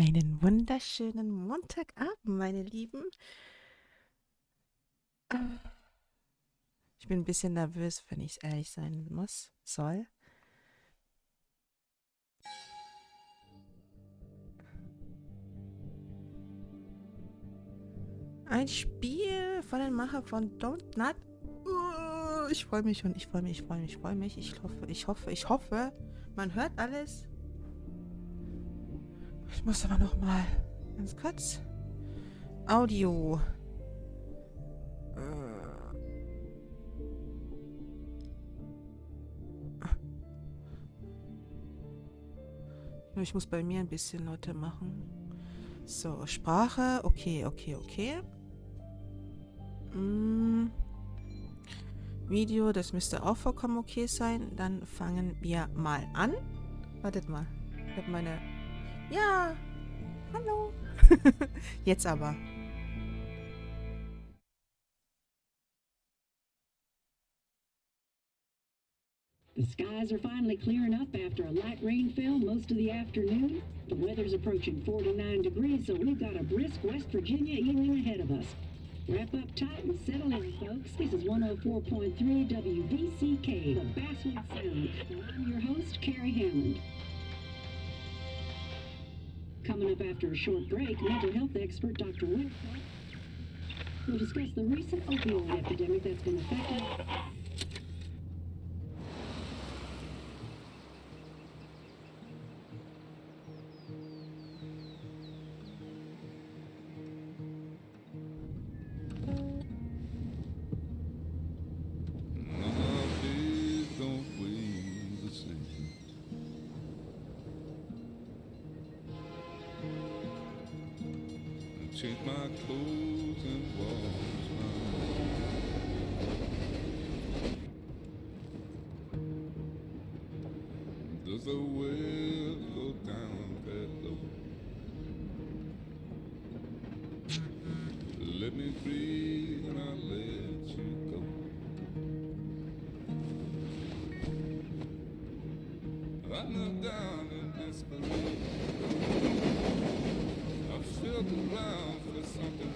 Einen wunderschönen Montagabend, meine Lieben. Ich bin ein bisschen nervös, wenn ich ehrlich sein soll. Ein Spiel von den Macher von Don't Not. Ich freue mich und ich freue mich, ich freue mich, ich freue mich. Ich hoffe, man hört alles. Ich muss aber noch mal ganz kurz. Audio. Ich muss bei mir ein bisschen lauter machen. So, Sprache. Okay. Video, das müsste auch vollkommen okay sein. Dann fangen wir mal an. Wartet mal. Ich habe meine... Ja, hallo. Jetzt aber. The skies are finally clearing up after a light rainfall most of the afternoon. The weather's approaching 49 degrees, so we've got a brisk West Virginia evening ahead of us. Wrap up tight and settle in, folks. This is 104.3 WVCK, the Basswood Sound. And I'm your host, Carrie Hammond. Coming up after a short break, mental health expert Dr. Winter will discuss the recent opioid epidemic that's been affecting... Change my clothes and walls my does the well go down that low? Let me breathe and I'll let you go. I knelt down in disbelief. I felt around for something.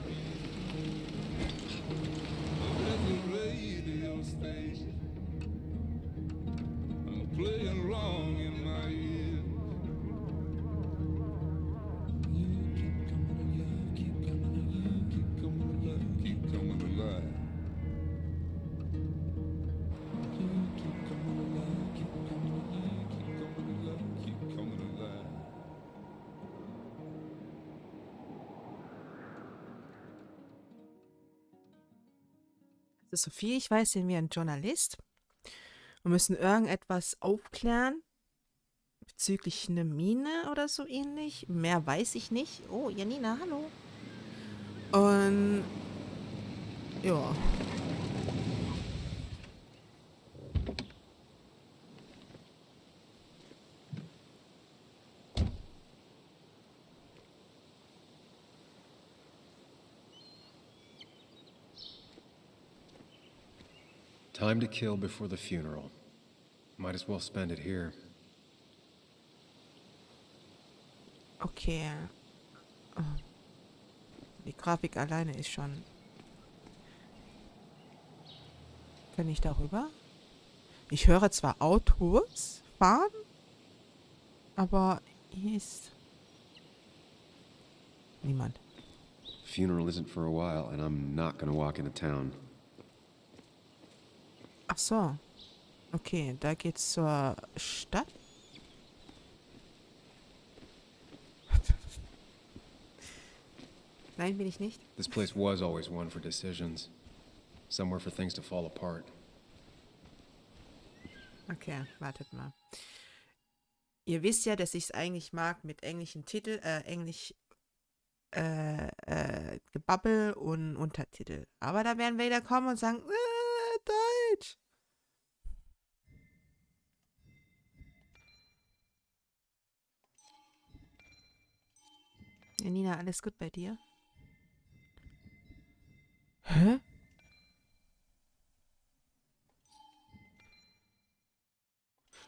There's a radio station. I'm playing wrong in my ears. You keep coming alive, keep coming alive, keep coming alive, keep coming alive. You keep coming alive, keep coming alive, keep coming alive, keep coming alive. Also soviel ich weiß, sind wir ein Journalist und müssen irgendetwas aufklären bezüglich einer Mine oder so ähnlich. Mehr weiß ich nicht. Oh, Janina, hallo. Und ja. Time to kill before the funeral. Might as well spend it here. Okay. Oh. Die Grafik alleine ist schon... Kann ich darüber? Ich höre zwar Autos fahren, aber hier ist niemand. Funeral isn't for a while, and I'm not gonna walk into town. Ach so. Okay, da geht's zur Stadt. Nein, bin ich nicht. This place was always one for decisions. Somewhere for things to fall apart. Okay, wartet mal. Ihr wisst ja, dass ich es eigentlich mag mit englischen Titel, Gebabbel und Untertitel. Aber da werden wir wieder kommen und sagen, Deutsch. Ja, Nina, alles gut bei dir? Hä?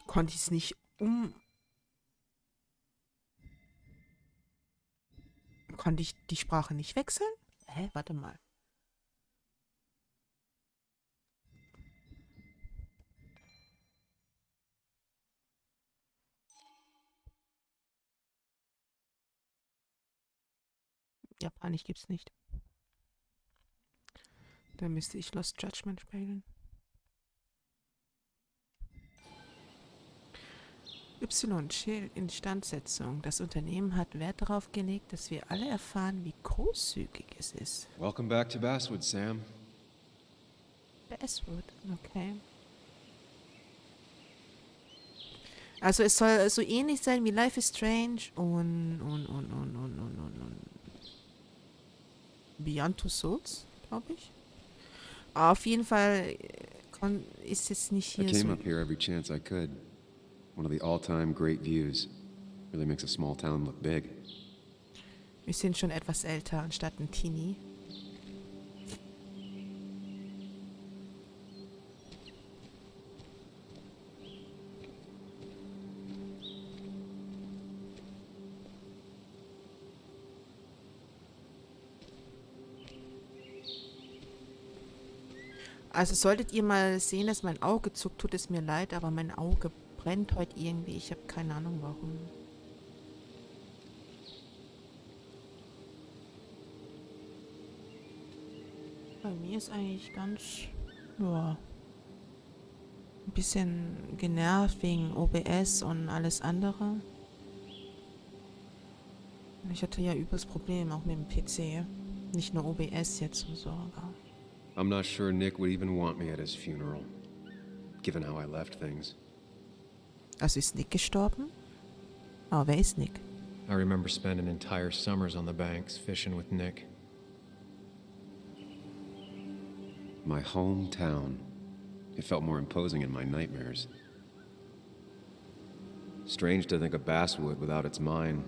Konnte ich es nicht Konnte ich die Sprache nicht wechseln? Hä, warte mal. Japanisch gibt's nicht. Da müsste ich Lost Judgment spielen. Y. Instandsetzung. Das Unternehmen hat Wert darauf gelegt, dass wir alle erfahren, wie großzügig es ist. Welcome back to Basswood, Sam. Basswood, okay. Also es soll so ähnlich sein wie Life is Strange und Beyond Two Souls, glaube ich. Auf jeden Fall ist jetzt nicht I hier came so. up here every chance I could. One of the all-time great views. Really makes a small town look big. Wir sind schon etwas älter anstatt ein Teenie. Also solltet ihr mal sehen, dass mein Auge zuckt, tut es mir leid, aber mein Auge brennt heute irgendwie. Ich habe keine Ahnung warum. Bei mir ist eigentlich ganz, ja, ein bisschen genervt wegen OBS und alles andere. Ich hatte ja übelst Problem auch mit dem PC. Nicht nur OBS jetzt und so, aber I'm not sure Nick would even want me at his funeral, given how I left things. also ist Nick gestorben? Oh, wer ist Nick? I remember spending entire summers on the banks fishing with Nick. My hometown. It felt more imposing in my nightmares. Strange to think of Basswood without its mine.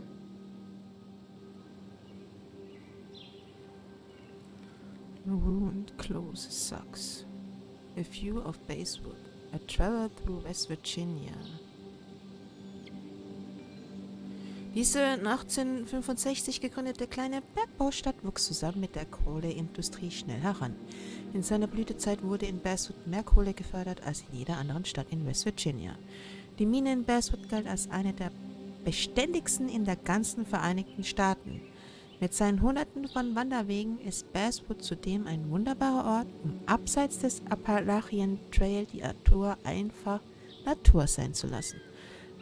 Ruined close sucks. A view of Basswood. A travel through West Virginia. Diese 1865 gegründete kleine Bergbaustadt wuchs zusammen mit der Kohleindustrie schnell heran. In seiner Blütezeit wurde in Basswood mehr Kohle gefördert als in jeder anderen Stadt in West Virginia. Die Mine in Basswood galt als eine der beständigsten in der ganzen Vereinigten Staaten. Mit seinen Hunderten von Wanderwegen ist Basswood zudem ein wunderbarer Ort, um abseits des Appalachian Trail die Natur einfach Natur sein zu lassen.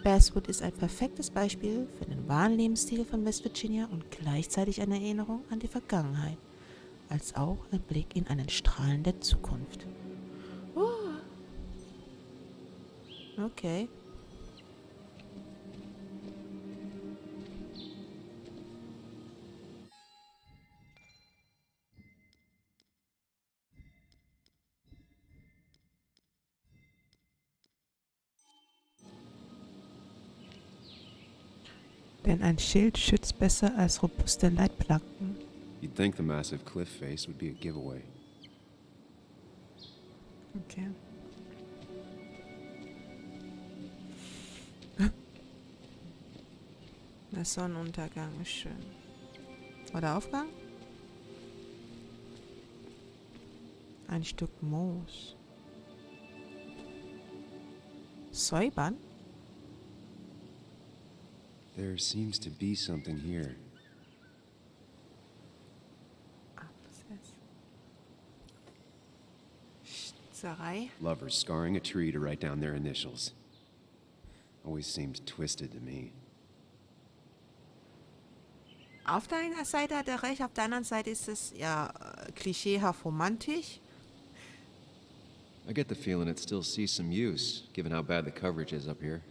Basswood ist ein perfektes Beispiel für den wahren Lebensstil von West Virginia und gleichzeitig eine Erinnerung an die Vergangenheit, als auch ein Blick in eine strahlende Zukunft. Okay. Denn ein Schild schützt besser als robuste Leitplanken. You'd think the massive cliff face would be a giveaway. Okay. Der Sonnenuntergang ist schön. Oder Aufgang? Ein Stück Moos. Säubern? There seems to be something here. Schnitzerei. Lovers scarring a tree to write down their initials. Always seemed twisted to me. Auf der einen Seite hat er recht, auf der anderen Seite ist es ja klischeehaft romantisch. I get the feeling it still sees some use, given how bad the coverage is up here.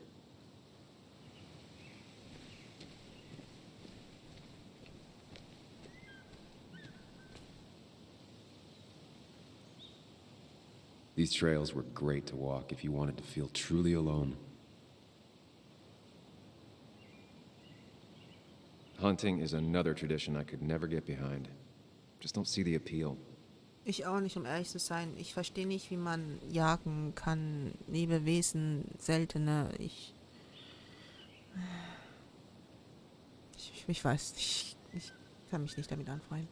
These trails were great to walk if you wanted to feel truly alone. Hunting is another tradition I could never get behind. Just don't see the appeal. Ich auch nicht, um ehrlich zu sein. Ich verstehe nicht, wie man jagen kann. Lebewesen, seltene. Ich weiß nicht. Kann mich nicht damit anfreunden.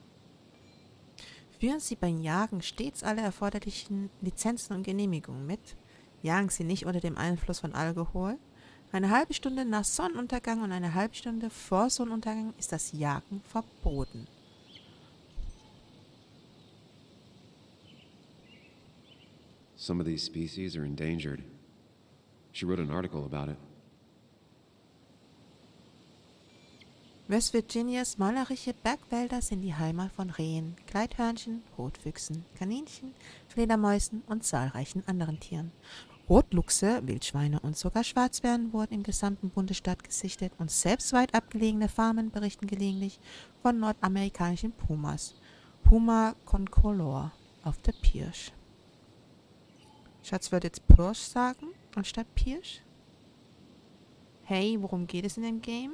Führen Sie beim Jagen stets alle erforderlichen Lizenzen und Genehmigungen mit. Jagen Sie nicht unter dem Einfluss von Alkohol. Eine halbe Stunde nach Sonnenuntergang und eine halbe Stunde vor Sonnenuntergang ist das Jagen verboten. Some of these species are endangered. She wrote an article about it. West Virginias malerische Bergwälder sind die Heimat von Rehen, Gleithörnchen, Rotfüchsen, Kaninchen, Fledermäusen und zahlreichen anderen Tieren. Rotluchse, Wildschweine und sogar Schwarzbären wurden im gesamten Bundesstaat gesichtet und selbst weit abgelegene Farmen berichten gelegentlich von nordamerikanischen Pumas. Puma concolor auf der Pirsch. Schatz wird jetzt Pirsch sagen anstatt Pirsch. Hey, worum geht es in dem Game?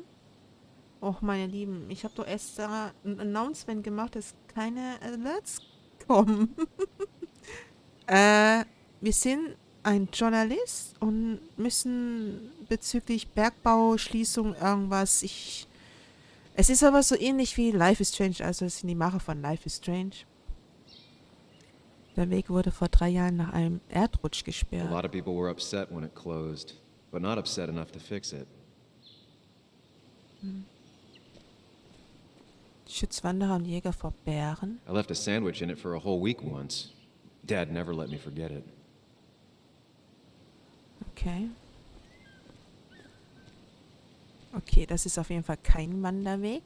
Och, meine Lieben, ich habe doch erst da ein Announcement gemacht, dass keine Alerts kommen. Wir sind ein Journalist und müssen bezüglich Bergbauschließung irgendwas. Es ist aber so ähnlich wie Life is Strange, also es sind die Macher von Life is Strange. Der Weg wurde vor 3 Jahren nach einem Erdrutsch A gesperrt. lot of people were upset when it closed, but not upset enough to fix it. Schützt Wanderer und Jäger vor Bären. I left a sandwich in it for a whole week once. Dad never let me forget it. Okay. Okay, das ist auf jeden Fall kein Wanderweg.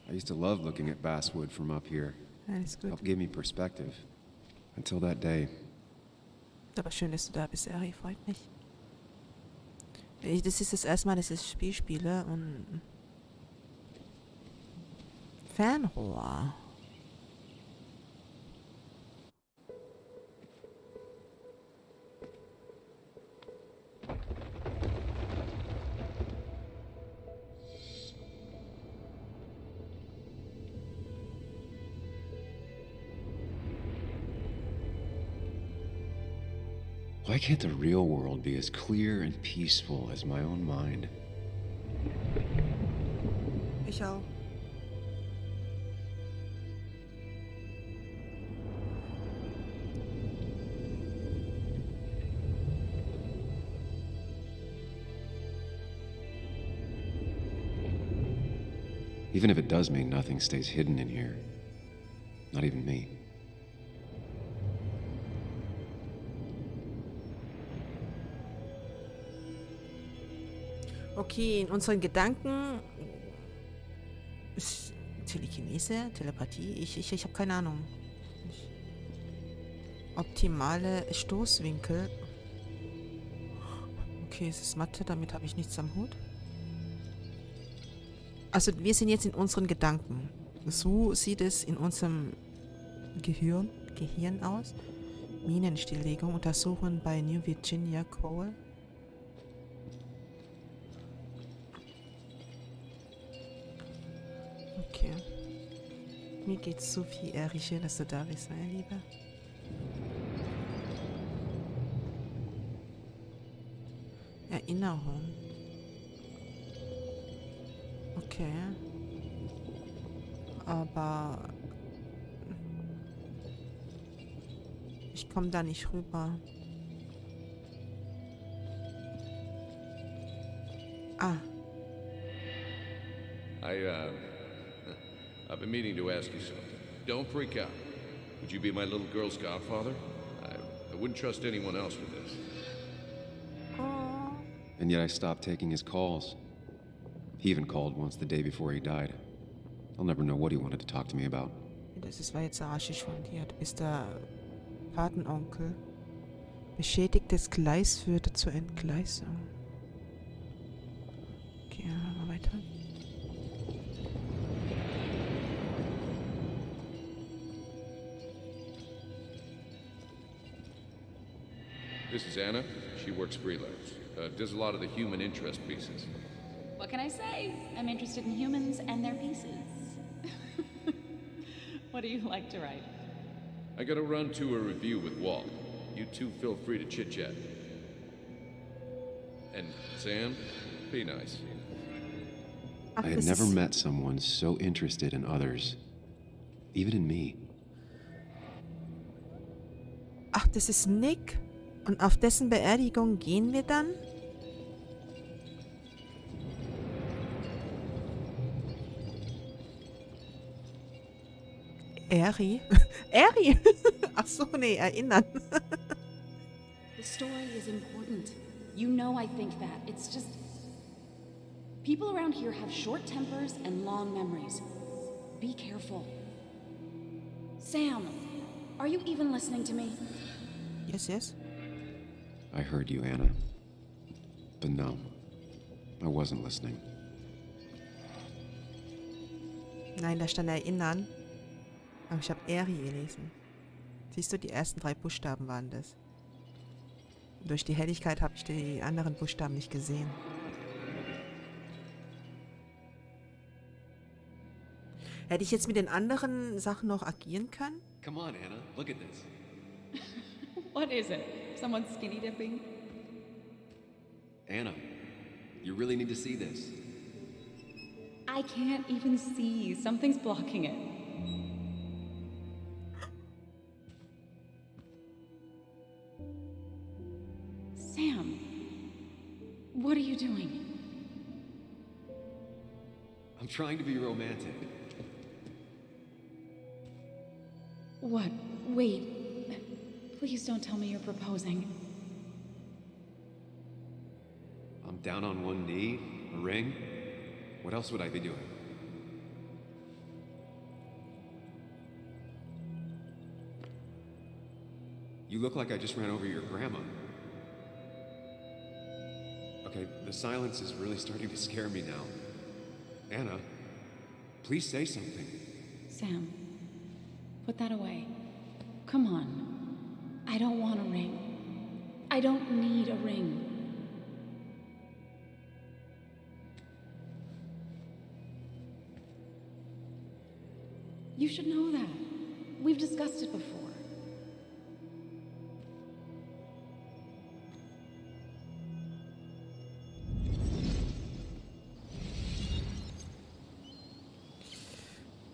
I used to love looking at Basswood from up here. Alles gut. Helped give me perspective. Until that day. Aber schön, dass du da bist, Eri. Freut mich. Das ist das erste Mal, dass ich das Spiel spiele und... Fernrohr. Why can't the real world be as clear and peaceful as my own mind? Ich auch. Even if it does mean nothing stays hidden in here. Not even me. Okay, in unseren Gedanken... Telekinese? Telepathie? Ich habe keine Ahnung. Optimale Stoßwinkel. Okay, es ist Mathe, damit habe ich nichts am Hut. Also wir sind jetzt in unseren Gedanken. So sieht es in unserem Gehirn aus. Minenstilllegung, Untersuchungen bei New Virginia Coal. Okay. Mir geht's so viel eher schön, dass du da bist, meine Liebe. Erinnerung. Okay. Aber ich komme da nicht rüber. Ah, I've been meaning to ask you something. Don't freak out. Would you be my little girl's godfather? I wouldn't trust anyone else with this. And yet I stopped taking his calls. He even called once the day before he died. I'll never know what he wanted to talk to me about. war jetzt arschig von dir. Du bist der Patenonkel. Beschädigtes Gleis führte zur Entgleisung. Okay, machen wir weiter. This is Anna. She works freelance. Does a lot of the human interest pieces. What can I say? I'm interested in humans and their pieces. What do you like to write? I gotta run to a review with Walt. You two feel free to chit-chat. And Sam, be nice. Ach, I had das never ist, met someone so interested in others, even in me. ach, das ist Nick. Und auf dessen Beerdigung gehen wir dann? Eri? Eri? Ach so, nee, erinnern. The story is important. You know I think that. It's just. People around here have short tempers and long memories. Be careful. Sam, are you even listening to me? Yes, yes. I heard you, Anna. But no, I wasn't listening. Nein, da stand erinnern. Aber ich habe Eri gelesen. Siehst du, die ersten 3 Buchstaben waren das. Durch die Helligkeit habe ich die anderen Buchstaben nicht gesehen. Hätte ich jetzt mit den anderen Sachen noch agieren können? Come on, Anna, look at this. What is it? Someone skinny dipping? Anna, you really need to see this. I can't even see. Something's blocking it. Sam, what are you doing? I'm trying to be romantic. What? Wait. Please don't tell me you're proposing. I'm down on one knee, a ring. What else would I be doing? You look like I just ran over your grandma. Okay, the silence is really starting to scare me now. Anna, please say something. Sam, put that away. Come on. I don't want a ring. I don't need a ring. You should know that. We've discussed it before.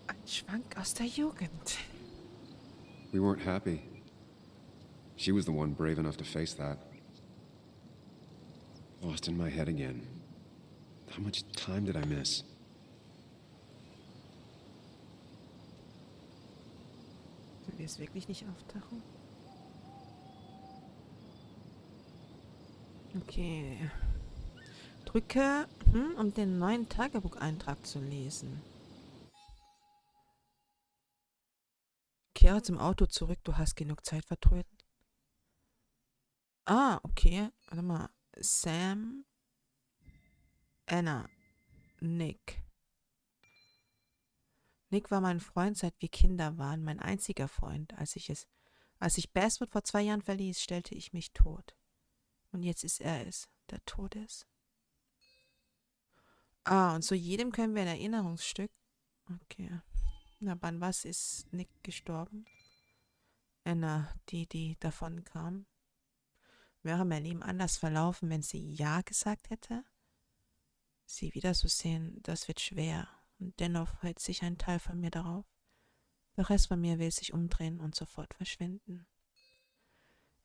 Ein Schwank aus der Jugend. We weren't happy. She was the one brave enough to face that. Lost in my head again. How much time did I miss? Will es wirklich nicht auftauchen? Okay. Drücke, um den neuen Tagebucheintrag zu lesen. Kehre zum Auto zurück, du hast genug Zeit vertrödelt. Ah, okay. Warte mal. Sam, Anna, Nick. Nick war mein Freund, seit wir Kinder waren, mein einziger Freund. Als ich Basswood vor 2 Jahren verließ, stellte ich mich tot. Und jetzt ist er es, der tot ist. Ah, und zu jedem können wir ein Erinnerungsstück. Okay. Na, wann was ist Nick gestorben? Anna, die davon kam. Wäre mein Leben anders verlaufen, wenn sie Ja gesagt hätte? Sie wiederzusehen, das wird schwer. Und dennoch hält sich ein Teil von mir darauf. Der Rest von mir will sich umdrehen und sofort verschwinden.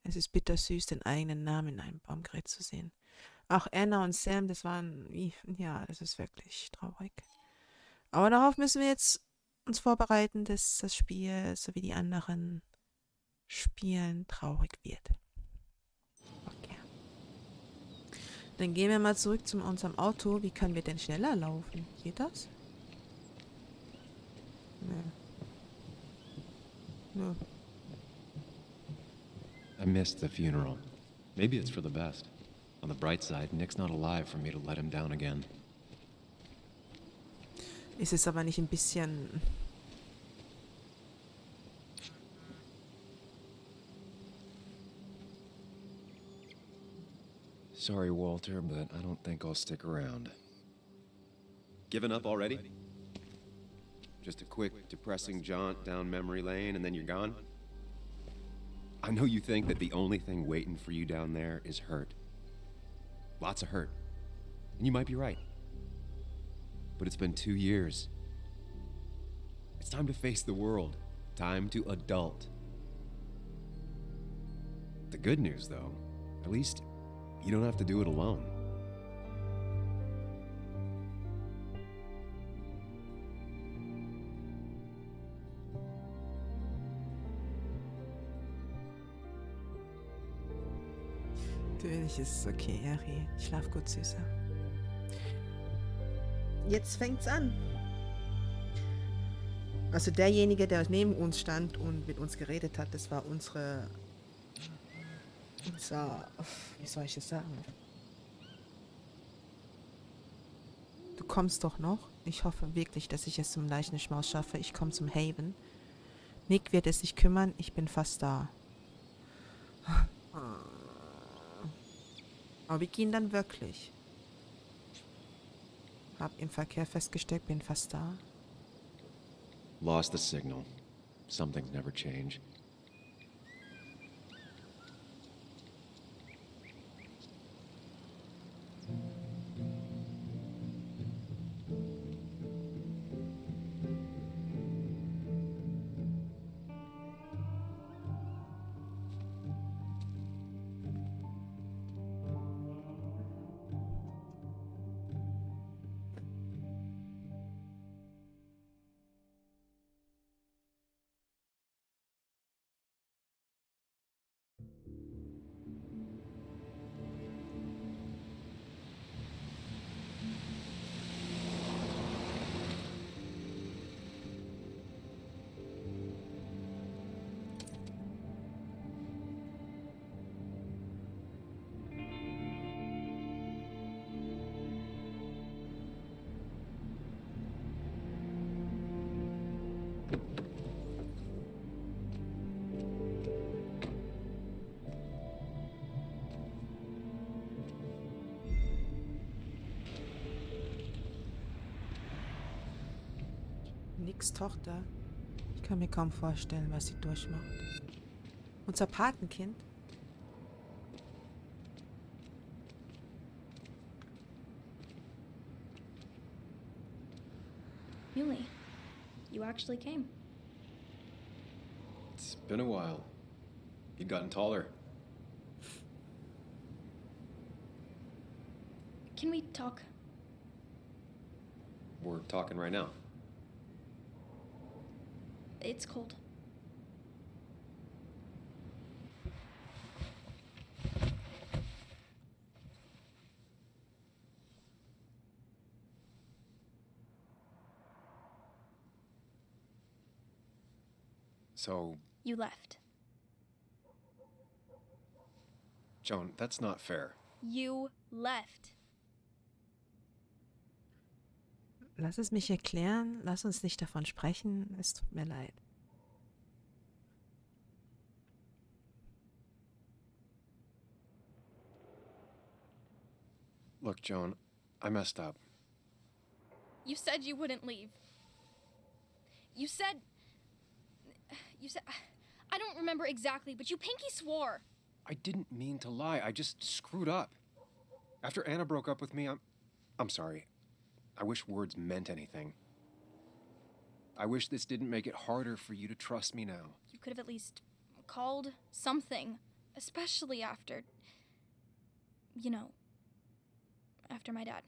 Es ist bittersüß, den eigenen Namen in einem Baumgerät zu sehen. Auch Anna und Sam, das ist wirklich traurig. Aber darauf müssen wir jetzt uns vorbereiten, dass das Spiel, so wie die anderen Spielen, traurig wird. Okay. Dann gehen wir mal zurück zu unserem Auto. Wie können wir denn schneller laufen? Geht das? Nö. I missed the funeral. Maybe it's for the best. On the bright side, Nick's not alive for me to let him down again. Ist es aber nicht ein bisschen... Sorry, Walter, but I don't think I'll stick around. Given up already? Just a quick, depressing jaunt down memory lane and then you're gone? I know you think that the only thing waiting for you down there is hurt. Lots of hurt. And you might be right. but it's been 2 years. It's time to face the world. Time to adult. The good news, though, at least you don't have to do it alone. Natürlich ist es okay, Harry. Schlaf gut, Süßer. Jetzt fängt's an. Also derjenige, der neben uns stand und mit uns geredet hat, das war unser, wie soll ich es sagen? Du kommst doch noch. Ich hoffe wirklich, dass ich es zum Leichenschmaus schaffe. Ich komme zum Haven. Nick wird es sich kümmern. Ich bin fast da. Aber wir gehen dann wirklich. Hab im Verkehr festgesteckt, bin fast da. Lost the signal. Some things never change. Nicks Tochter. Ich kann mir kaum vorstellen, was sie durchmacht. Unser Patenkind. Yuli, you actually came. It's been a while. You'd gotten taller. Can we talk? We're talking right now. It's cold. So, You left. Joan, that's not fair. You left. Lass es mich erklären. Lass uns nicht davon sprechen. Es tut mir leid. Look, Joan, I messed up. You said you wouldn't leave. You said... I don't remember exactly, but you pinky swore. I didn't mean to lie. I just screwed up. After Anna broke up with me, I'm sorry. I wish words meant anything. I wish this didn't make it harder for you to trust me now. You could have at least called something, especially after... You know, after my dad.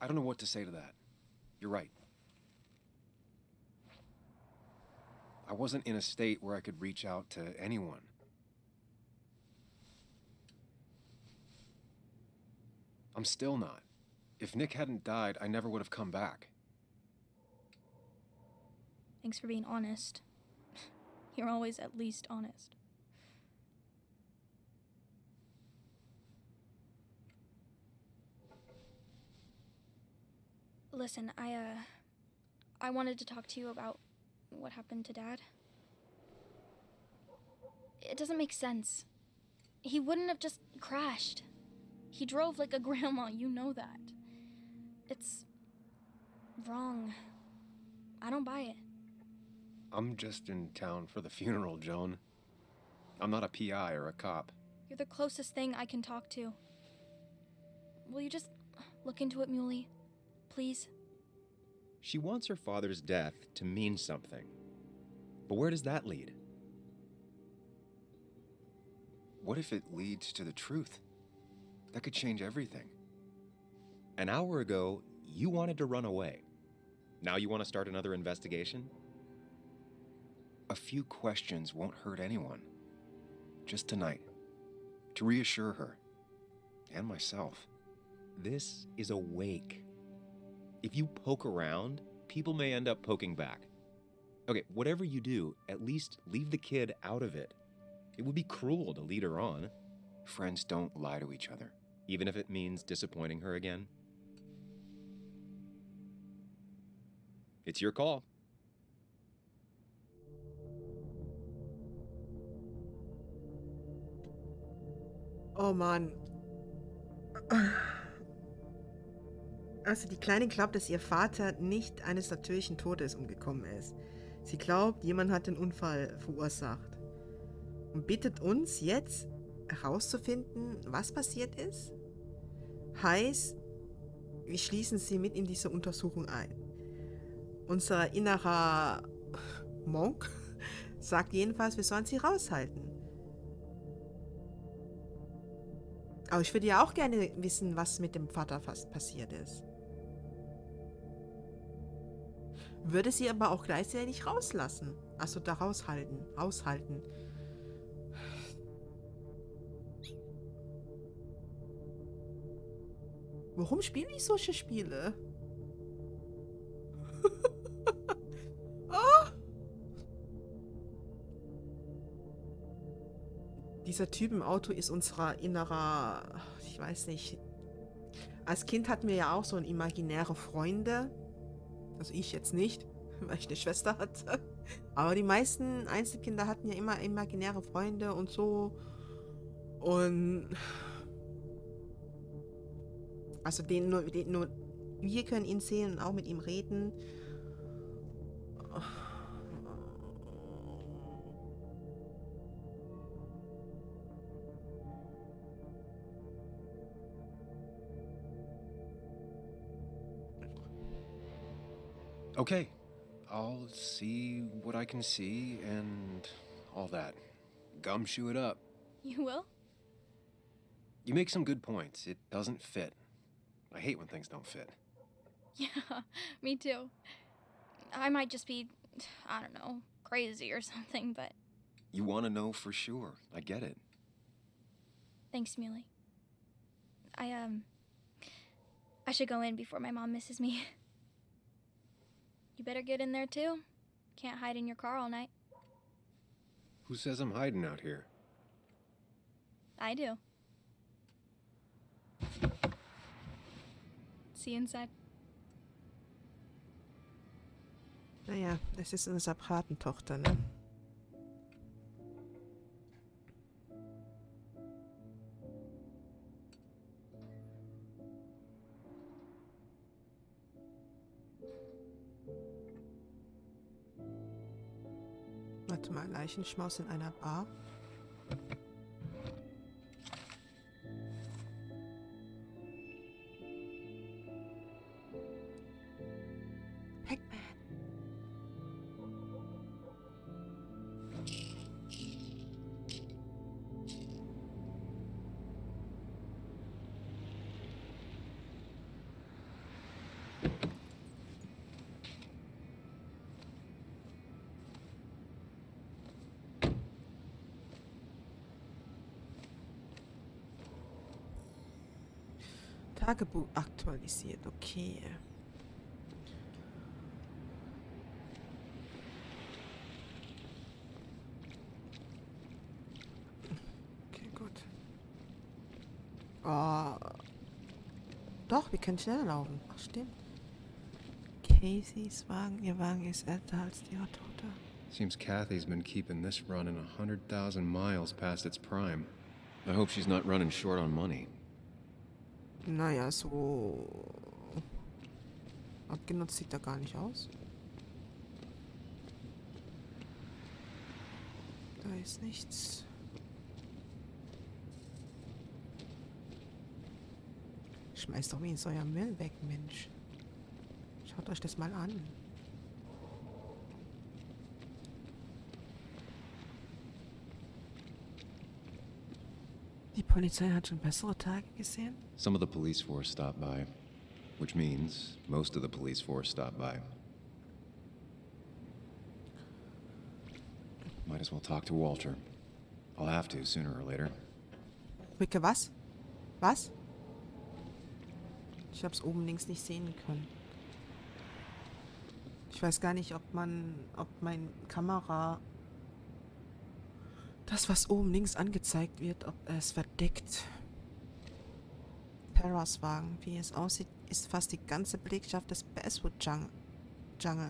I don't know what to say to that. You're right. I wasn't in a state where I could reach out to anyone. I'm still not. If Nick hadn't died, I never would have come back. Thanks for being honest. You're always at least honest. Listen, I wanted to talk to you about what happened to Dad. It doesn't make sense. He wouldn't have just crashed. He drove like a grandma, you know that. It's wrong. I don't buy it. I'm just in town for the funeral, Joan. I'm not a PI or a cop. You're the closest thing I can talk to. Will you just Look into it, Muley. Please. She wants her father's death to mean something. But where does that lead? What if it leads to the truth? That could change everything. An hour ago, you wanted to run away. Now you want to start another investigation? A few questions won't hurt anyone. Just tonight. To reassure her. And myself. This is a wake. If you poke around, people may end up poking back. Okay, whatever you do, at least leave the kid out of it. It would be cruel to lead her on. Friends don't lie to each other. Even if it means disappointing her again. It's your call. Oh Mann. Also die Kleine glaubt, dass ihr Vater nicht eines natürlichen Todes umgekommen ist. Sie glaubt, jemand hat den Unfall verursacht. Und bittet uns jetzt herauszufinden, was passiert ist. Heißt, wir schließen sie mit in diese Untersuchung ein. Unser innerer Monk sagt jedenfalls, wir sollen sie raushalten. Aber ich würde ja auch gerne wissen, was mit dem Vater fast passiert ist. Würde sie aber auch gleichzeitig rauslassen. Also da raushalten. Warum spiele ich solche Spiele? Ah! Dieser Typ im Auto ist unserer innerer, ich weiß nicht. Als Kind hatten wir ja auch so imaginäre Freunde. Also ich jetzt nicht, weil ich eine Schwester hatte. Aber die meisten Einzelkinder hatten ja immer imaginäre Freunde und so. Und also nur wir können ihn sehen und auch mit ihm reden. Okay, I'll see what I can see and all that. Gumshoe it up. You will? You make some good points. It doesn't fit. I hate when things don't fit. Yeah, me too. I might just be, I don't know, crazy or something, but You want to know for sure. I get it. thanks, Muley. I should go in before my mom misses me. You better get in there too. Can't hide in your car all night. Who says I'm hiding out here? I do. See you inside. Naja, es ist unsere Patentochter, ne? Warte mal, Leichenschmaus in einer Bar. Pac-Man. Tagebuch aktualisiert, okay. Okay, gut. Oh. Doch, wir können schneller laufen. Ach, stimmt. Caseys Wagen, ihr Wagen ist älter als ihre Tochter. Seems Kathy's been keeping this running 100,000 miles past its prime. I hope she's not running short on money. Naja, so abgenutzt sieht er gar nicht aus. Da ist nichts. Schmeißt doch wenigstens euer Müll weg, Mensch. Schaut euch das mal an. Die Polizei hat schon bessere Tage gesehen. Some of the police force stopped by, which means most of the police force stopped by. Might as well talk to Walter. I'll have to sooner or later. Wicke, was? Was? Ich hab's oben links nicht sehen können. Ich weiß gar nicht, ob mein Kamera, das, was oben links angezeigt wird, ob es verdeckt. Terras Wagen, wie es aussieht, ist fast die ganze Belegschaft des Basswood Jungle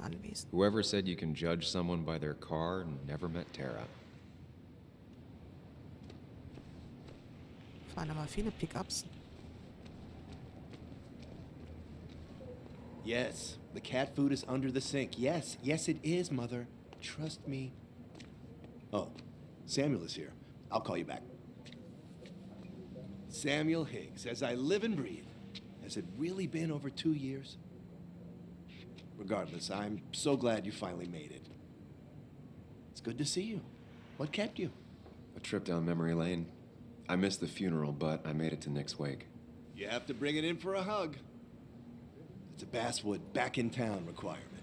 anwesend. Whoever said you can judge someone by their car never met Tara. Fahren aber viele Pickups. Yes, the cat food is under the sink. Yes, yes it is, Mother. Trust me. Oh, Samuel is here. I'll call you back. Samuel Higgs, as I live and breathe. Has it really been over 2 years? Regardless, I'm so glad you finally made it. It's good to see you. What kept you? A trip down memory lane. I missed the funeral, but I made it to Nick's wake. You have to bring it in for a hug. It's a Basswood back in town requirement.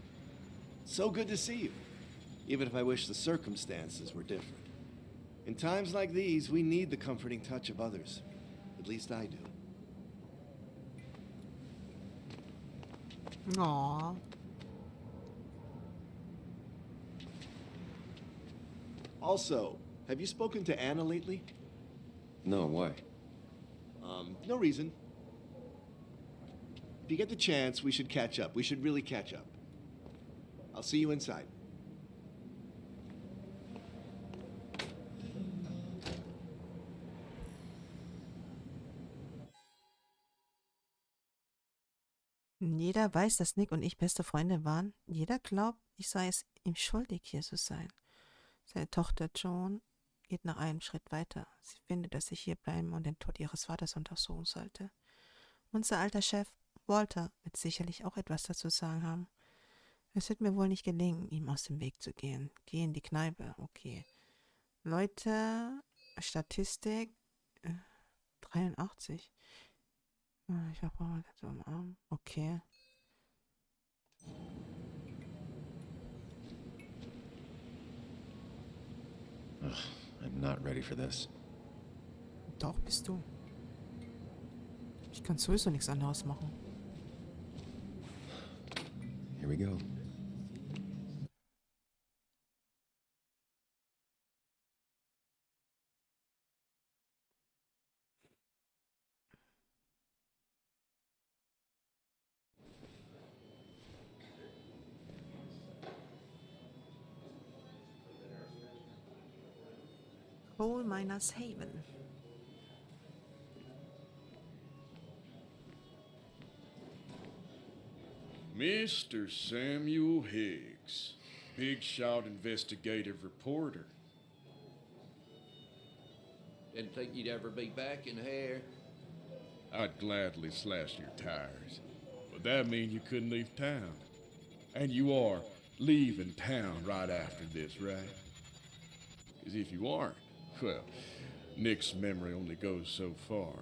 So good to see you, even if I wish the circumstances were different. In times like these, we need the comforting touch of others. At least I do. Aww. Also, have you spoken to Anna lately? No, why? No reason. If you get the chance, we should catch up. We should really catch up. I'll see you inside. Jeder weiß, dass Nick und ich beste Freunde waren. Jeder glaubt, ich sei es ihm schuldig, hier zu sein. Seine Tochter Joan geht noch einen Schritt weiter. Sie findet, dass ich hier bleiben und den Tod ihres Vaters untersuchen sollte. Unser alter Chef, Walter, wird sicherlich auch etwas dazu sagen haben. Es wird mir wohl nicht gelingen, ihm aus dem Weg zu gehen. Geh in die Kneipe, okay. Leute, Statistik, 83. Ich habe mal so am Arm. Okay. Ugh, I'm not ready for this. Doch, bist du. Ich kann sowieso nichts anderes machen. Here we go. Coal Miners Haven. Mr. Samuel Higgs, big shot investigative reporter. Didn't think you'd ever be back in here. I'd gladly slash your tires, but that means you couldn't leave town. And you are leaving town right after this, right? Because if you aren't, well, Nick's memory only goes so far.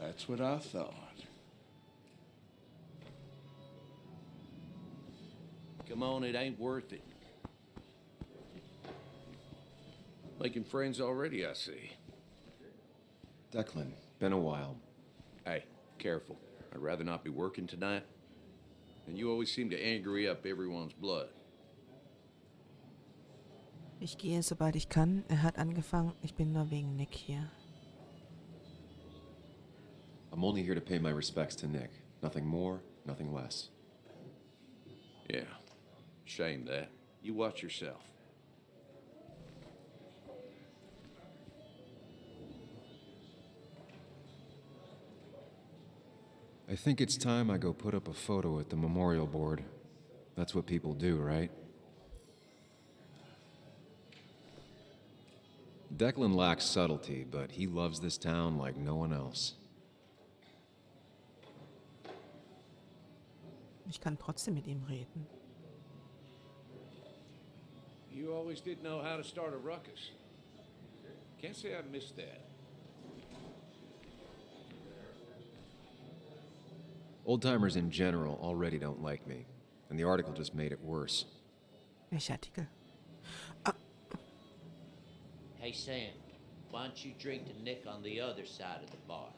That's what I thought. Come on, it ain't worth it. Making friends already, I see. Declan, been a while. Hey, careful. I'd rather not be working tonight. And you always seem to angry up everyone's blood. Ich gehe, sobald ich kann. Er hat angefangen. Ich bin nur wegen Nick hier. I'm only here to pay my respects to Nick. Nothing more, nothing less. Yeah, shame that. You watch yourself. I think it's time I go put up a photo at the memorial board. That's what people do, right? Declan lacks subtlety, but he loves this town like no one else. Ich kann trotzdem mit ihm reden. You always did know how to start a ruckus. Can't say I missed that. Old-timers in general already don't like me, and the article just made it worse. Welcher Artikel? Hey, Sam, why don't you drink to Nick on the other side of the bar?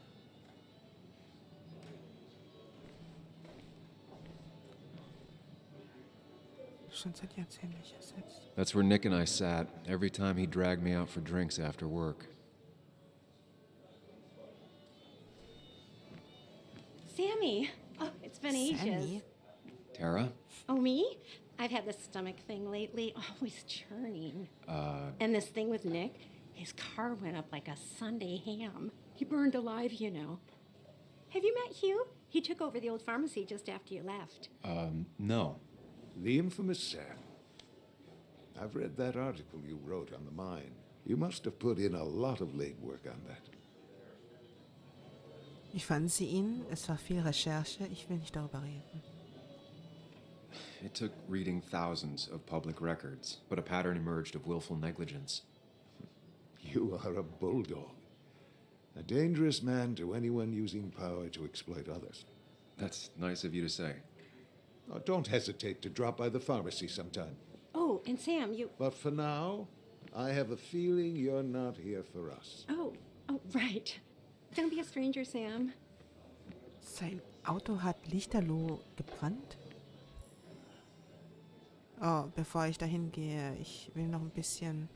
Schon seit Jahrzehnten nicht ersetzt. That's where Nick and I sat every time he dragged me out for drinks after work. Sammy! Oh, it's been ages. Sammy? Tara? Oh, me? I've had this stomach thing lately, always churning. And this thing with Nick, his car went up like a Sunday ham. He burned alive, you know. Have you met Hugh? He took over the old pharmacy just after you left. No. The infamous Sam. I've read that article you wrote on the mine. You must have put in a lot of legwork on that. Wie fanden Sie ihn? Es war viel Recherche. Ich will nicht darüber reden. It took reading thousands of public records, but a pattern emerged of willful negligence. You are a bulldog. A dangerous man to anyone using power to exploit others. That's nice of you to say. Oh, don't hesitate to drop by the pharmacy sometime. Oh, and Sam, you... But for now, I have a feeling you're not here for us. Oh, right. Don't be a stranger, Sam. Sein Auto hat lichterloh gebrannt. Oh, bevor ich dahin gehe, ich will noch ein bisschen...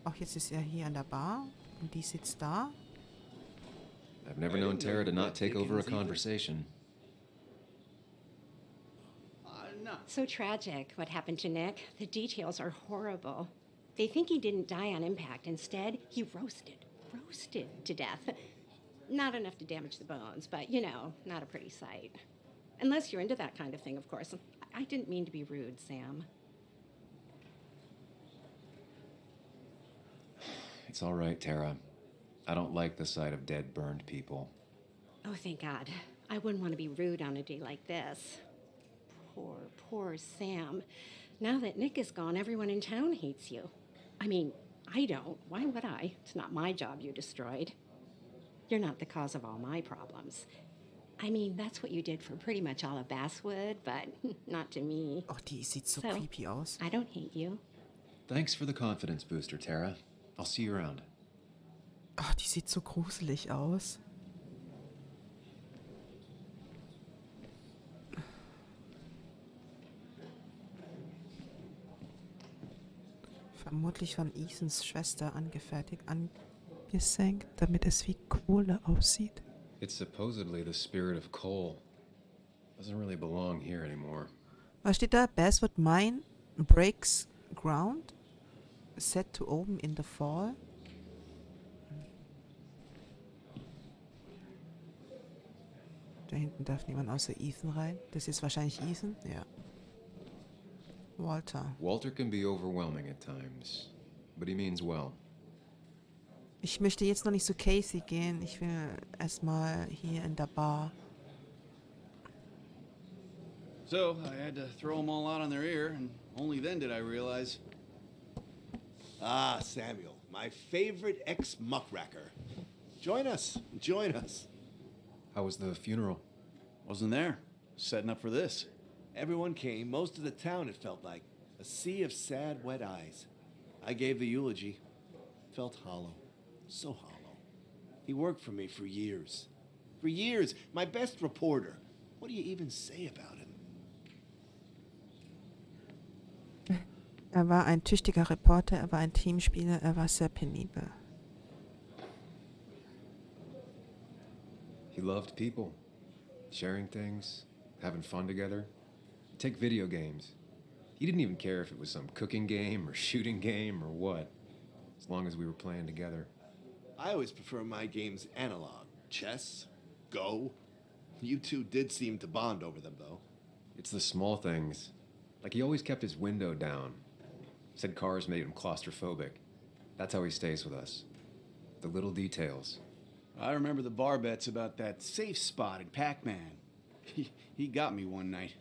Ach, jetzt ist er hier an der Bar und die sitzt da. I've never known Tara to not take over a conversation. So tragic, what happened to Nick. The details are horrible. They think he didn't die on impact. Instead, he roasted to death. Not enough to damage the bones, but, you know, not a pretty sight. Unless you're into that kind of thing, of course. I didn't mean to be rude, Sam. It's all right, Tara. I don't like the sight of dead, burned people. Oh, thank God. I wouldn't want to be rude on a day like this. Poor Sam. Now that Nick is gone, everyone in town hates you. I mean, I don't. Why would I? It's not my job you destroyed. You're not the cause of all my problems. I mean, that's what you did for pretty much all of Basswood, but not to me. Oh, die sieht so creepy aus. I don't hate you. Thanks for the confidence booster, Tara. I'll see you around. Oh, die sieht so gruselig aus. Vermutlich von Ethans Schwester angefertigt, angesenkt, damit es wie Kohle aussieht. It's supposedly the spirit of coal. Doesn't really belong here anymore. Was steht da? Basswood Mine breaks ground. Set to open in the fall. Da hinten darf niemand außer Ethan rein. Das ist wahrscheinlich Ethan? Ja. Walter can be overwhelming at times, but he means well. Ich möchte jetzt noch nicht zu Casey gehen. Ich will erstmal hier in der Bar. So, I had to throw them all out on their ear, and only then did I realize... Ah, Samuel, my favorite ex-muckracker. Join us. How was the funeral? Wasn't there. Setting up for this. Everyone came, most of the town, it felt like. A sea of sad, wet eyes. I gave the eulogy. Felt hollow. So hollow. He worked for me for years. For years. My best reporter. What do you even say about him? Er war ein tüchtiger Reporter, er war ein Teamspieler, er war sehr penibel. He loved people. Sharing things. Having fun together. Take video games. He didn't even care if it was some cooking game or shooting game or what, as long as we were playing together. I always prefer my games analog. Chess, Go. You two did seem to bond over them, though. It's the small things. Like he always kept his window down. Said cars made him claustrophobic. That's how he stays with us. The little details. I remember the bar bets about that safe spot in Pac-Man. He got me one night.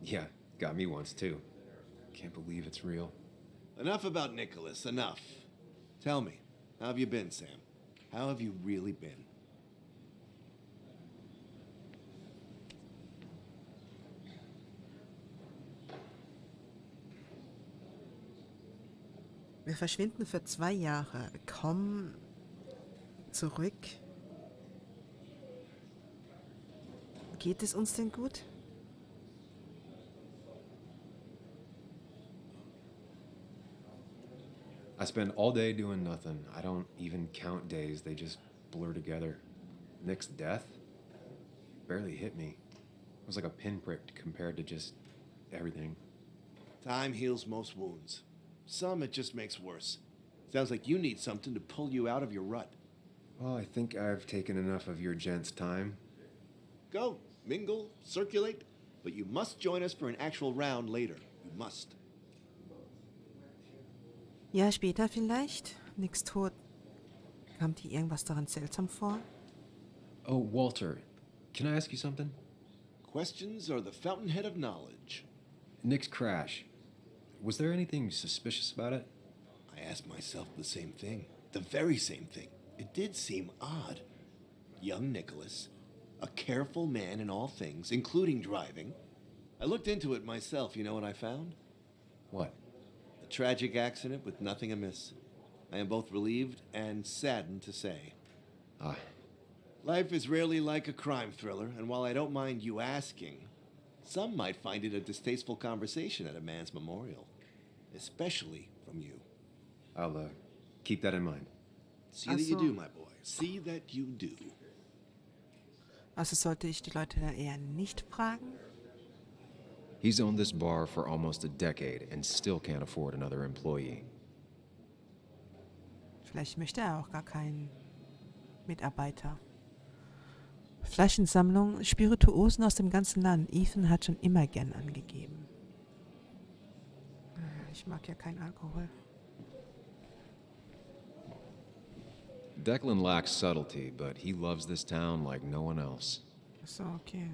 Yeah, got me once too. Can't believe it's real. Enough about Nicholas, enough. Tell me, how have you been, Sam? How have you really been? Wir verschwinden für 2 Jahre, kommen zurück. Geht es uns denn gut? I spend all day doing nothing. I don't even count days, they just blur together. Nick's death barely hit me. It was like a pinprick compared to just everything. Time heals most wounds. Some it just makes worse. Sounds like you need something to pull you out of your rut. Well, I think I've taken enough of your gents' time. Go, mingle, circulate, but you must join us for an actual round later. You must. Ja, später vielleicht. Nix tot. Kam dir irgendwas daran seltsam vor? Oh, Walter, can I ask you something? Questions are the fountainhead of knowledge. Nick's crash. Was there anything suspicious about it? I asked myself the same thing. The very same thing. It did seem odd. Young Nicholas, a careful man in all things, including driving. I looked into it myself. You know what I found? What? A tragic accident with nothing amiss. I am both relieved and saddened to say. Ah. Life is rarely like a crime thriller, and while I don't mind you asking, some might find it a distasteful conversation at a man's memorial. Especially from you. I'll keep that in mind. See that you do, my boy. See that you do. Also sollte ich die Leute da eher nicht fragen? He's owned this bar for almost a decade and still can't afford another employee. Vielleicht möchte er auch gar keinen Mitarbeiter. Flaschensammlung, Spirituosen aus dem ganzen Land. Ethan hat schon immer gern angegeben. Ich mag ja keinen Alkohol. Declan lacks subtlety, but he loves this town like no one else. So, okay.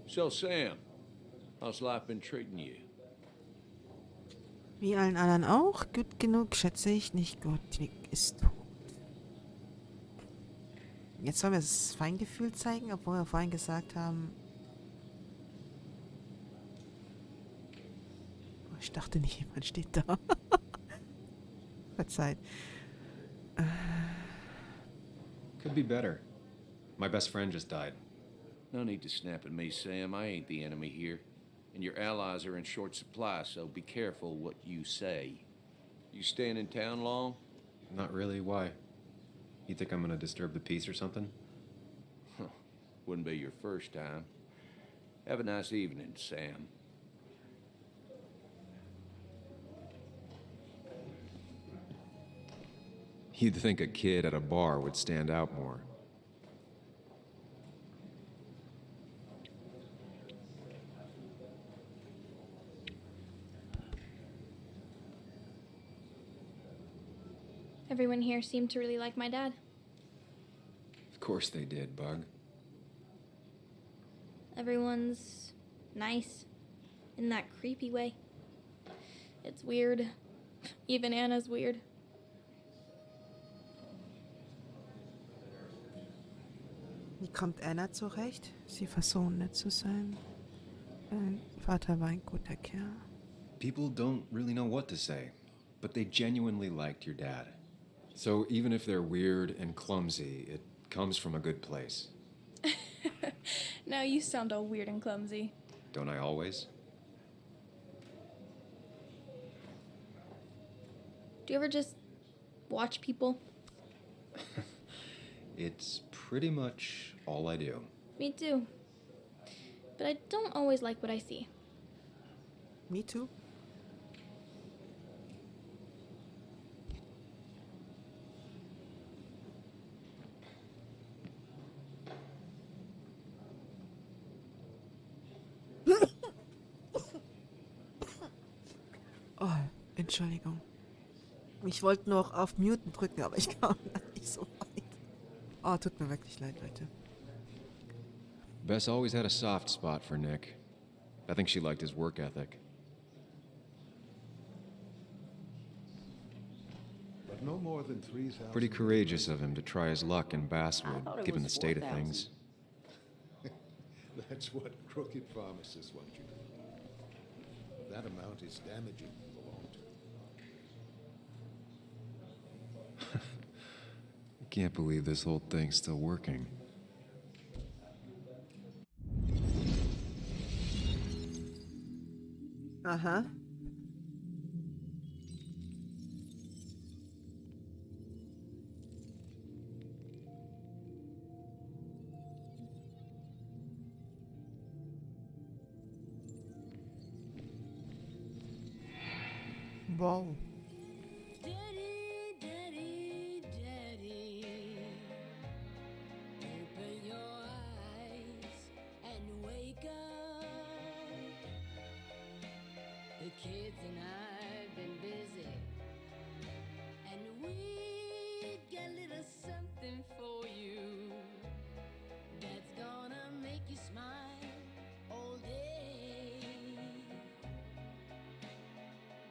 So, Sam, how's life been treating you? Wie allen anderen auch. Gut genug, schätze ich. Nicht gut. Nick ist tot. Jetzt sollen wir das Feingefühl zeigen, obwohl wir vorhin gesagt haben... Ich dachte nicht, jemand steht da. Verzeiht. Could be better. My best friend just died. No need to snap at me, Sam. I ain't the enemy here. And your allies are in short supply, so be careful what you say. You staying in town long? Not really. Why? You think I'm gonna disturb the peace or something? Wouldn't be your first time. Have a nice evening, Sam. You'd think a kid at a bar would stand out more. Everyone here seemed to really like my dad. Of course they did, Bug. Everyone's nice in that creepy way. It's weird. Even Anna's weird. Wie kommt Anna zurecht? Sie versuchen nett zu sein. Mein Vater war ein guter Kerl. People don't really know what to say, but they genuinely liked your dad. So even if they're weird and clumsy, it comes from a good place. Now you sound all weird and clumsy. Don't I always? Do you ever just watch people? It's pretty much all I do. Me too. But I don't always like what I see. Me too. Oh, Entschuldigung. Ich wollte noch auf Muten drücken, aber ich kam nicht so weit. Oh, tut mir wirklich leid, Leute. Bess always had a soft spot for Nick. I think she liked his work ethic. But no more than 3,000. Pretty courageous of him to try his luck in Basswood, thought it given the was state of 4,000. things. That's what crooked pharmacists want you to believe. That amount is damaging for the long term. I can't believe this whole thing's still working. Aha. Wow. Daddy, daddy, daddy, open your eyes and wake up. The kids and I've been busy, and we got a little something for you that's gonna make you smile all day.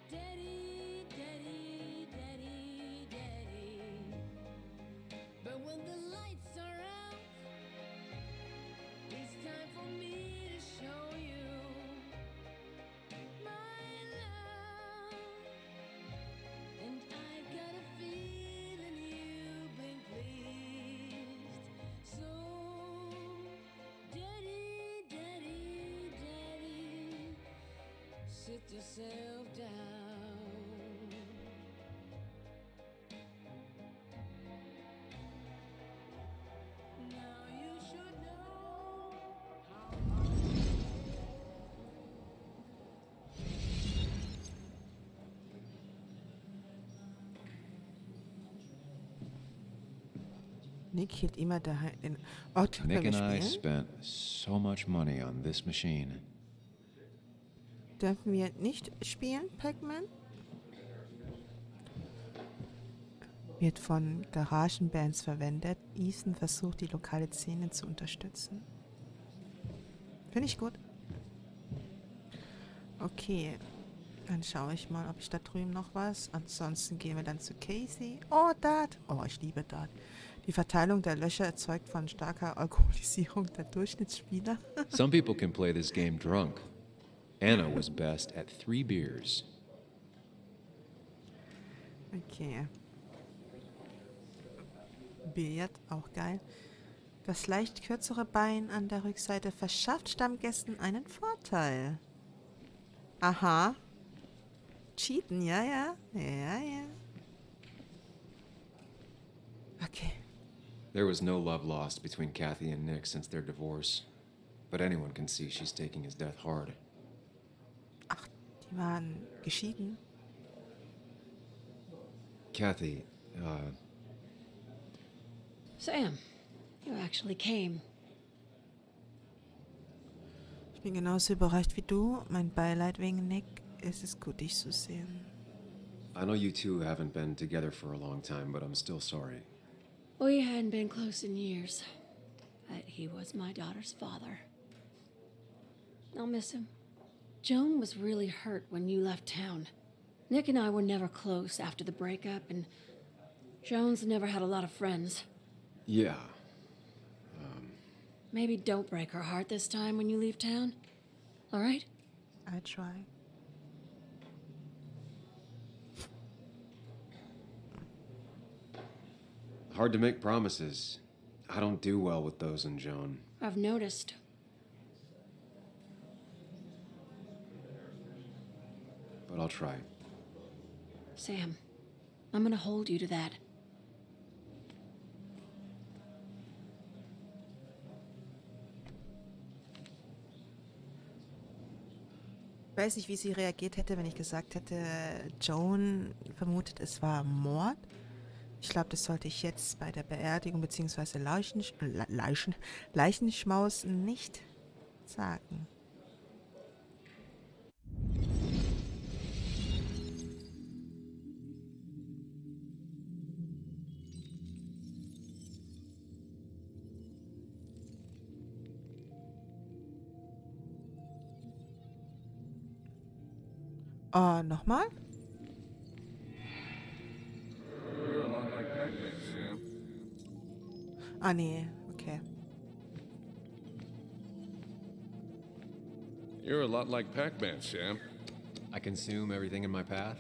Daddy, daddy, daddy, daddy. But when the lights are out, it's time for me to show you my love. And I've got a feeling you've been pleased. So, daddy, daddy, daddy, sit yourself down. Now you should know how Nick hielt immer den Ort. Nick Können and wir I spielen? spent so much money on this machine. Dürfen wir nicht spielen, Pac-Man? Wird von Garagenbands verwendet. Ethan versucht, die lokale Szene zu unterstützen. Finde ich gut. Okay. Dann schaue ich mal, ob ich da drüben noch was. Ansonsten gehen wir dann zu Casey. Oh, Dart. Oh, ich liebe Dart. Die Verteilung der Löcher erzeugt von starker Alkoholisierung der Durchschnittsspieler. Some people can play this game drunk. Anna was best at 3 beers. Okay. Billard, auch geil. Das leicht kürzere Bein an der Rückseite verschafft Stammgästen einen Vorteil. Aha. Cheaten, ja, ja. Ja, ja. Okay. There was no love lost between Kathy and Nick since their divorce. But anyone can see she's taking his death hard. Die waren geschieden. Kathy, Sam, you actually came. Ich bin genauso überrascht wie du. Mein Beileid wegen Nick. Es ist gut, dich zu sehen. I know you two haven't been together for a long time, but I'm still sorry. We hadn't been close in years, but he was my daughter's father. I'll miss him. Joan was really hurt when you left town. Nick and I were never close after the breakup, and Joan's never had a lot of friends. Yeah. Maybe don't break her heart this time when you leave town. All right? I try. Hard to make promises. I don't do well with those in Joan. I've noticed. But I'll try. Sam, I'm gonna hold you to that. Ich weiß nicht, wie sie reagiert hätte, wenn ich gesagt hätte, Joan vermutet, es war Mord. Ich glaube, das sollte ich jetzt bei der Beerdigung bzw. Leichenschmaus nicht sagen. Nochmal? You're a lot like Pac-Man, Sam. Ah, nee, okay. You're a lot like Pac-Man, Sam. I consume everything in my path.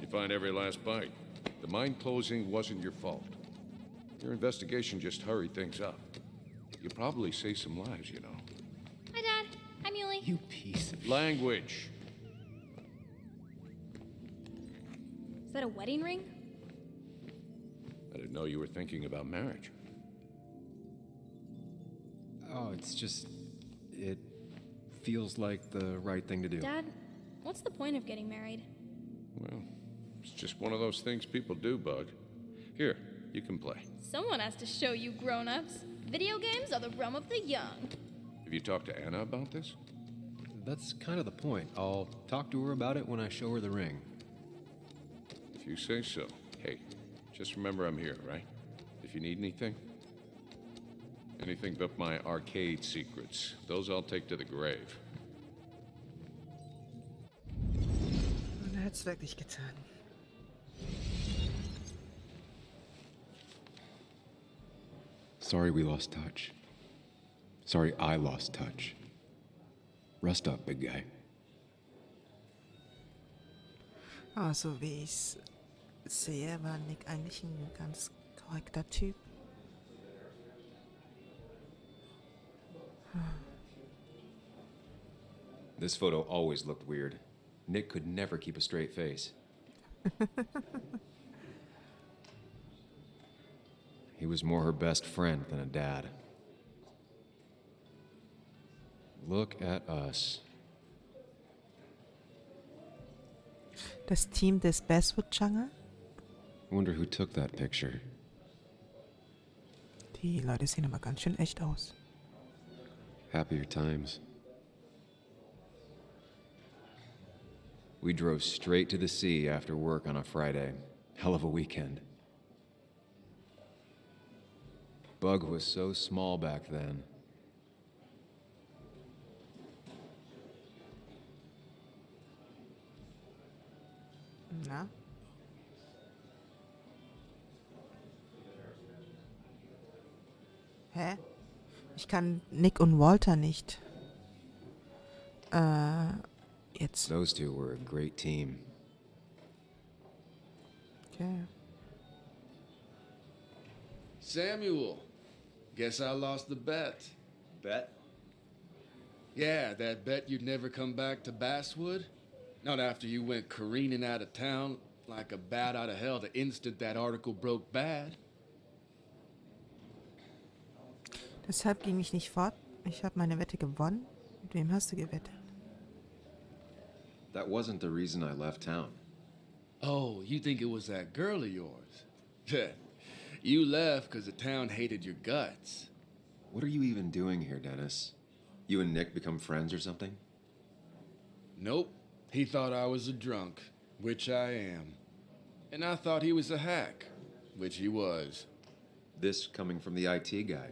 You find every last bite. The mine closing wasn't your fault. Your investigation just hurried things up. You probably saved some lives, you know. Hi, Dad. Hi, Muley. You piece of Language. Is that a wedding ring? I didn't know you were thinking about marriage. Oh, it's just... It feels like the right thing to do. Dad, what's the point of getting married? Well, it's just one of those things people do, Bug. Here, you can play. Someone has to show you grown-ups. Video games are the realm of the young. Have you talked to Anna about this? That's kind of the point. I'll talk to her about it when I show her the ring. If you say so. Hey, just remember I'm here, right? If you need anything. Anything but my arcade secrets. Those I'll take to the grave. Und er hat's wirklich getan. Sorry we lost touch. Sorry I lost touch. Rest up, big guy. So wie ich's sehe, war Nick eigentlich ein ganz korrekter Typ. This photo always looked weird. Nick could never keep a straight face. He was more her best friend than a dad. Look at us. Das Team des Basswood-Genre? Wonder who took that picture. Die Leute sehen aber ganz schön echt aus. Happier times. We drove straight to the sea after work on a Friday. Hell of a weekend. Bug was so small back then. Na? Hä? Ich kann Nick und Walter nicht. Jetzt. Those two were a great team. Okay. Samuel, guess I lost the bet. Bet? Yeah, that bet you'd never come back to Basswood? Not after you went careening out of town like a bat out of hell the instant that article broke bad. Deshalb ging ich nicht fort. Ich habe meine Wette gewonnen. Mit wem hast du gewettet? That wasn't the reason I left town. Oh, you think it was that girl of yours? You left because the town hated your guts. What are you even doing here, Dennis? You and Nick become friends or something? Nope. He thought I was a drunk, which I am. And I thought he was a hack, which he was. This coming from the IT guy.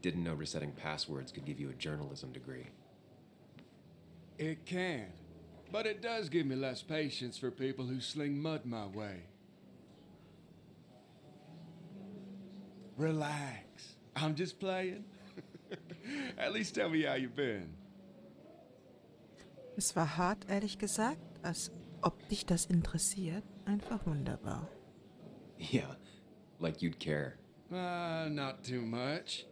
Didn't know resetting passwords could give you a journalism degree. It can. But it does give me less patience for people who sling mud my way. Relax. I'm just playing. At least tell me how you been. Es war hart, ehrlich gesagt, als ob dich das interessiert. Einfach wunderbar. Yeah, like you'd care. Not too much.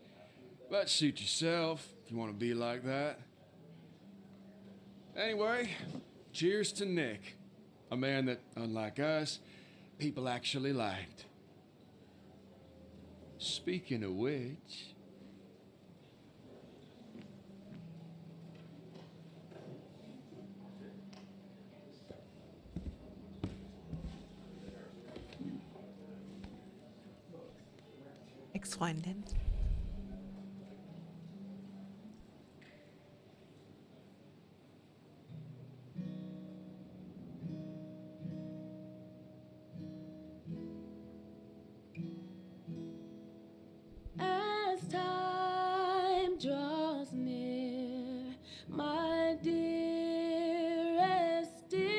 But suit yourself if you want to be like that. Anyway, cheers to Nick. A man that, unlike us, people actually liked. Speaking of which... Ex-Freundin. As time draws near, my dearest dear.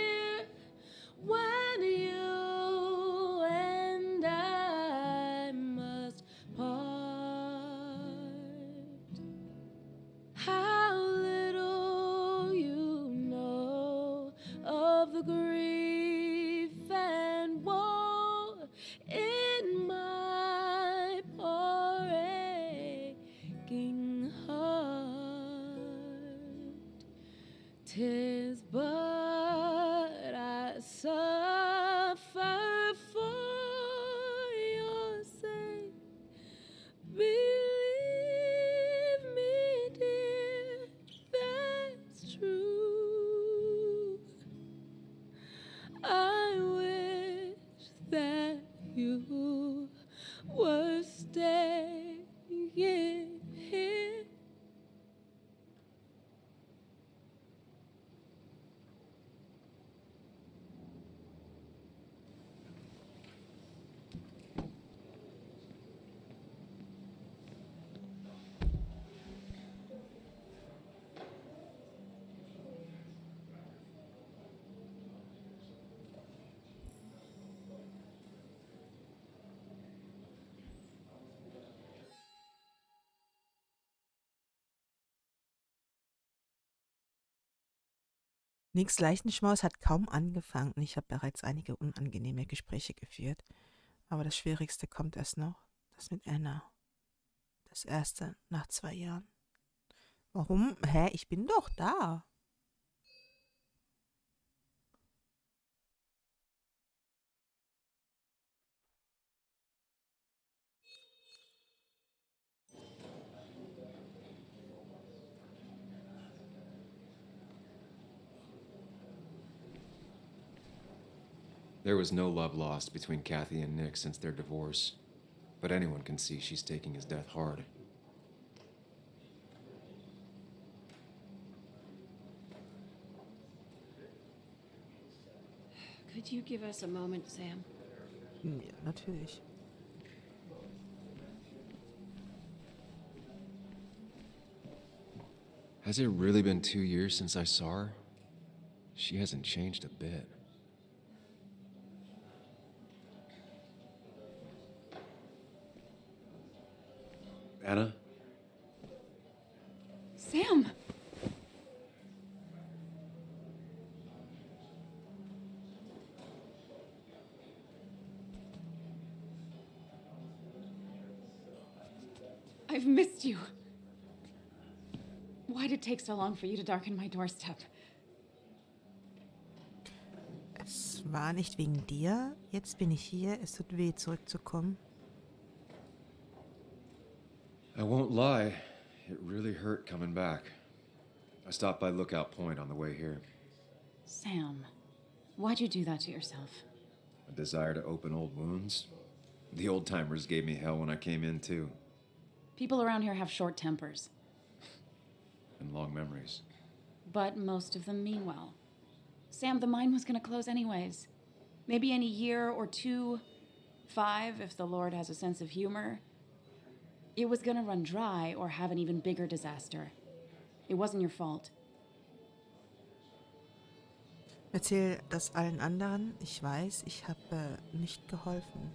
Nicks Leichenschmaus hat kaum angefangen und ich habe bereits einige unangenehme Gespräche geführt. Aber das Schwierigste kommt erst noch. Das mit Anna. Das erste nach 2 Jahren. Warum? Hä? Ich bin doch da. There was no love lost between Kathy and Nick since their divorce, but anyone can see she's taking his death hard. Could you give us a moment, Sam? Ja, natürlich. Has it really been 2 years since I saw her? She hasn't changed a bit. Anna? Sam! I've missed you. Why did it take so long for you to darken my doorstep? Es war nicht wegen dir. Jetzt bin ich hier. Es tut weh, zurückzukommen. I won't lie, it really hurt coming back. I stopped by Lookout Point on the way here. Sam, why'd you do that to yourself? A desire to open old wounds? The old-timers gave me hell when I came in, too. People around here have short tempers, And long memories. but most of them mean well. Sam, the mine was gonna close anyways. Maybe in a year or 2, 5, if the Lord has a sense of humor. It was gonna run dry or have an even bigger disaster. It wasn't your fault. Erzähl das allen anderen. Ich weiß, ich habe nicht geholfen.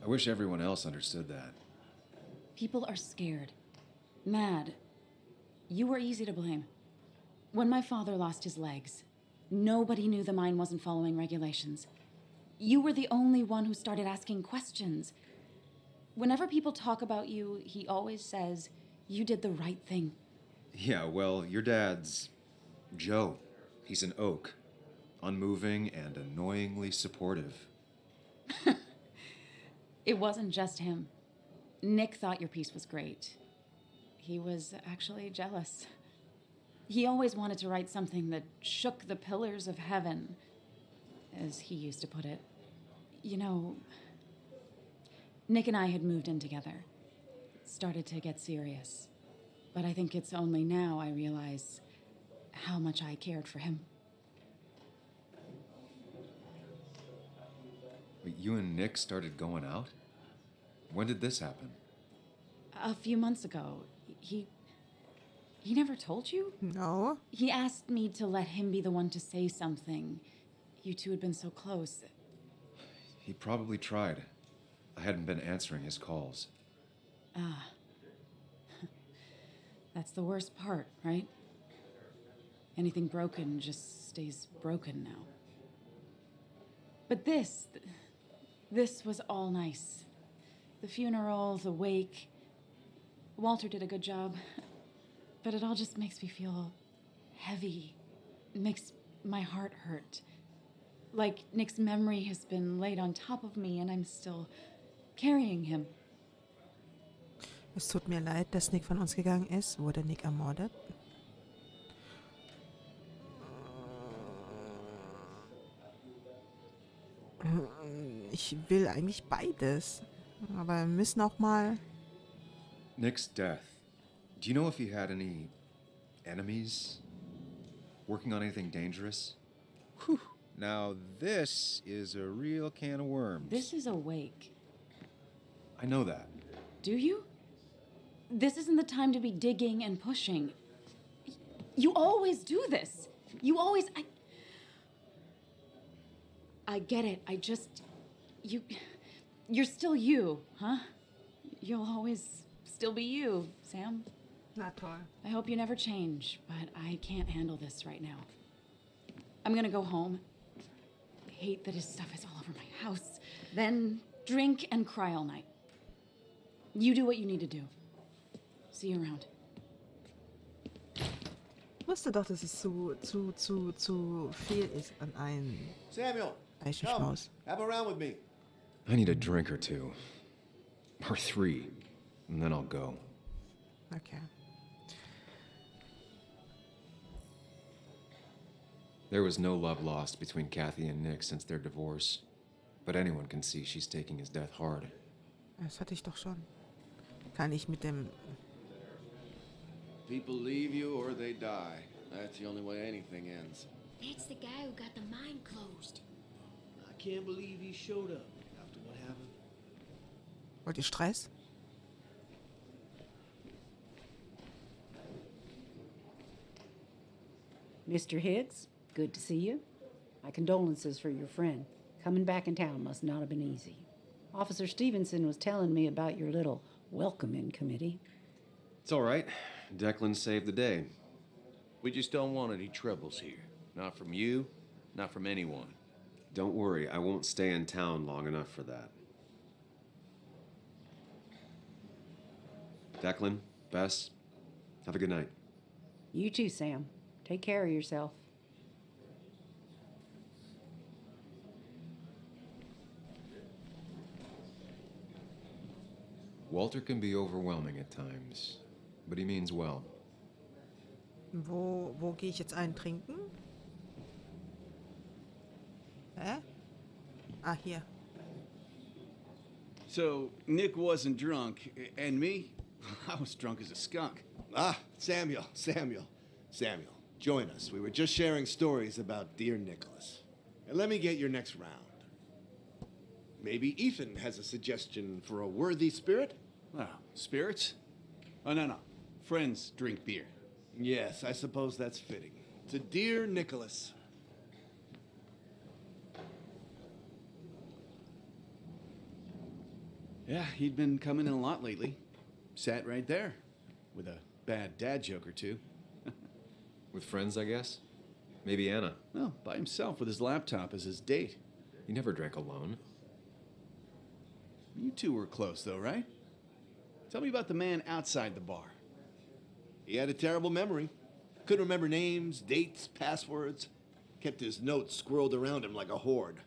I wish everyone else understood that. People are scared. Mad. You were easy to blame. When my father lost his legs, nobody knew the mine wasn't following regulations. You were the only one who started asking questions. Whenever people talk about you, he always says, you did the right thing. Yeah, well, your dad's Joe. He's an oak. Unmoving and annoyingly supportive. It wasn't just him. Nick thought your piece was great. He was actually jealous. He always wanted to write something that shook the pillars of heaven, as he used to put it. You know, Nick and I had moved in together. It started to get serious. But I think it's only now I realize how much I cared for him. But you and Nick started going out? When did this happen? A few months ago, he never told you? No. He asked me to let him be the one to say something. You two had been so close. He probably tried. I hadn't been answering his calls. Ah. That's the worst part, right? Anything broken just stays broken now. But this was all nice. The funeral, the wake. Walter did a good job. But it all just makes me feel heavy. It makes my heart hurt. Like Nick's memory has been laid on top of me and I'm still carrying him. Es tut mir leid, dass Nick von uns gegangen ist. Wurde Nick ermordet? Ich will eigentlich beides. Aber wir müssen auch mal... Nick's death. Do you know if he had any enemies? Working on anything dangerous? Whew. Now this is a real can of worms. This is a wake. I know that. Do you? This isn't the time to be digging and pushing. You always do this. You always... I get it. I just... You're still you, huh? You'll always still be you, Sam. Na toll. I hope you never change, but I can't handle this right now. I'm gonna go home. I hate that his stuff is all over my house. Then drink and cry all night. You do what you need to do. See you around. Ich wusste doch, dass es zu viel ist an einem Samuel, Leichenschmaus. have a round with me. I need a drink or two. Or 3. And then I'll go. Okay. There was no love lost between Kathy and Nick since their divorce. But anyone can see she's taking his death hard. Das hatte ich doch schon. Kann ich mit dem... People leave you or they die. That's the only way anything ends. That's the guy who got the mine closed. I can't believe he showed up after what happened. Wollt ihr Stress? Mr. Hicks, good to see you. My condolences for your friend. Coming back in town must not have been easy. Officer Stevenson was telling me about your little welcoming committee. It's all right. Declan saved the day. We just don't want any troubles here. Not from you, not from anyone. Don't worry, I won't stay in town long enough for that. Declan, Bess, have a good night. You too, Sam. Take care of yourself. Walter can be overwhelming at times, but he means well. Wo gehe ich jetzt eintrinken? Hä? Ah, hier. So, Nick wasn't drunk, and me? I was drunk as a skunk. Ah, Samuel. Join us. We were just sharing stories about dear Nicholas. And let me get your next round. Maybe Ethan has a suggestion for a worthy spirit? Oh, spirits? Oh, no. Friends drink beer. Yes, I suppose that's fitting. To dear Nicholas. Yeah, he'd been coming in a lot lately. Sat right there, with a bad dad joke or two. With friends, I guess? Maybe Anna. No, by himself with his laptop as his date. He never drank alone. You two were close, though, right? Tell me about the man outside the bar. He had a terrible memory. Couldn't remember names, dates, passwords. Kept his notes squirreled around him like a hoard.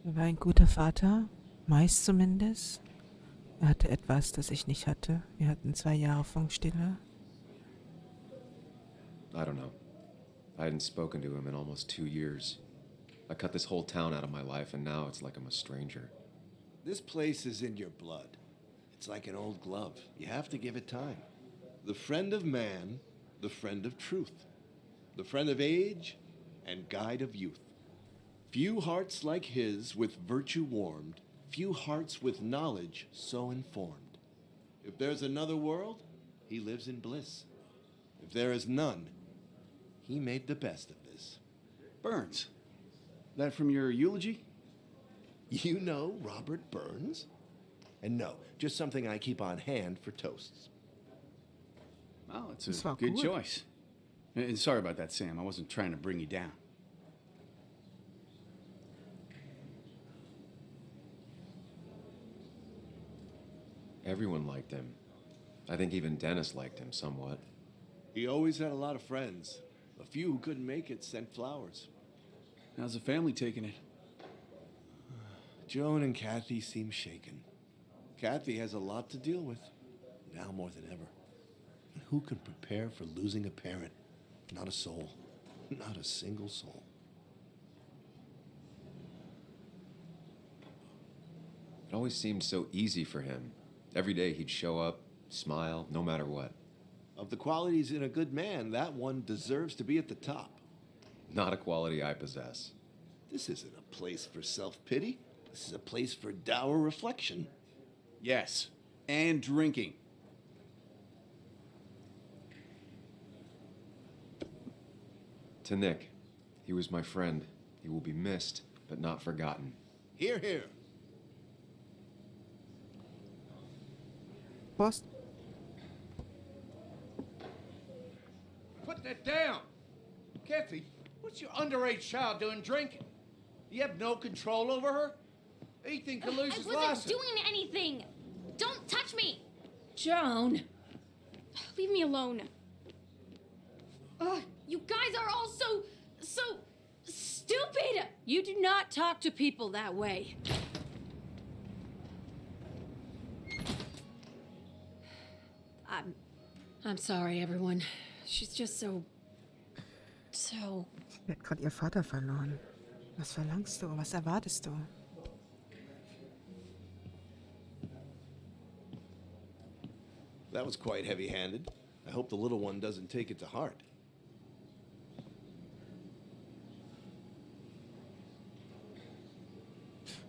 Er war ein guter Vater, meist zumindest. Er hatte etwas, das ich nicht hatte. Wir hatten 2 Jahre Funkstille. I don't know. I hadn't spoken to him in almost 2 years. I cut this whole town out of my life, and now it's like I'm a stranger. This place is in your blood. It's like an old glove. You have to give it time. The friend of man, the friend of truth. The friend of age and guide of youth. Few hearts like his with virtue warmed, few hearts with knowledge so informed. If there's another world, he lives in bliss. If there is none, he made the best of this. Burns. That from your eulogy? You know Robert Burns? And no, just something I keep on hand for toasts. Oh, it's a good choice. And sorry about that, Sam. I wasn't trying to bring you down. Everyone liked him. I think even Dennis liked him somewhat. He always had a lot of friends. A few who couldn't make it sent flowers. How's the family taking it? Joan and Kathy seem shaken. Kathy has a lot to deal with, now more than ever. And who can prepare for losing a parent? Not a soul. Not a single soul. It always seemed so easy for him. Every day he'd show up, smile, no matter what. Of the qualities in a good man, that one deserves to be at the top. Not a quality I possess. This isn't a place for self-pity. This is a place for dour reflection. Yes, and drinking. To Nick, he was my friend. He will be missed, but not forgotten. Hear, hear. Prost. Put that down. Kathy, what's your underage child doing drinking? You have no control over her? Ethan could lose his I wasn't license. doing anything. Don't touch me. Joan. Leave me alone. You guys are all so stupid. You do not talk to people that way. I'm sorry, everyone. She's just so. Sie hat gerade ihr Vater verloren. Was verlangst du? Was erwartest du? That was quite heavy-handed. I hope the little one doesn't take it to heart.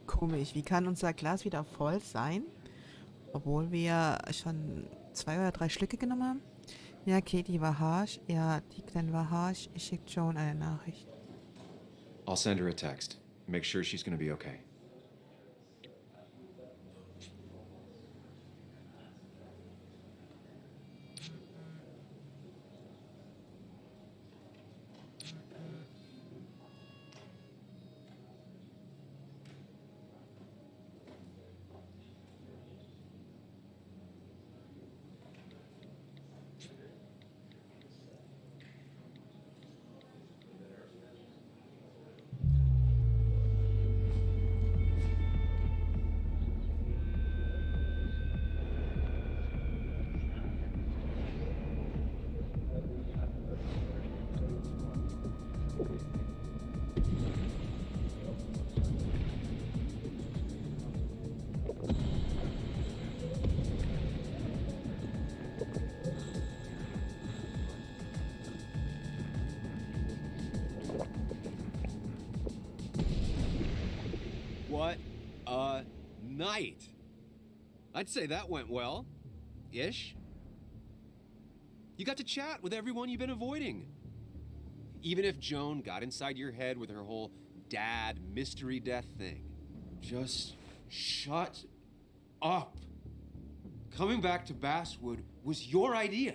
Komisch, wie kann unser Glas wieder voll sein, obwohl wir schon 2 oder 3 Schlücke genommen haben? Ja, Katie war harsch. Ja, Declan war harsch. Ich schicke Joan eine Nachricht. I'll send her a text. Make sure she's gonna be okay. What a night! I'd say that went well. Ish. You got to chat with everyone you've been avoiding. Even if Joan got inside your head with her whole dad mystery death thing. Just shut up. Coming back to Basswood was your idea.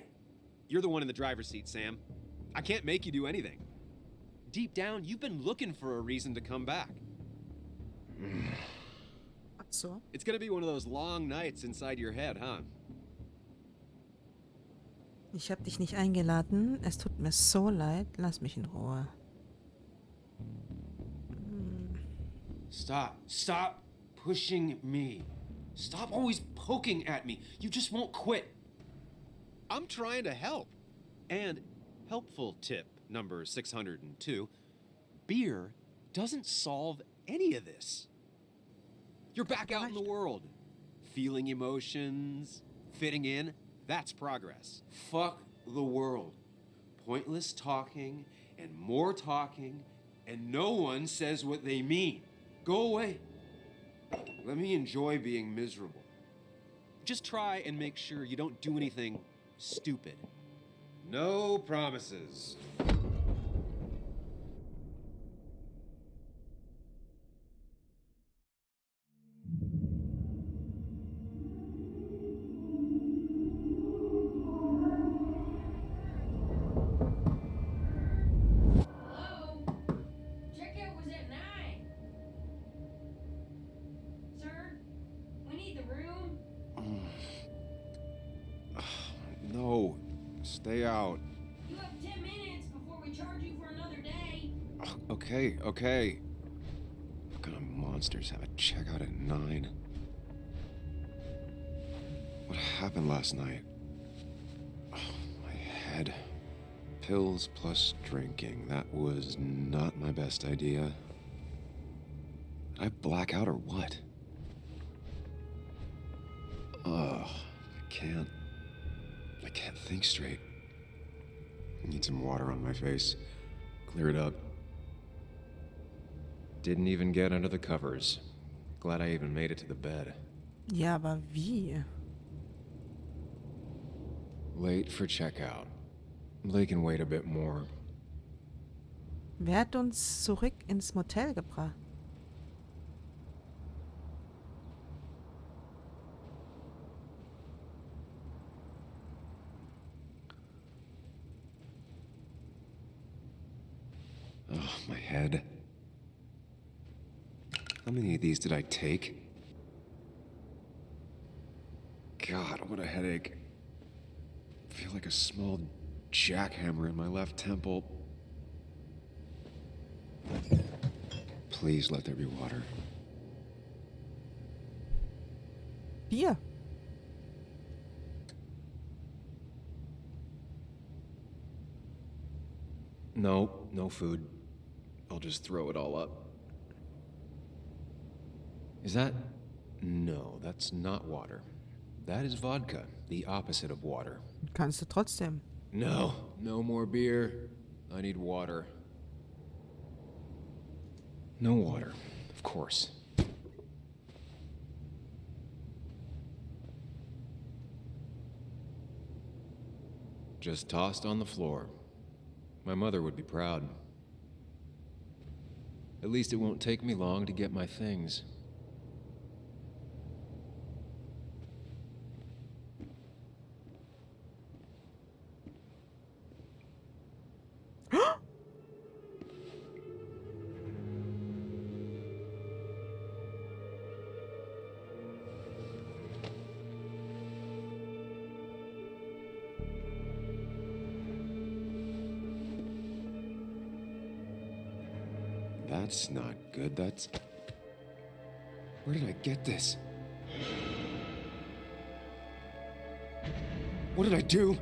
You're the one in the driver's seat, Sam. I can't make you do anything. Deep down, you've been looking for a reason to come back. So? It's gonna be one of those long nights inside your head, huh? Ich habe dich nicht eingeladen. Es tut mir so leid. Lass mich in Ruhe. Stop pushing me. Stop always poking at me. You just won't quit. I'm trying to help. And helpful tip number 602, beer doesn't solve any of this. You're back out in the world. Feeling emotions, fitting in, that's progress. Fuck the world. Pointless talking and more talking, and no one says what they mean. Go away. Let me enjoy being miserable. Just try and make sure you don't do anything stupid. No promises. Stay out. You have 10 minutes before we charge you for another day. Okay. What kind of monsters have a checkout at 9? What happened last night? Oh, my head. Pills plus drinking. That was not my best idea. Did I black out or what? Ugh, I can't think straight. I need some water on my face. Clear it up. Didn't even get under the covers. Glad I even made it to the bed. Ja, aber wie? Late for checkout. They can wait a bit more. Wer hat uns zurück ins Motel gebracht? head. How many of these did I take? God, what a headache. I feel like a small jackhammer in my left temple. Please let there be water. Bier. No, no food. I'll just throw it all up. Is that... No, that's not water. That is vodka, the opposite of water. Kannst du trotzdem. No, no more beer. I need water. No water, of course. Just tossed on the floor. My mother would be proud. At least it won't take me long to get my things. That's not good. That's... Where did I get this? What did I do?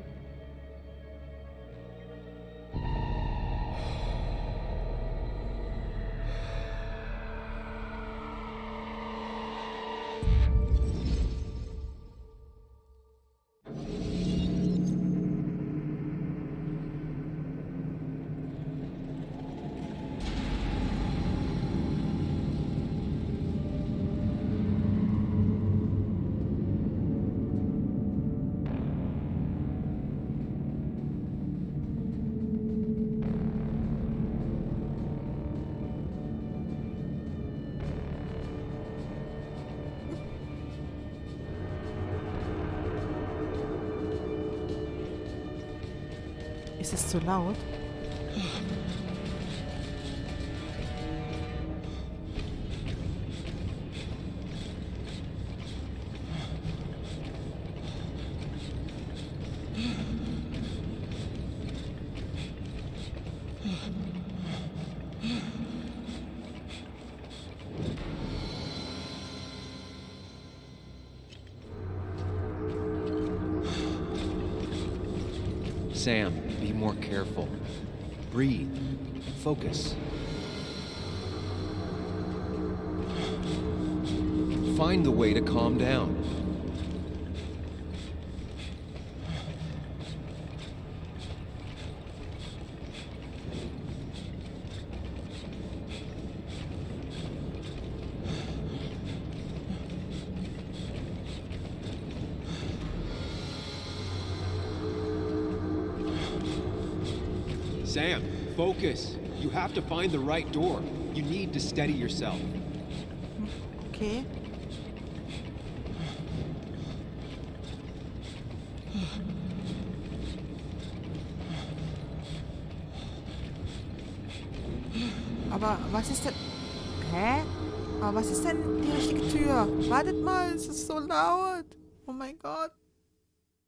Ist es zu laut? Sam, be more careful. Breathe. Focus. Find the way to calm down. Sam, focus. You have to find the right door. You need to steady yourself. Okay. Aber was ist denn... Hä? Aber was ist denn die richtige Tür? Wartet mal, es ist so laut. Oh mein Gott.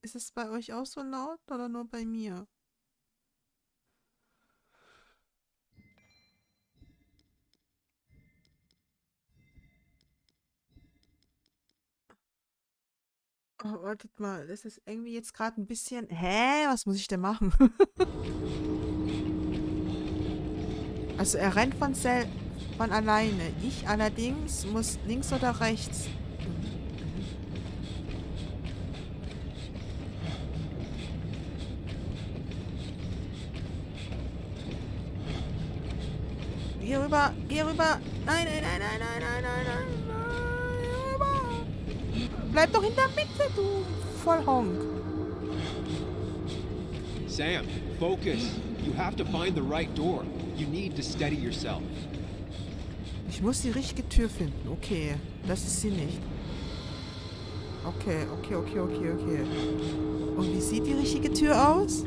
Ist es bei euch auch so laut oder nur bei mir? Oh, wartet mal, das ist irgendwie jetzt gerade ein bisschen... Hä? Was muss ich denn machen? Also er rennt von alleine. Ich allerdings muss links oder rechts. Geh rüber, geh rüber. Nein, nein, nein, nein, nein, nein, nein, nein. Geh rüber. Bleib doch in der Mitte, du Vollhonk. Sam, focus. You have to find the right door. You need to steady yourself. Ich muss die richtige Tür finden. Okay, das ist sie nicht. Okay. Und wie sieht die richtige Tür aus?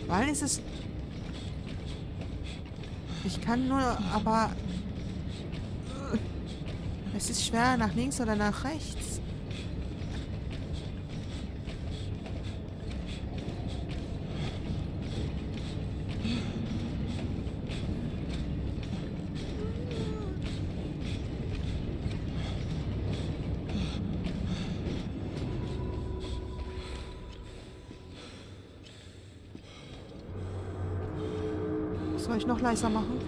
Weil es ist... Ich kann nur, aber es ist schwer, nach links oder nach rechts. Soll ich noch leiser machen?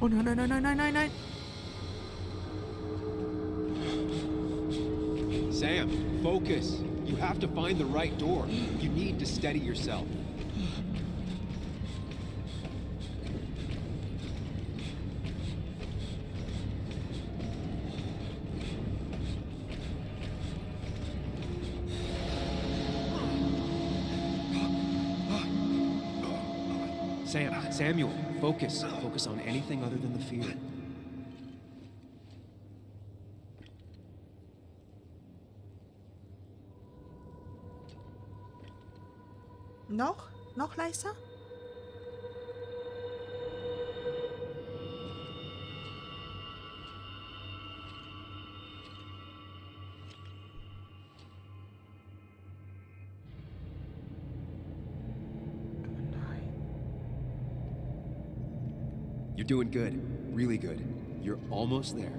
Oh nein, nein, nein, nein, nein, nein, nein. Sam, focus. You have to find the right door. You need to steady yourself. Samuel, focus. Focus on anything other than the fear. Noch? Noch leiser? You're doing good. Really good. You're almost there.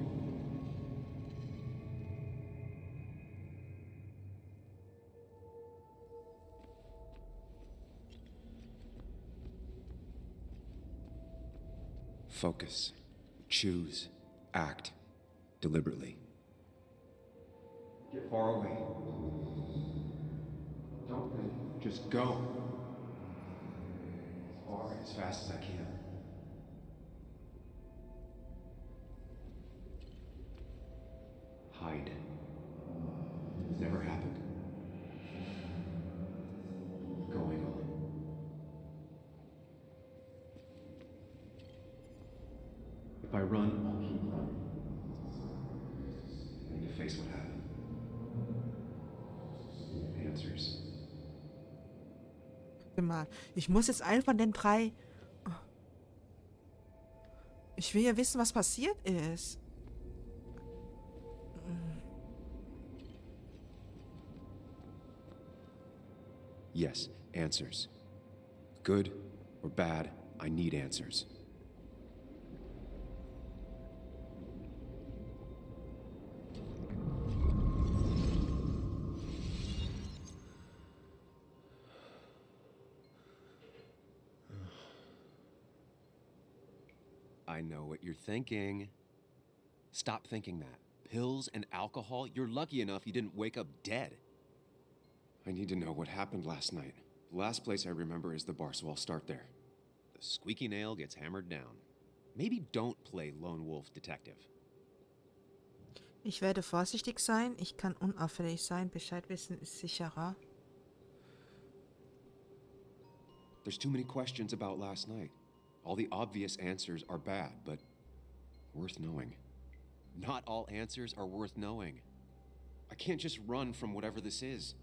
Focus. Choose. Act. Deliberately. Get far away. Don't think. Just go. As far, as fast as I can. Hide. It's never happened. Going on. If I run, I'll keep running. I need to face what happened. Answers. Mal. Ich muss jetzt einen von den drei. Ich will ja wissen, was passiert ist. Yes, answers. Good or bad, I need answers. I know what you're thinking. Stop thinking that. Pills and alcohol? You're lucky enough you didn't wake up dead. I need to know what happened last night. The last place I remember is the bar, so I'll start there. The squeaky nail gets hammered down. Maybe don't play lone wolf detective. Ich werde vorsichtig sein. Ich kann unauffällig sein. Bescheid wissen ist sicherer. There's too many questions about last night. All the obvious answers are bad, but worth knowing. Not all answers are worth knowing. I can't just run from whatever this is.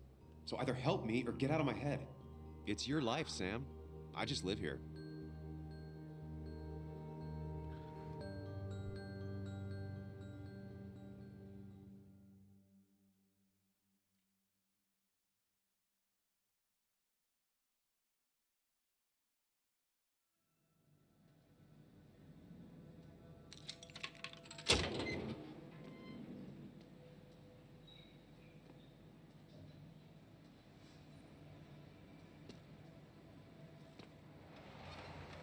So either help me or get out of my head. It's your life, Sam. I just live here.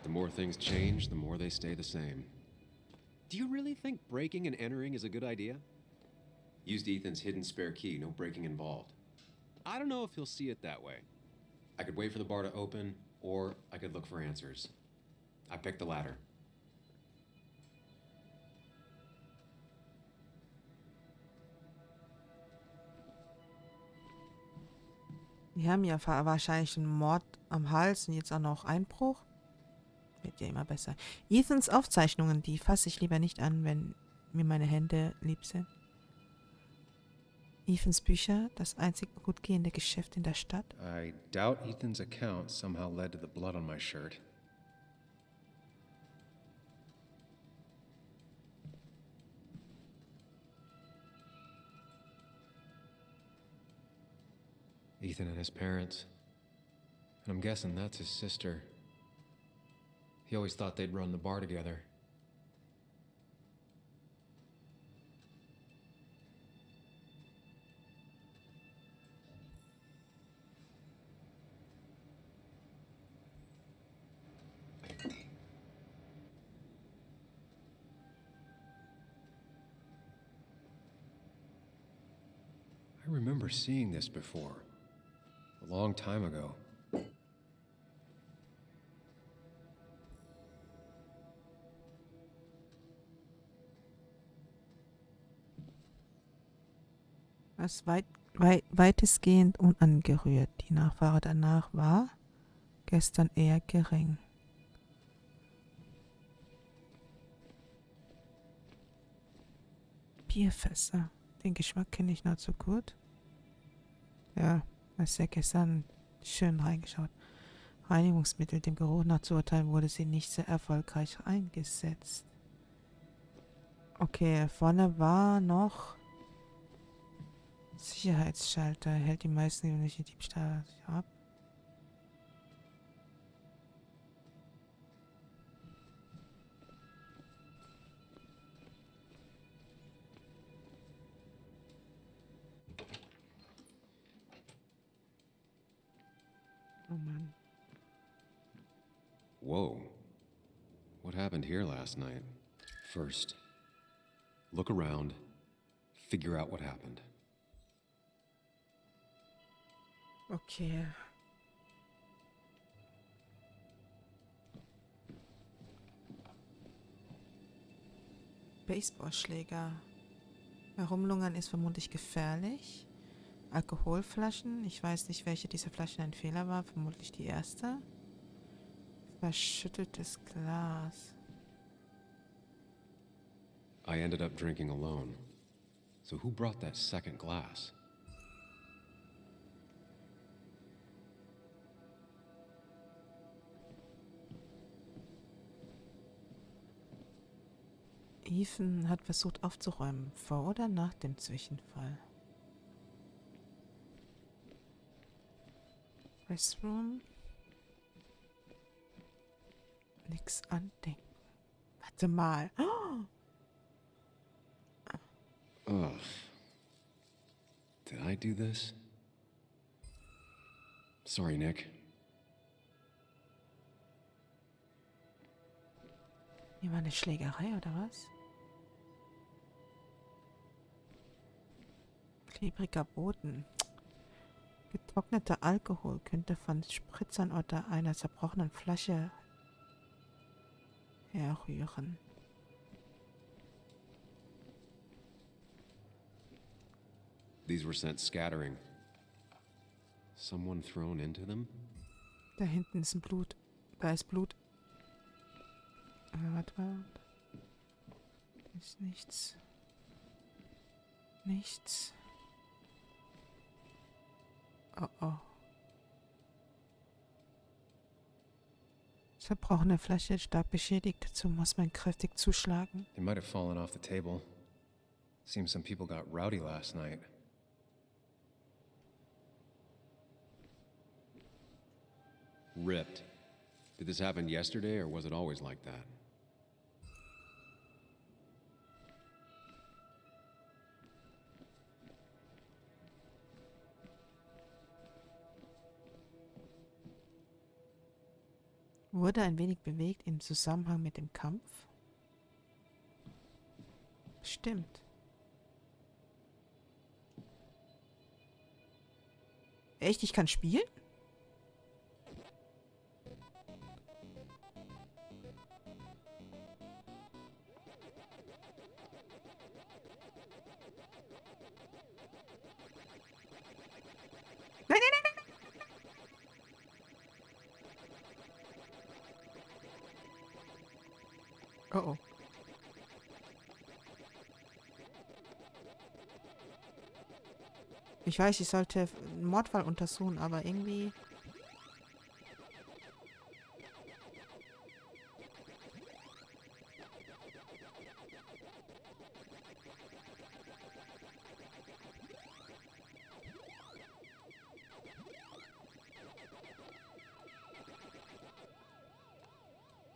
The more things change, the more they stay the same. Do you really think breaking and entering is a good idea? Used Ethan's hidden spare key, no breaking involved. I don't know if he'll see it that way. I could wait for the bar to open, or I could look for answers. I picked the latter. Die haben ja wahrscheinlich einen Mord am Hals und jetzt auch noch Einbruch. Wird ja immer besser. Ethans Aufzeichnungen, die fasse ich lieber nicht an, wenn mir meine Hände lieb sind. Ethans Bücher, das einzig gut gehende Geschäft in der Stadt. I doubt Ethan's account somehow led to the blood on my shirt. Ethan and his parents. And I'm guessing that's his sister. He always thought they'd run the bar together. I remember seeing this before. A long time ago. Was weitestgehend unangerührt. Die Nachfrage danach war gestern eher gering. Bierfässer. Den Geschmack kenne ich noch so gut. Ja, hast ja gestern schön reingeschaut. Reinigungsmittel, dem Geruch nach zu urteilen, wurde sie nicht sehr erfolgreich eingesetzt. Okay, vorne war noch Sicherheitsschalter. Hält die meisten gewöhnliche Diebstahl ab. Oh Mann. Whoa. What happened here last night? First, look around, figure out what happened. Okay. Baseballschläger. Herumlungern ist vermutlich gefährlich. Alkoholflaschen. Ich weiß nicht, welche dieser Flaschen ein Fehler war. Vermutlich die erste. Verschütteltes Glas. I ended up drinking alone. So who brought that second glass? Ethan hat versucht aufzuräumen, vor oder nach dem Zwischenfall. Restroom. Nix andenken. Warte mal. Oh. Ugh. Did I do this? Sorry, Nick. Hier war eine Schlägerei, oder was? Klebriger Boden. Getrockneter Alkohol könnte von Spritzern oder einer zerbrochenen Flasche herrühren. These were sent scattering. Someone thrown into them? Da hinten ist ein Blut. Da ist Blut. Warte. Ist nichts. Nichts. Oh oh. Zerbrochene Flasche, stark beschädigt. Dazu muss man kräftig zuschlagen. They might have fallen off the table. Seems some people got rowdy last night. Ripped. Did this happen yesterday, or was it always like that? Wurde ein wenig bewegt im Zusammenhang mit dem Kampf? Stimmt. Echt, ich kann spielen? Nein, nein, nein, nein. Oh oh. Ich weiß, ich sollte einen Mordfall untersuchen, aber irgendwie...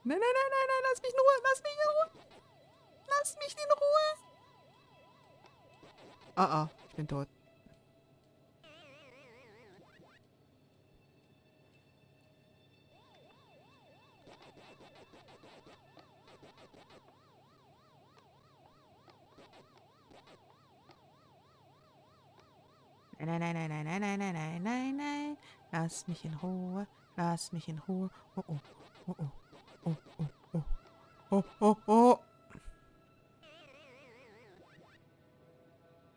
Nein, nein, nein, nein, nein, lass mich in Ruhe, lass mich in Ruhe. Lass mich in Ruhe. Ah, ich bin tot. Nein, nein, nein, nein, nein, nein, nein, nein, nein, nein. Lass mich in Ruhe. Lass mich in Ruhe. Oh, oh, oh, oh, oh, oh, oh, oh, oh, oh.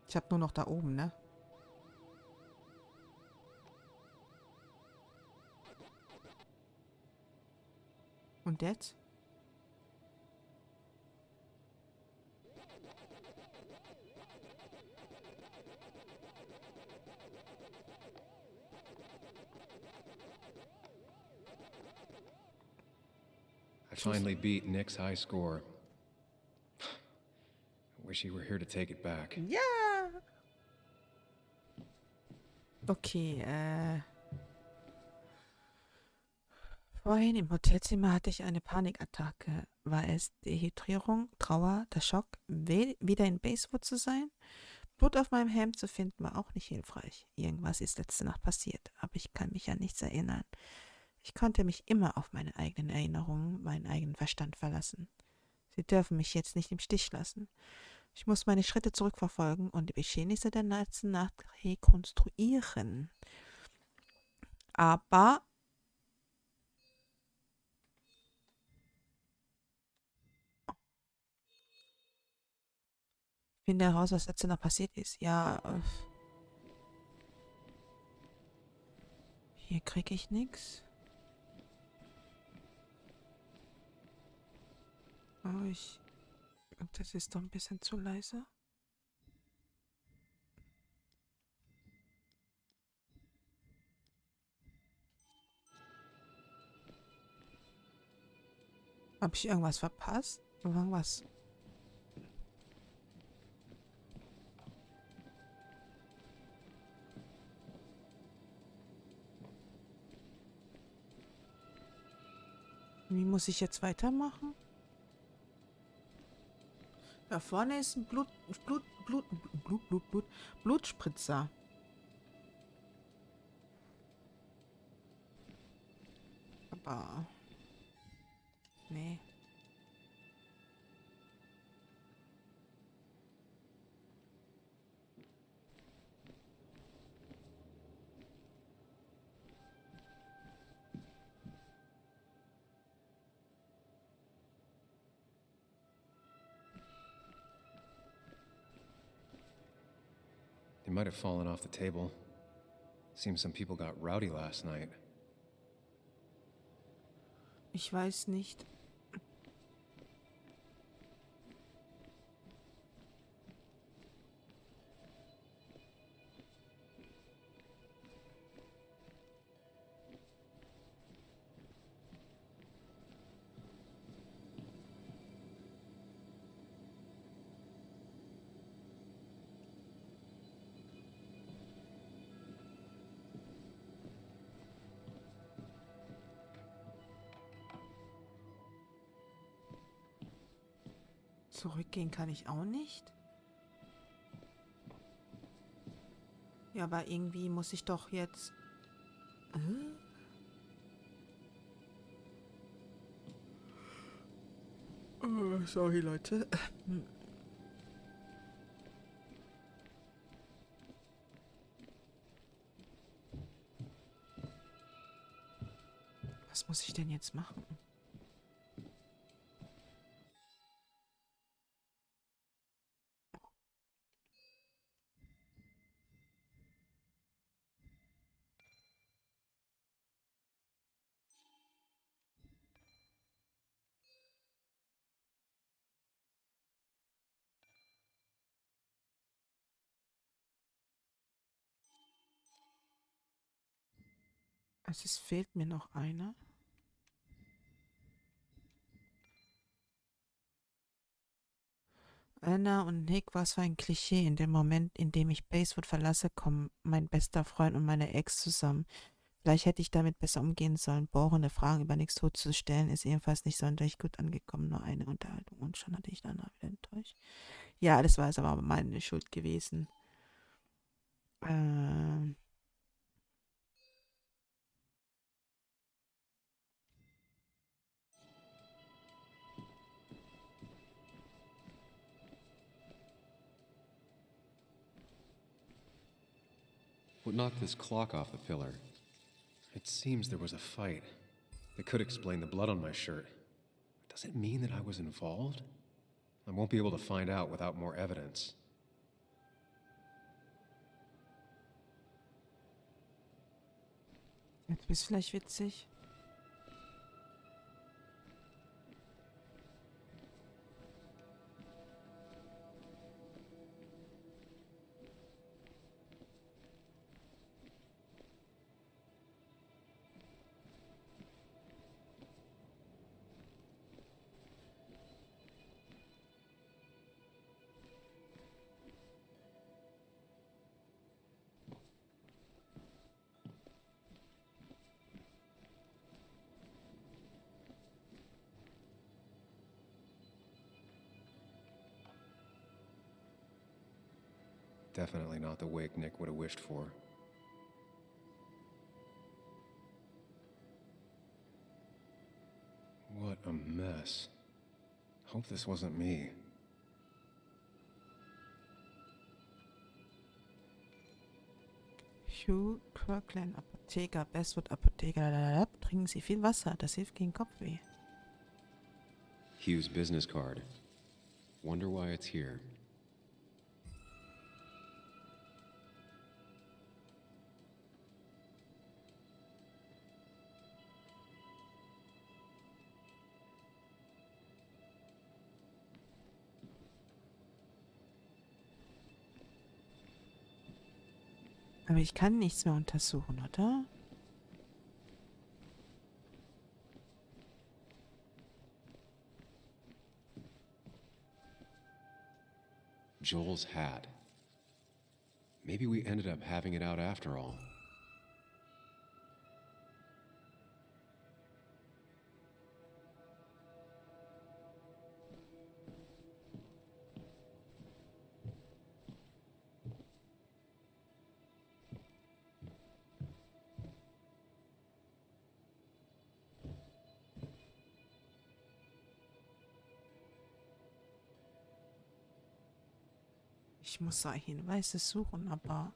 Ich hab nur noch da oben, ne? Und jetzt? I finally beat Nick's high score. I wish he were here to take it back. Ja! Okay, vorhin im Hotelzimmer hatte ich eine Panikattacke. War es Dehydrierung, Trauer, der Schock, wieder in Basswood zu sein? Blut auf meinem Hemd zu finden war auch nicht hilfreich. Irgendwas ist letzte Nacht passiert, aber ich kann mich an nichts erinnern. Ich konnte mich immer auf meine eigenen Erinnerungen, meinen eigenen Verstand verlassen. Sie dürfen mich jetzt nicht im Stich lassen. Ich muss meine Schritte zurückverfolgen und die Geschehnisse der letzten Nacht rekonstruieren. Aber finde heraus, was letzte Nacht passiert ist. Ja, hier kriege ich nichts. Oh, das ist doch ein bisschen zu leise. Habe ich irgendwas verpasst? Irgendwas? Wie muss ich jetzt weitermachen? Da vorne ist ein Blutspritzer. Aber... Nee. They might have fallen off the table. Seems some people got rowdy last night. Ich weiß nicht. Zurückgehen kann ich auch nicht. Ja, aber irgendwie muss ich doch jetzt... Oh, sorry, Leute. Was muss ich denn jetzt machen? Also es fehlt mir noch einer. Anna und Nick, was für ein Klischee. In dem Moment, in dem ich Basswood verlasse, kommen mein bester Freund und meine Ex zusammen. Vielleicht hätte ich damit besser umgehen sollen. Bohrende Fragen über Nicks Tod zu stellen, ist ebenfalls nicht sonderlich gut angekommen. Nur eine Unterhaltung und schon hatte ich danach wieder enttäuscht. Ja, das war es aber meine Schuld gewesen. Ähm, What knocked this clock off the pillar? It seems there was a fight. That could explain the blood on my shirt. Does it mean that I was involved? I won't be able to find out without more evidence. Jetzt bist vielleicht witzig. Definitely not the wake Nick would have wished for. What a mess. Hope this wasn't me. Hugh Kirkland, Apotheker, Basswood, Apotheker. Trinken Sie viel Wasser, das hilft gegen Kopfweh. Hugh's business card. Wonder why it's here. Aber ich kann nichts mehr untersuchen, oder? Joel's hat. Maybe we ended up having it out after all. Ich muss da Hinweise suchen, aber...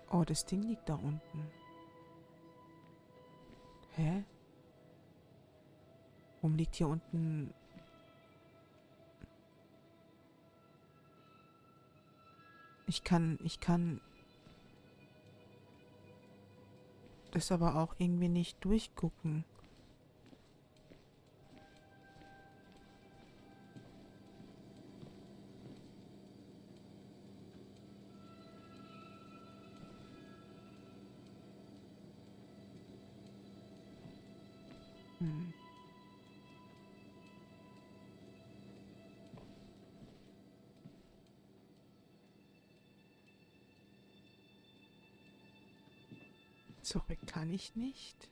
Oh, das Ding liegt da unten. Hä? Warum liegt hier unten... Ich kann das aber auch irgendwie nicht durchgucken. Hm. Zurück kann ich nicht.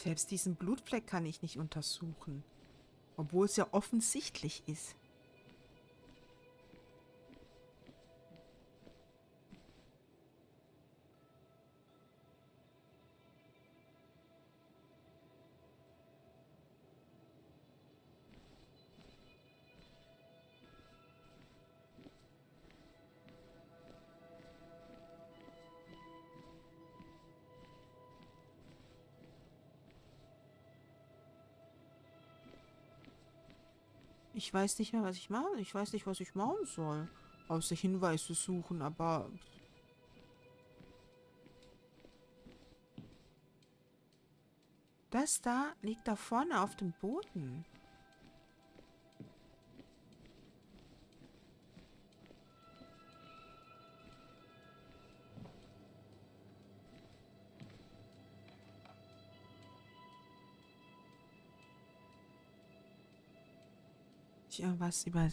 Selbst diesen Blutfleck kann ich nicht untersuchen. Obwohl es ja offensichtlich ist. Ich weiß nicht mehr, was ich mache. Ich weiß nicht, was ich machen soll. Außer Hinweise suchen, aber... Das da liegt da vorne auf dem Boden. Ich irgendwas über...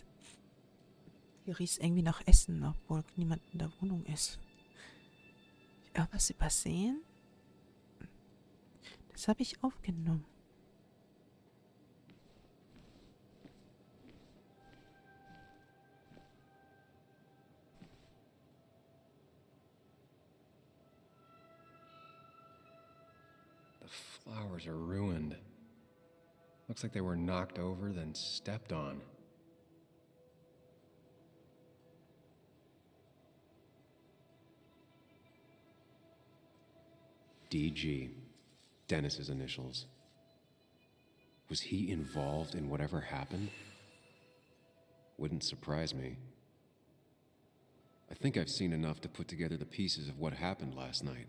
Hier riecht irgendwie nach Essen, obwohl niemand in der Wohnung ist. Ich irgendwas übersehen? Das habe ich aufgenommen. The flowers are ruined. Looks like they were knocked over, then stepped on. DG. Dennis's initials. Was he involved in whatever happened? Wouldn't surprise me. I think I've seen enough to put together the pieces of what happened last night.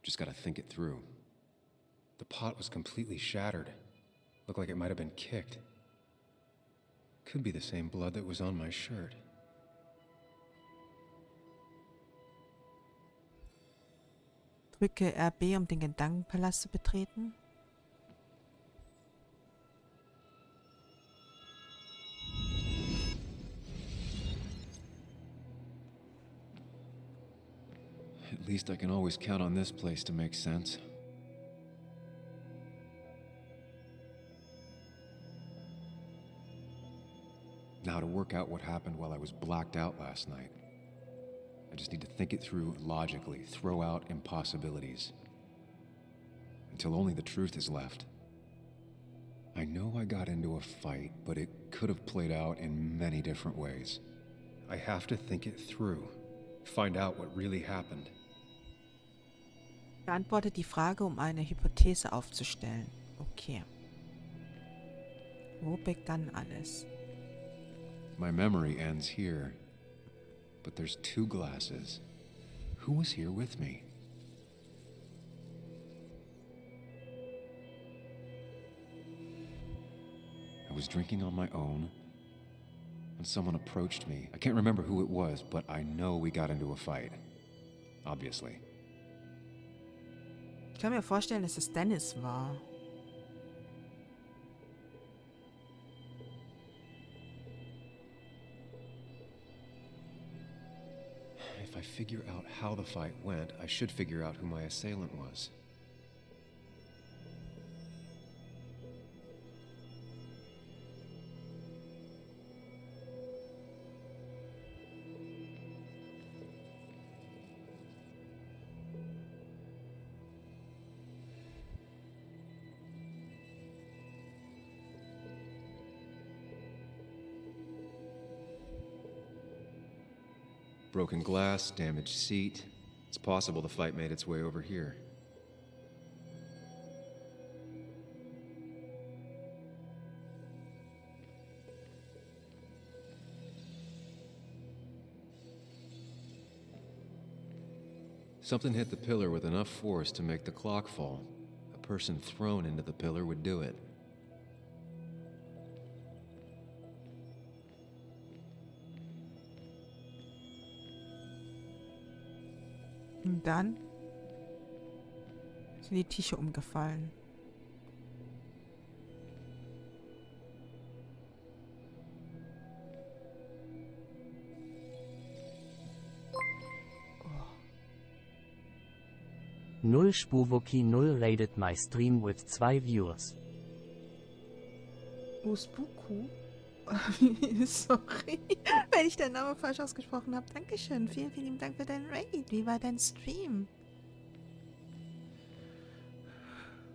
Just gotta think it through. The pot was completely shattered. Looked like it might have been kicked. Could be the same blood that was on my shirt. Drücke RB, um den Gedankenpalast zu betreten. At least I can always count on this place to make sense. Now to work out what happened while I was blacked out last night. I just need to think it through logically, throw out impossibilities. Until only the truth is left. I know I got into a fight, but it could have played out in many different ways. I have to think it through. Find out what really happened. Beantworte die Frage, um eine Hypothese aufzustellen. Okay. Wo begann alles? My memory ends here. But there's two glasses. Who was here with me? I was drinking on my own when someone approached me. I can't remember who it was, but I know we got into a fight. Obviously. Ich kann mir vorstellen, dass es Dennis war. If I figure out how the fight went, I should figure out who my assailant was. Broken glass, damaged seat. It's possible the fight made its way over here. Something hit the pillar with enough force to make the clock fall. A person thrown into the pillar would do it. Und dann sind die Tische umgefallen. Null Spuwoki null rated my stream with 2 viewers. Usbuku? Sorry, wenn ich deinen Namen falsch ausgesprochen habe. Dankeschön. Vielen, vielen lieben Dank für deinen Raid. Wie war dein Stream?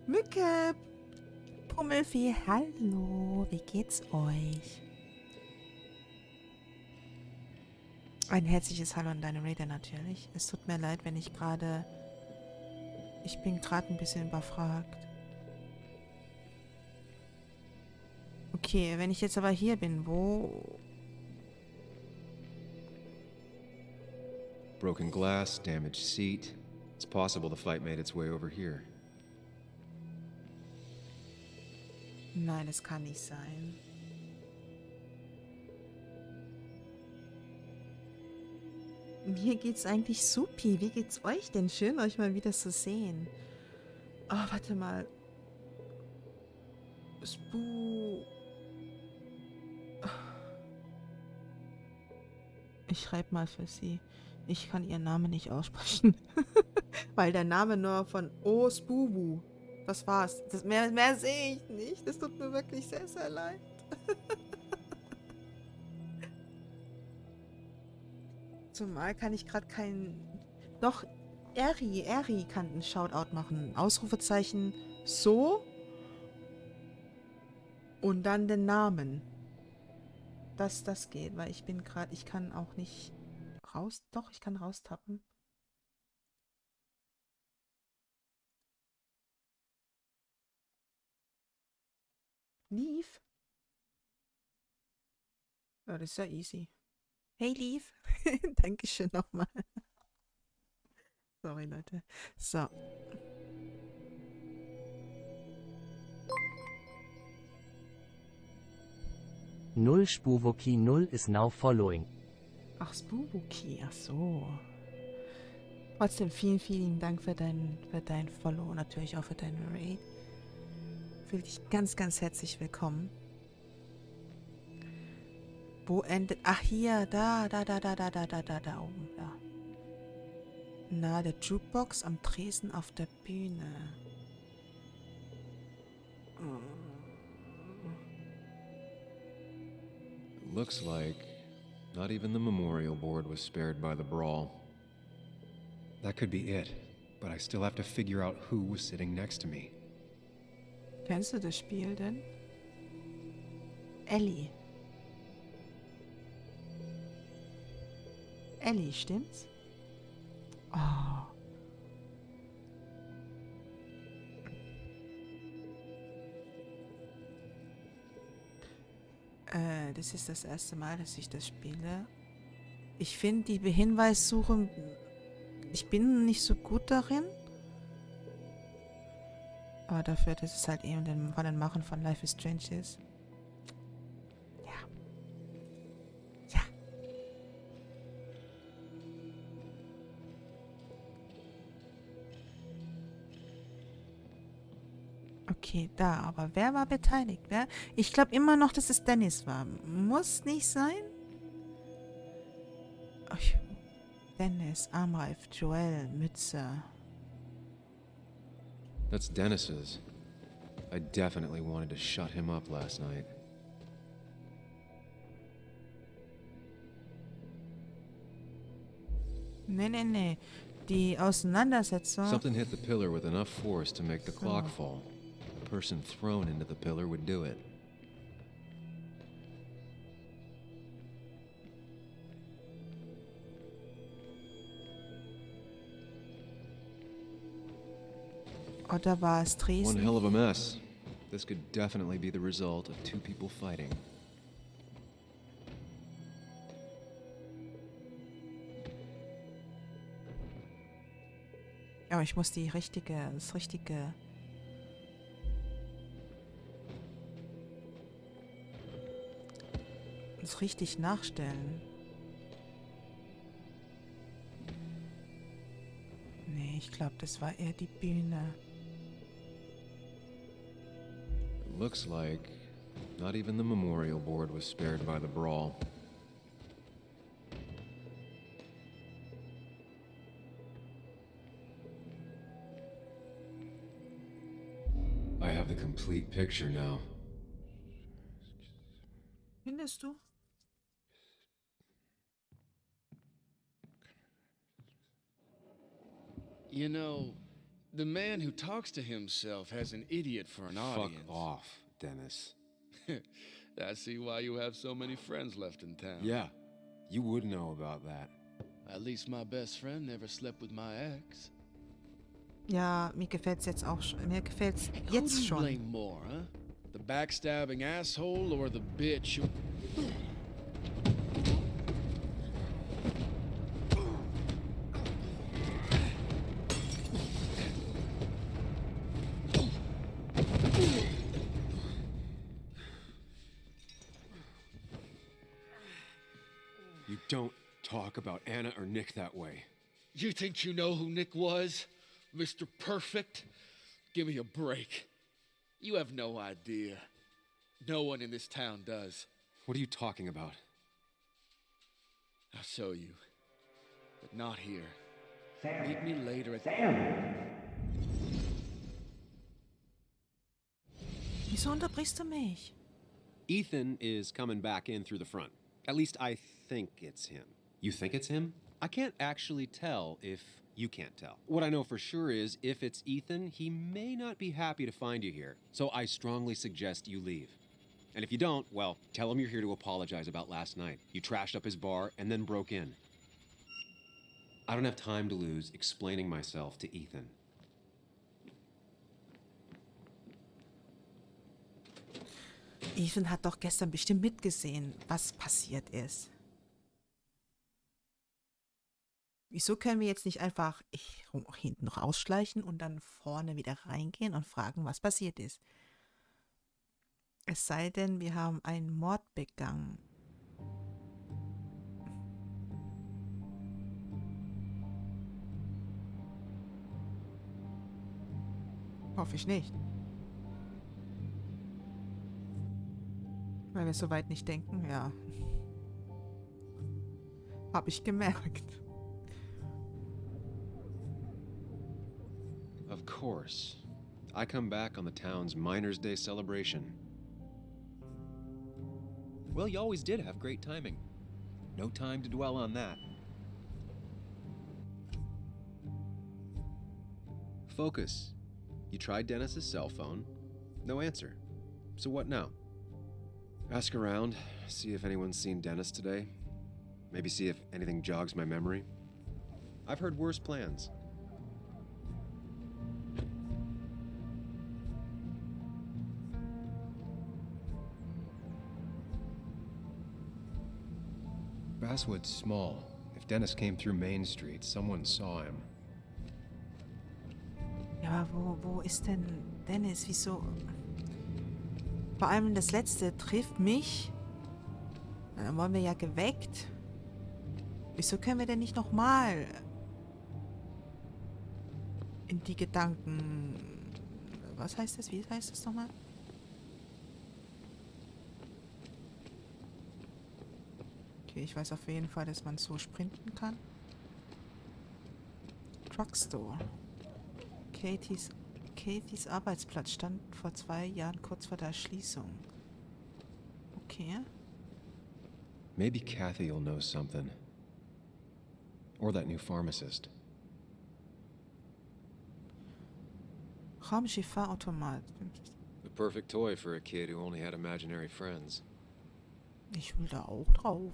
Mücke! Pummelfee, hallo. Wie geht's euch? Ein herzliches Hallo an deine Raider natürlich. Es tut mir leid, wenn ich gerade... Ich bin gerade ein bisschen überfragt. Okay, wenn ich jetzt aber hier bin, wo... Broken glass, damaged seat. It's possible the fight made its way over here. Nein, das kann nicht sein. Mir geht's eigentlich supi. Wie geht's euch denn? Schön, euch mal wieder zu sehen. Oh, warte mal. Ich schreibe mal für sie. Ich kann ihren Namen nicht aussprechen. Weil der Name nur von Spubu. Das war's. Mehr sehe ich nicht. Das tut mir wirklich sehr, sehr leid. Zumal kann ich gerade keinen... Doch, Eri kann einen Shoutout machen. Ausrufezeichen so und dann den Namen. Das geht, weil ich bin gerade... Ich kann auch nicht raus... Doch, ich kann raustappen. Leaf? Ja, das ist ja easy. Hey, Leaf. Dankeschön nochmal. Sorry, Leute. So. Null Spuvoki 0 is now following. Ach, Spubuki. Ach so. Trotzdem vielen, vielen Dank für dein Follow und natürlich auch für deinen Raid. Fühl dich ganz, ganz herzlich willkommen. Wo endet... Ach, hier. Da oben. Da. Na, der Jukebox am Tresen auf der Bühne. Looks like not even the memorial board was spared by the brawl. That could be it, but I still have to figure out who was sitting next to me. Kennst du das Spiel denn? Ellie. Ellie, stimmt's? Oh. Das ist das erste Mal, dass ich das spiele. Ich finde die Hinweissuche... Ich bin nicht so gut darin. Aber dafür, dass es halt eben von den Machen von Life is Strange ist. Ja. Okay, da. Aber wer war beteiligt? Wer? Ich glaube immer noch, dass es Dennis war. Muss nicht sein? Ach, Dennis, Amreif, Joel, Mütze. That's Dennis's. I definitely wanted to shut him up last night. Nee. Die Auseinandersetzung... Something hit the pillar with enough force to make the clock fall. A person thrown into the pillar would do it. Oder war es Dresden? One hell of a mess. This could definitely be the result of two people fighting. Ja, ich muss das richtig nachstellen. Nee, ich glaube, das war eher die Bühne. Looks like not even the memorial board was spared by the brawl. I have the complete picture now. Findest du? You know, the man who talks to himself has an idiot for an audience. Fuck off, Dennis. I see why you have so many friends left in town. Yeah, you would know about that. At least my best friend never slept with my ex. Ja, mir gefällt's jetzt auch schon. Mir gefällt's Who do jetzt you schon. blame more, huh? The backstabbing asshole or the bitch who... You don't talk about Anna or Nick that way. You think you know who Nick was? Mr. Perfect? Give me a break. You have no idea. No one in this town does. What are you talking about? I'll show you. But not here. Meet me later at... Wieso unterbrichst du mich? Ethan is coming back in through the front. At least I think it's him. You think it's him? I can't actually tell if you can't tell. What I know for sure is if it's Ethan, he may not be happy to find you here. So I strongly suggest you leave. And if you don't, well, tell him you're here to apologize about last night. You trashed up his bar and then broke in. I don't have time to lose explaining myself to Ethan. Ethan hat doch gestern bestimmt mitgesehen, was passiert ist. Wieso können wir jetzt nicht einfach hinten rausschleichen und dann vorne wieder reingehen und fragen, was passiert ist? Es sei denn, wir haben einen Mord begangen. Hoffe ich nicht. Weil wir so weit nicht denken, ja. Hab ich gemerkt. Of course. I come back on the town's Miners' Day celebration. Well, you always did have great timing. No time to dwell on that. Focus. You tried Dennis's cell phone. No answer. So what now? Ask around, see if anyone's seen Dennis today. Maybe see if anything jogs my memory. I've heard worse plans. Basswood's small. If Dennis came through Main Street, someone saw him. Ja, aber wo ist denn Dennis? Wieso? Vor allem das letzte trifft mich. Dann wurden wir ja geweckt. Wieso können wir denn nicht nochmal in die Gedanken... Was heißt das? Wie heißt das nochmal? Okay, ich weiß auf jeden Fall, dass man so sprinten kann. Drugstore. Kathys Arbeitsplatz stand vor 2 Jahren kurz vor der Erschließung. Okay. Maybe Kathy will know something. Or that new pharmacist. Raumschifffahrautomat. The perfect toy for a kid who only had imaginary friends. Ich will da auch drauf.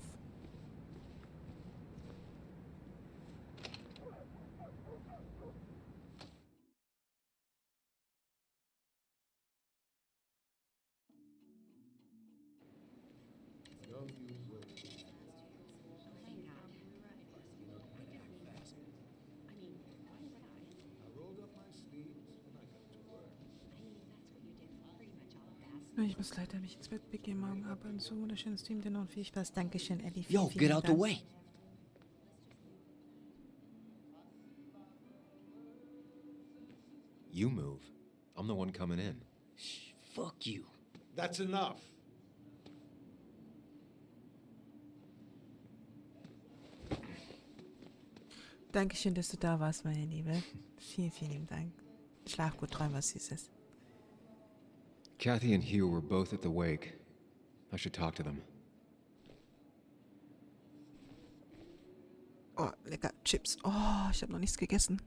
Ich muss leider mich ins Bett begeben. Morgen habe ein so wunderschönes Team, den und viel Spaß. Dankeschön, Ellie. Yo, get out the way. You move. I'm the one coming in. Fuck you. That's enough. Dankeschön, dass du da warst, meine Liebe. Vielen, vielen lieben Dank. Schlaf gut, träum was Süßes. Kathy and Hugh were both at the wake. I should talk to them. Oh, lecker. Chips. Oh, ich habe noch nichts gegessen.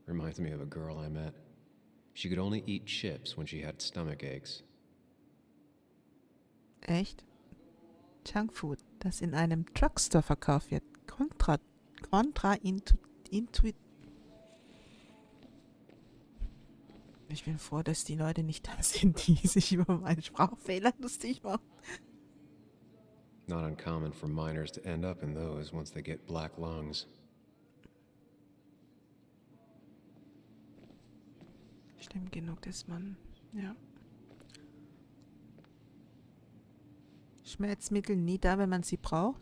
Reminds me of a girl I met. She could only eat chips when she had stomach aches. Echt? Junkfood, das in einem Drugstore verkauft wird. Ich bin froh, dass die Leute nicht da sind, die sich über meine Sprachfehler lustig machen. Not uncommon for minors to end up in those once they get black lungs. Schlimm genug ist man, ja. Schmerzmittel nie da, wenn man sie braucht.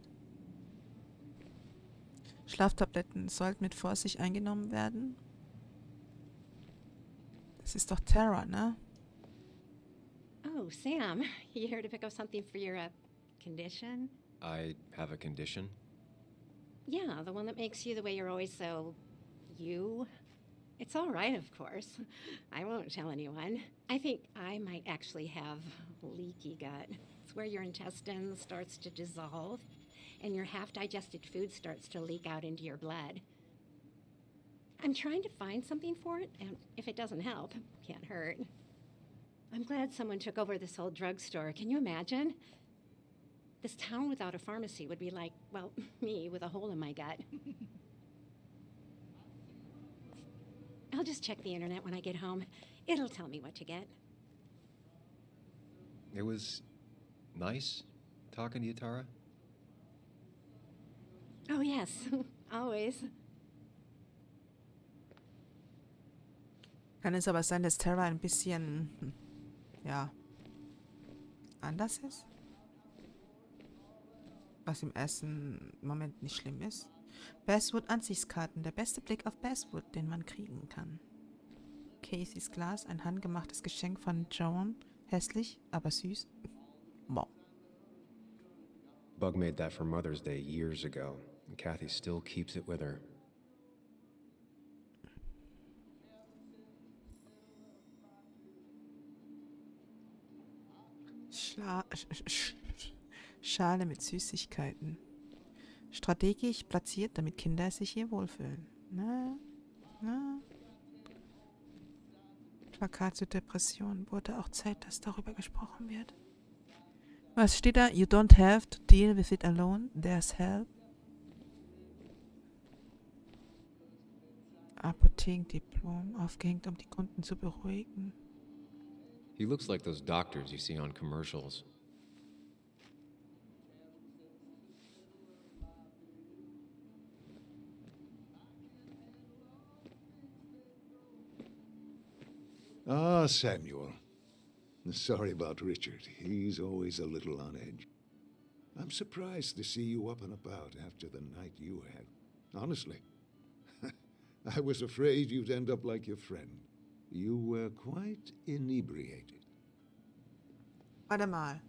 Schlaftabletten sollten mit Vorsicht eingenommen werden. Das ist doch Terror, ne? Oh, Sam, you here to pick up something for your condition? I have a condition? Yeah, the one that makes you the way you're always so you. It's all right, of course. I won't tell anyone. I think I might actually have leaky gut. It's where your intestine starts to dissolve and your half-digested food starts to leak out into your blood. I'm trying to find something for it, and if it doesn't help, can't hurt. I'm glad someone took over this old drugstore. Can you imagine? This town without a pharmacy would be like, well, me with a hole in my gut. I'll just check the internet when I get home. It'll tell me what to get. It was nice talking to you, Tara. Oh, yes, always. Kann es aber sein, dass Tara ein bisschen, ja, anders ist? Was im ersten Moment nicht schlimm ist. Basswood Ansichtskarten, der beste Blick auf Basswood, den man kriegen kann. Caseys Glas, ein handgemachtes Geschenk von Joan. Hässlich, aber süß. Wow. Bug made that for Mother's Day years ago, and Kathy still keeps it with her. Schale mit Süßigkeiten. Strategisch platziert, damit Kinder sich hier wohlfühlen. Na. Plakat zur Depression. Wurde auch Zeit, dass darüber gesprochen wird. Was steht da? You don't have to deal with it alone. There's help. Apothekendiplom. Aufgehängt, um die Kunden zu beruhigen. He looks like those doctors you see on commercials. Ah, Samuel. Sorry about Richard. He's always a little on edge. I'm surprised to see you up and about after the night you had. Honestly. I was afraid you'd end up like your friend. You were quite inebriated. Warte mal.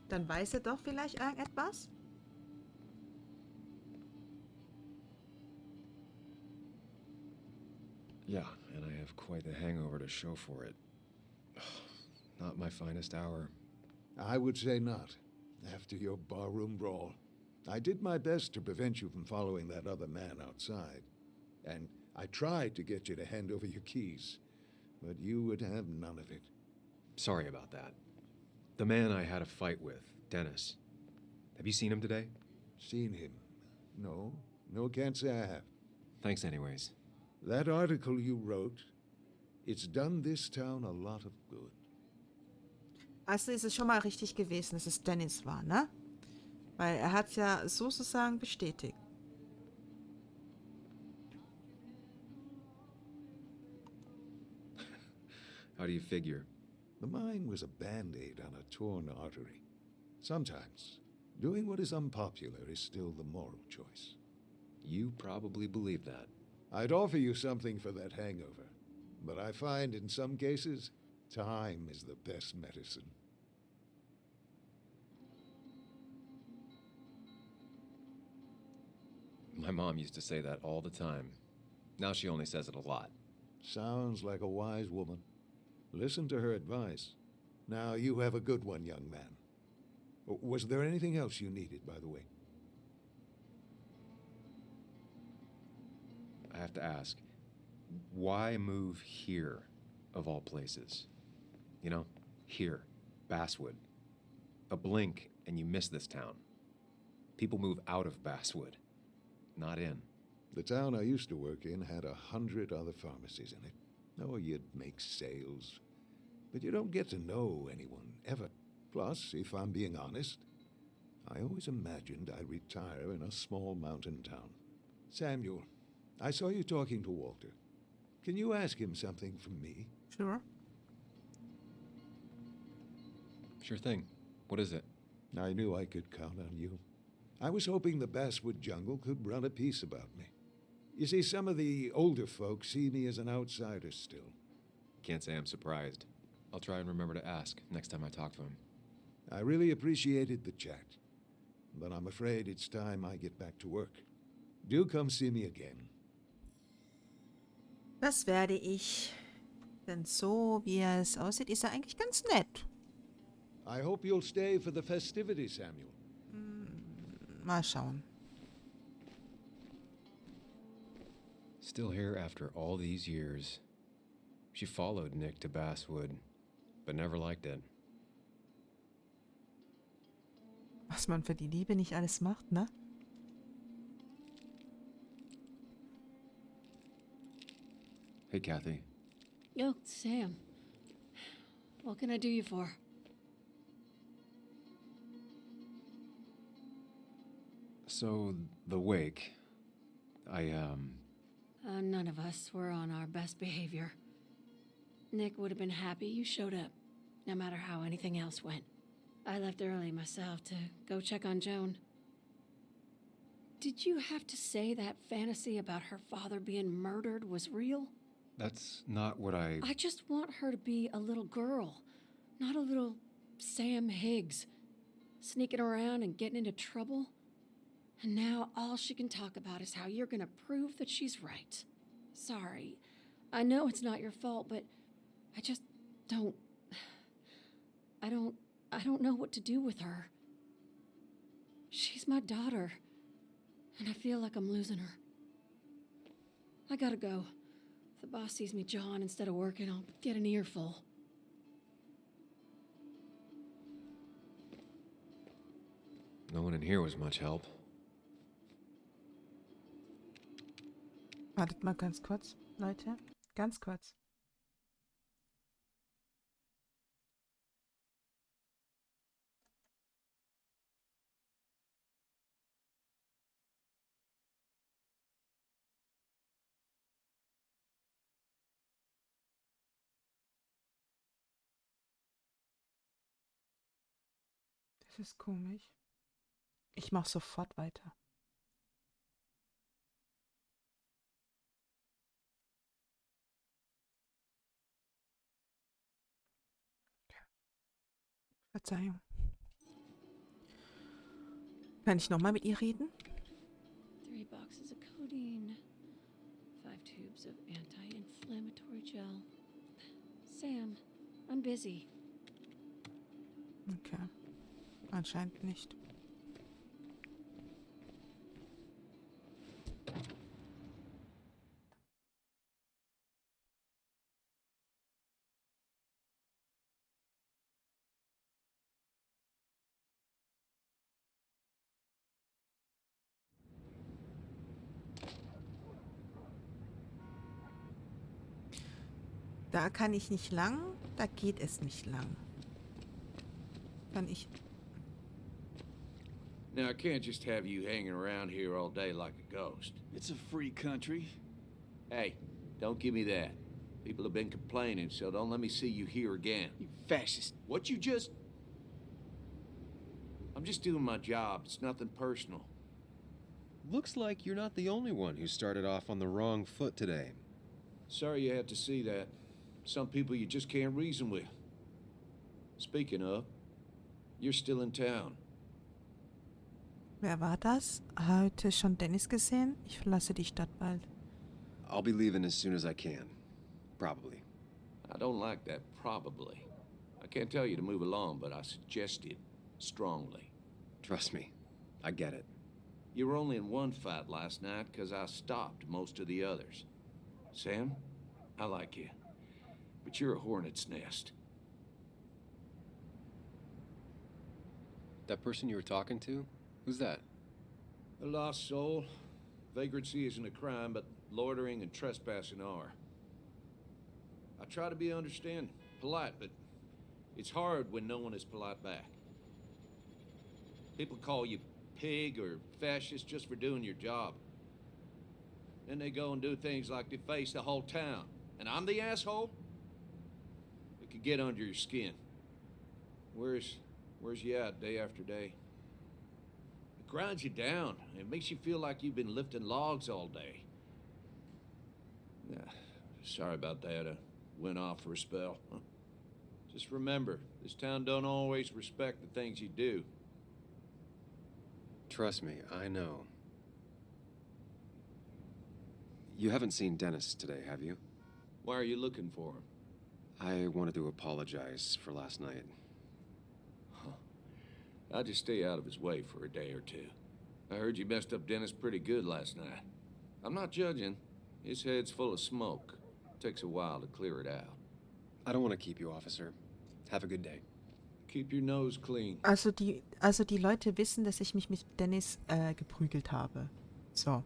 Dann weiß er doch vielleicht irgendetwas? Yeah, and I have quite the hangover to show for it. Not my finest hour. I would say not, after your barroom brawl. I did my best to prevent you from following that other man outside. And I tried to get you to hand over your keys, but you would have none of it. Sorry about that. The man I had a fight with, Dennis. Have you seen him today? Seen him? No, can't say I have. Thanks anyways. That article you wrote, it's done this town a lot of good. Also ist es schon mal richtig gewesen, dass es Dennis war, ne? Weil er hat es ja sozusagen bestätigt. How do you figure? The mine was a band-aid on a torn artery. Sometimes, doing what is unpopular is still the moral choice. You probably believe that. I'd offer you something for that hangover, but I find in some cases, time is the best medicine. My mom used to say that all the time. Now she only says it a lot. Sounds like a wise woman. Listen to her advice. Now you have a good one, young man. Was there anything else you needed, by the way? I have to ask, why move here, of all places? You know, here, Basswood. A blink and you miss this town. People move out of Basswood, not in. The town I used to work in had 100 other pharmacies in it. Oh, you'd make sales. But you don't get to know anyone, ever. Plus, if I'm being honest, I always imagined I'd retire in a small mountain town. Samuel, I saw you talking to Walter. Can you ask him something from me? Sure. Sure thing. What is it? I knew I could count on you. I was hoping the Basswood jungle could run a piece about me. You see, some of the older folks see me as an outsider still. Can't say I'm surprised. I'll try and remember to ask next time I talk to him. I really appreciated the chat, but I'm afraid it's time I get back to work. Do come see me again. Das werde ich. Denn so wie es aussieht, ist er eigentlich ganz nett. I hope you'll stay for the festivities, Samuel. Mal schauen. Still here after all these years. She followed Nick to Basswood, but never liked it. Was man für die Liebe nicht alles macht, ne? Hey, Kathy. Oh, Sam. What can I do you for? So, the wake. None of us were on our best behavior. Nick would have been happy you showed up, no matter how anything else went. I left early myself to go check on Joan. Did you have to say that fantasy about her father being murdered was real? That's not what I just want her to be a little girl, not a little Sam Higgs, sneaking around and getting into trouble. And now all she can talk about is how you're gonna prove that she's right. Sorry. I know it's not your fault, but I just don't... I don't know what to do with her. She's my daughter, and I feel like I'm losing her. I gotta go. If the boss sees me jawing instead of working, I'll get an earful. No one in here was much help. Wartet mal ganz kurz, Leute. Ganz kurz. Das ist komisch. Ich mach sofort weiter. Verzeihung. Kann ich nochmal mit ihr reden? 3 boxes of codeine. 5 tubes of anti-inflammatory gel. Sam, I'm busy. Okay. Anscheinend nicht. Da kann ich nicht lang, da geht es nicht lang. Kann ich... Now, I can't just have you hanging around here all day like a ghost. It's a free country. Hey, don't give me that. People have been complaining, so don't let me see you here again. You fascist. What you just... I'm just doing my job. It's nothing personal. Looks like you're not the only one who started off on the wrong foot today. Sorry you had to see that. Some people you just can't reason with. Speaking of, you're still in town. Wer war das? Heute schon Dennis gesehen? Ich verlasse die Stadt bald. I'll be leaving as soon as I can. Probably. I don't like that probably. I can't tell you to move along, but I suggest it strongly. Trust me, I get it. You were only in one fight last night because I stopped most of the others. Sam, I like you, but you're a hornet's nest. That person you were talking to? Who's that? A lost soul. Vagrancy isn't a crime, but loitering and trespassing are. I try to be understanding, polite, but it's hard when no one is polite back. People call you pig or fascist just for doing your job. Then they go and do things like deface the whole town. And I'm the asshole? It could get under your skin. Where's you at day after day? It grinds you down. It makes you feel like you've been lifting logs all day. Yeah, sorry about that. I went off for a spell. Just remember, this town don't always respect the things you do. Trust me, I know. You haven't seen Dennis today, have you? Why are you looking for him? I wanted to apologize for last night. I'll just stay out of his way for a day or two. I heard you messed up Dennis pretty good last night. I'm not judging. His head's full of smoke. Takes a while to clear it out. I don't want to keep you, officer. Have a good day. Keep your nose clean. Also die Leute wissen, dass ich mich mit Dennis geprügelt habe. So.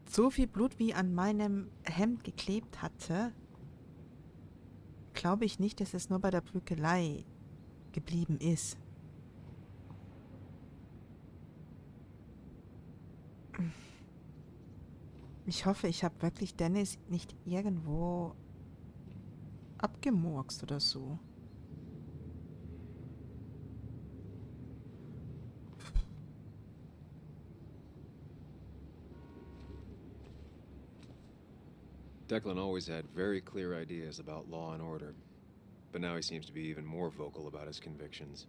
So viel Blut wie an meinem Hemd geklebt hatte, glaube ich nicht, dass es nur bei der Prügelei geblieben ist. Ich hoffe, ich habe wirklich Dennis nicht irgendwo abgemurkst oder so. Declan always had very clear ideas about law and order, but now he seems to be even more vocal about his convictions.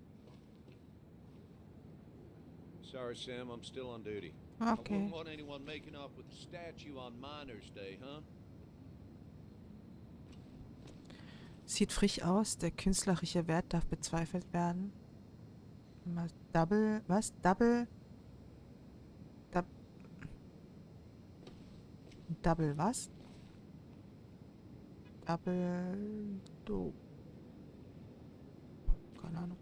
Sorry, Sam, I'm still on duty. Okay. I wouldn't want anyone making off with the statue on Miners' Day, huh? Sieht frisch aus, der künstlerische Wert darf bezweifelt werden. Double, was? Double was? Keine Ahnung.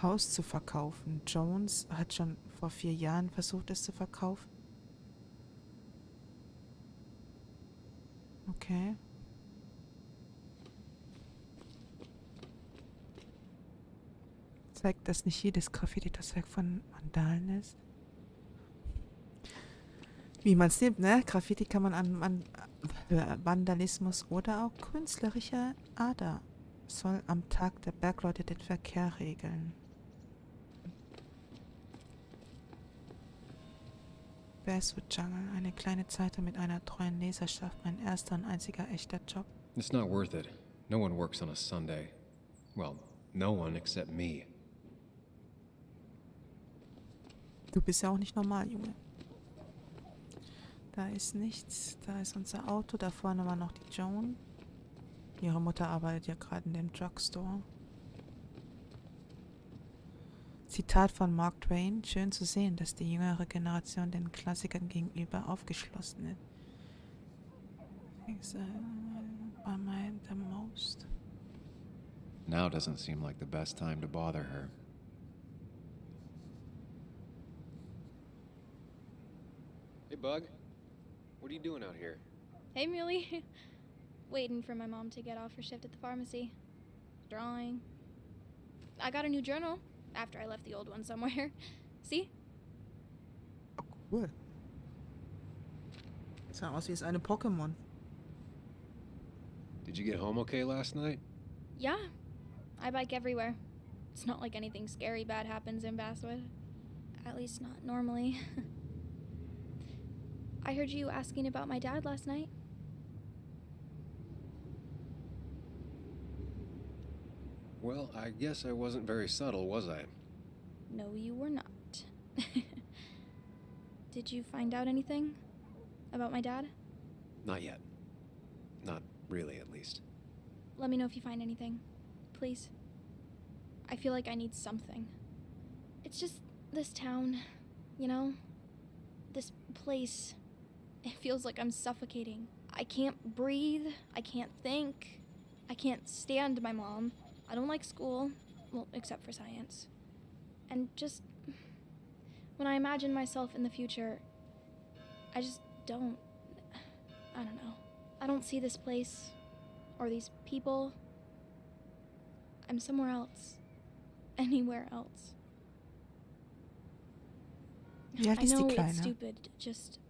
Haus zu verkaufen. Jones hat schon vor 4 Jahren versucht, es zu verkaufen. Okay. Zeigt, dass nicht jedes Graffiti das Werk von Vandalen ist. Wie man es nimmt, ne? Graffiti kann man an Vandalismus oder auch künstlerischer Ader soll am Tag der Bergleute den Verkehr regeln. Basswood Jungle, eine kleine Zeitung mit einer treuen Leserschaft, mein erster und einziger echter Job. It's not worth it. No one works on a Sunday. Well, no one except me. Du bist ja auch nicht normal, Junge. Da ist nichts. Da ist unser Auto. Da vorne war noch die Joan. Ihre Mutter arbeitet ja gerade in dem Drugstore. Zitat von Mark Twain. Schön zu sehen, dass die jüngere Generation den Klassikern gegenüber aufgeschlossen ist. By my the most. Now doesn't seem like the best time to bother her. Hey, Bug. What are you doing out here? Hey, Muley. Waiting for my mom to get off her shift at the pharmacy. Drawing. I got a new journal after I left the old one somewhere. See? Oh, cool. Sah aus wie es eine Pokémon. Did you get home okay last night? Yeah. I bike everywhere. It's not like anything scary bad happens in Basswood. At least not normally. I heard you asking about my dad last night. Well, I guess I wasn't very subtle, was I? No, you were not. Did you find out anything about my dad? Not yet. Not really, at least. Let me know if you find anything. Please. I feel like I need something. It's just this town, you know? This place. It feels like I'm suffocating. I can't breathe. I can't think. I can't stand my mom. I don't like school. Well, except for science. And just... when I imagine myself in the future, I just don't. I don't know. I don't see this place or these people. I'm somewhere else. Anywhere else. Wie alt I ist die know it's Kleine? stupid, just...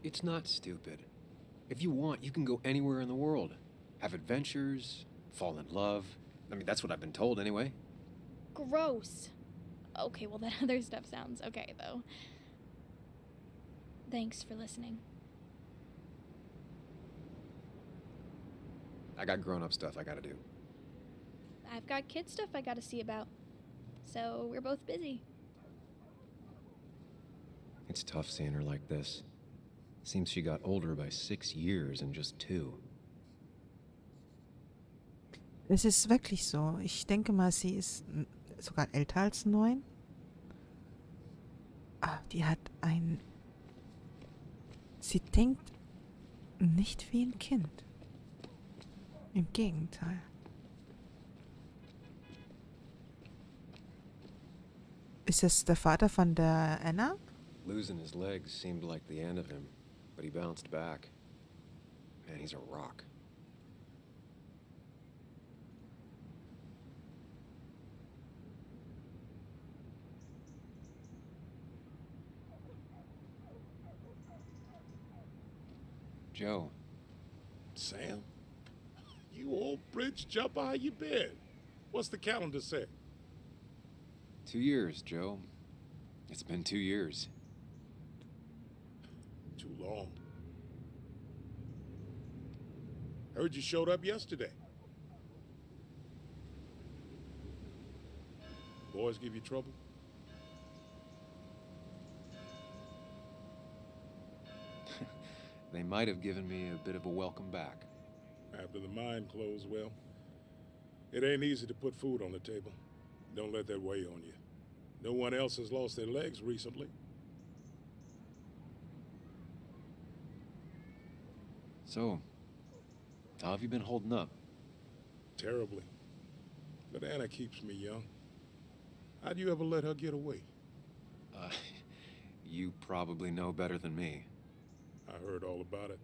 It's not stupid. If you want, you can go anywhere in the world. Have adventures, fall in love. I mean, that's what I've been told anyway. Gross. Okay, well, that other stuff sounds okay, though. Thanks for listening. I got grown-up stuff I gotta do. I've got kid stuff I gotta see about. So we're both busy. It's tough seeing her like this. Seems she got older by 6 years in just 2. Es ist wirklich so. Ich denke mal, sie ist sogar älter als 9. Ah, die hat ein... Sie denkt nicht wie ein Kind. Im Gegenteil. Ist das der Vater von der Anna? Losing his legs seemed like the end of him, but he bounced back. Man, he's a rock. Joe. Sam? You old bridge jumper, how you been? What's the calendar say? 2 years, Joe. It's been 2 years. Too long. Heard you showed up yesterday. Boys give you trouble? They might have given me a bit of a welcome back. After the mine closed, well, it ain't easy to put food on the table. Don't let that weigh on you. No one else has lost their legs recently. So, how have you been holding up? Terribly. But Anna keeps me young. How'd you ever let her get away? You probably know better than me. I heard all about it.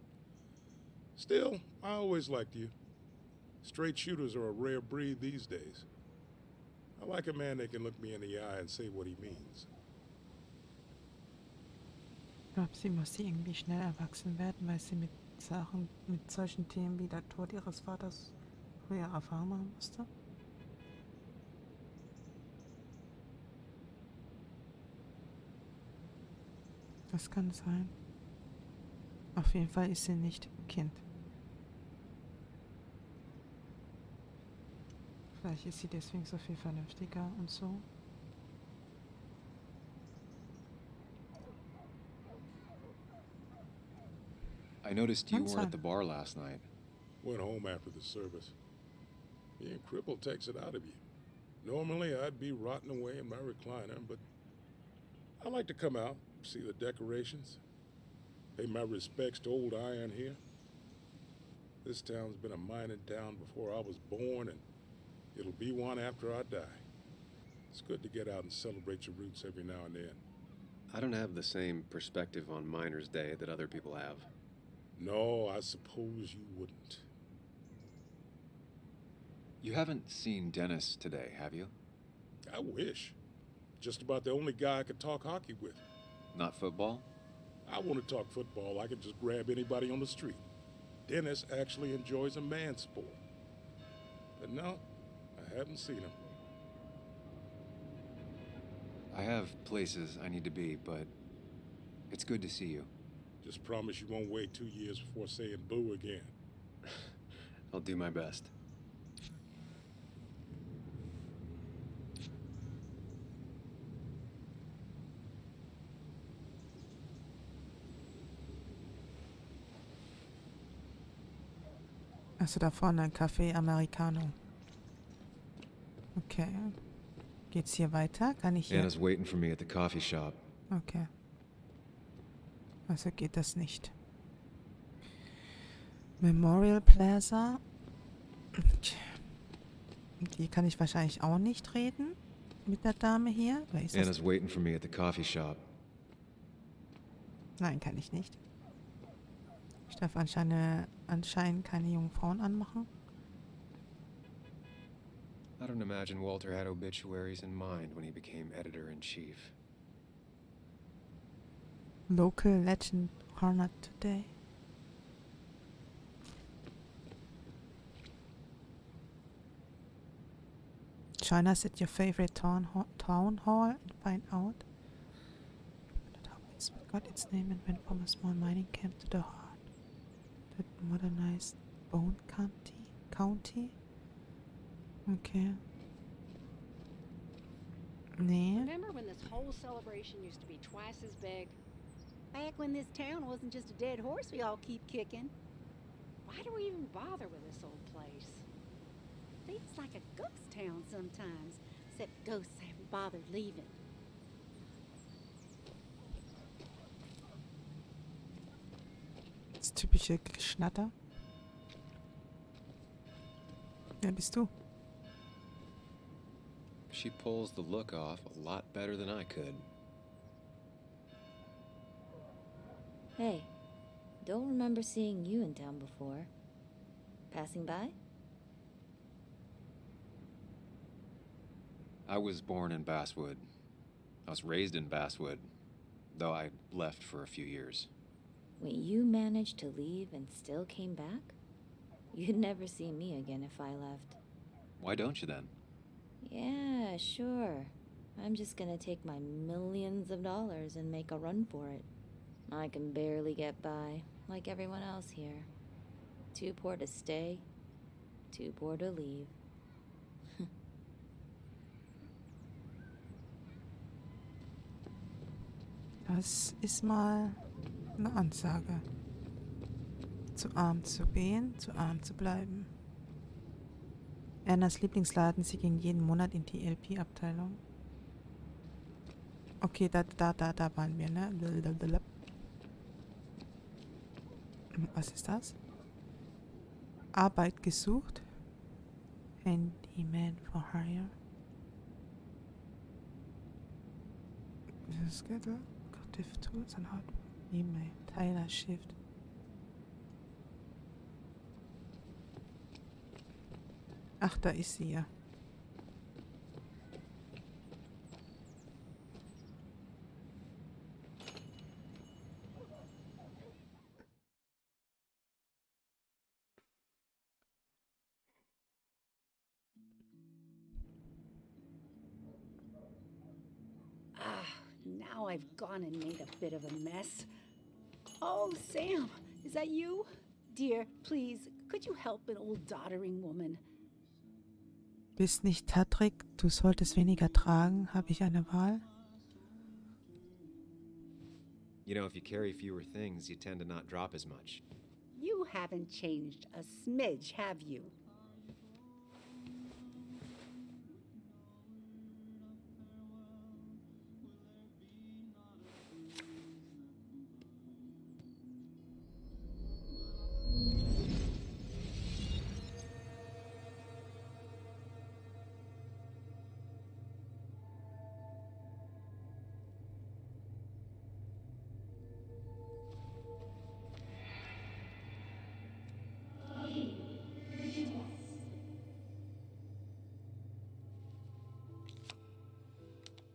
Still, I always liked you. Straight shooters are a rare breed these days. I like a man that can look me in the eye and say what he means. Ich glaube, sie musste irgendwie schnell erwachsen werden, weil sie mit Sachen, mit solchen Themen wie der Tod ihres Vaters früher Erfahrung machen musste. Das kann sein. Auf jeden Fall ist sie nicht Kind. Vielleicht ist sie deswegen so viel vernünftiger und so. I noticed you weren't at the bar last night. Went home after the service. Being crippled takes it out of you. Normally, I'd be rotting away in my recliner, but I like to come out, see the decorations, pay my respects to old Iron here. This town's been a mining town before I was born, and it'll be one after I die. It's good to get out and celebrate your roots every now and then. I don't have the same perspective on Miners' Day that other people have. No, I suppose you wouldn't. You haven't seen Dennis today, have you? I wish. Just about the only guy I could talk hockey with. Not football? I want to talk football. I could just grab anybody on the street. Dennis actually enjoys a man sport. But no, I haven't seen him. I have places I need to be, but it's good to see you. Just promise you won't wait 2 years before saying boo again. I'll do my best. Also da vorne ein Café Americano. Okay. Geht's hier weiter? Kann ich hier... Anna's waiting for me at the coffee shop. Okay. Also geht das nicht. Memorial Plaza. Die kann ich wahrscheinlich auch nicht reden. mit der Dame hier? Wer ist das? Anna's waiting for me at the coffee shop. Nein, kann ich nicht. Ich darf anscheinend keine jungen Frauen anmachen. I don't imagine Walter had obituaries in mind when he became editor-in-chief. Local legend honored today. Join us at your favorite town hall and find out that how it's got its name and went from a small mining camp to the heart that modernized Bone County. Okay. Nee. Remember when this whole celebration used to be twice as big? Back when this town wasn't just a dead horse we all keep kicking. Why do we even bother with this old place? Feels like a ghost town sometimes, except ghosts haven't bothered leaving. Das typische Geschnatter. Wer bist du? She pulls the look off a lot better than I could. Hey, don't remember seeing you in town before. Passing by? I was born in Basswood. I was raised in Basswood, though I left for a few years. Wait, you managed to leave and still came back? You'd never see me again if I left. Why don't you then? Yeah, sure. I'm just gonna take my millions of dollars and make a run for it. I can barely get by, like everyone else here. Too poor to stay, too poor to leave. Das ist mal eine Ansage. Zu arm zu gehen, zu arm zu bleiben. Annas Lieblingsladen, sie ging jeden Monat in die LP-Abteilung. Okay, da waren wir, ne? Blablabla. Was ist das? Arbeit gesucht. Handyman for hire. Schedule, Creative Tools and Hardware. E-Mail, Tyler Shift. Ach, da ist sie ja. Now I've gone and made a bit of a mess. Oh, Sam, is that you? Dear, please, could you help an old doddering woman? Bist nicht tattrig, du solltest weniger tragen. Habe ich eine Wahl? You know, if you carry fewer things, you tend to not drop as much. You haven't changed a smidge, have you?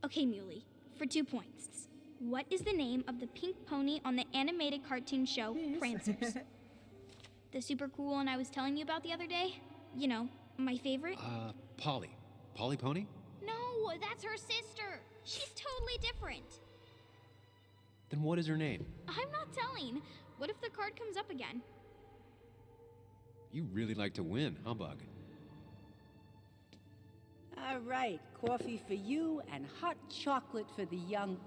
Okay, Muley, for 2 points. What is the name of the pink pony on the animated cartoon show, Prancers? The super cool one I was telling you about the other day? You know, my favorite? Polly. Polly Pony? No, that's her sister. She's totally different. Then what is her name? I'm not telling. What if the card comes up again? You really like to win, huh, Bug? All right, coffee for you and hot chocolate for the young...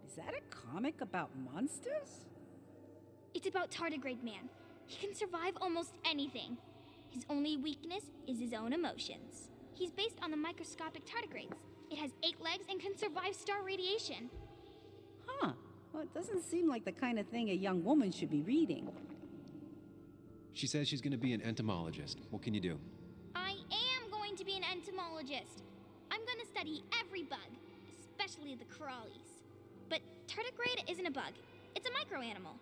Is that a comic about monsters? It's about tardigrade man. He can survive almost anything. His only weakness is his own emotions. He's based on the microscopic tardigrades. It has 8 legs and can survive star radiation. Huh. Well, it doesn't seem like the kind of thing a young woman should be reading. She says she's going to be an entomologist. What can you do? I am going to be an entomologist. I'm I'm gonna study every bug, especially the crawlies. But tardigrade isn't a bug. It's a microanimal.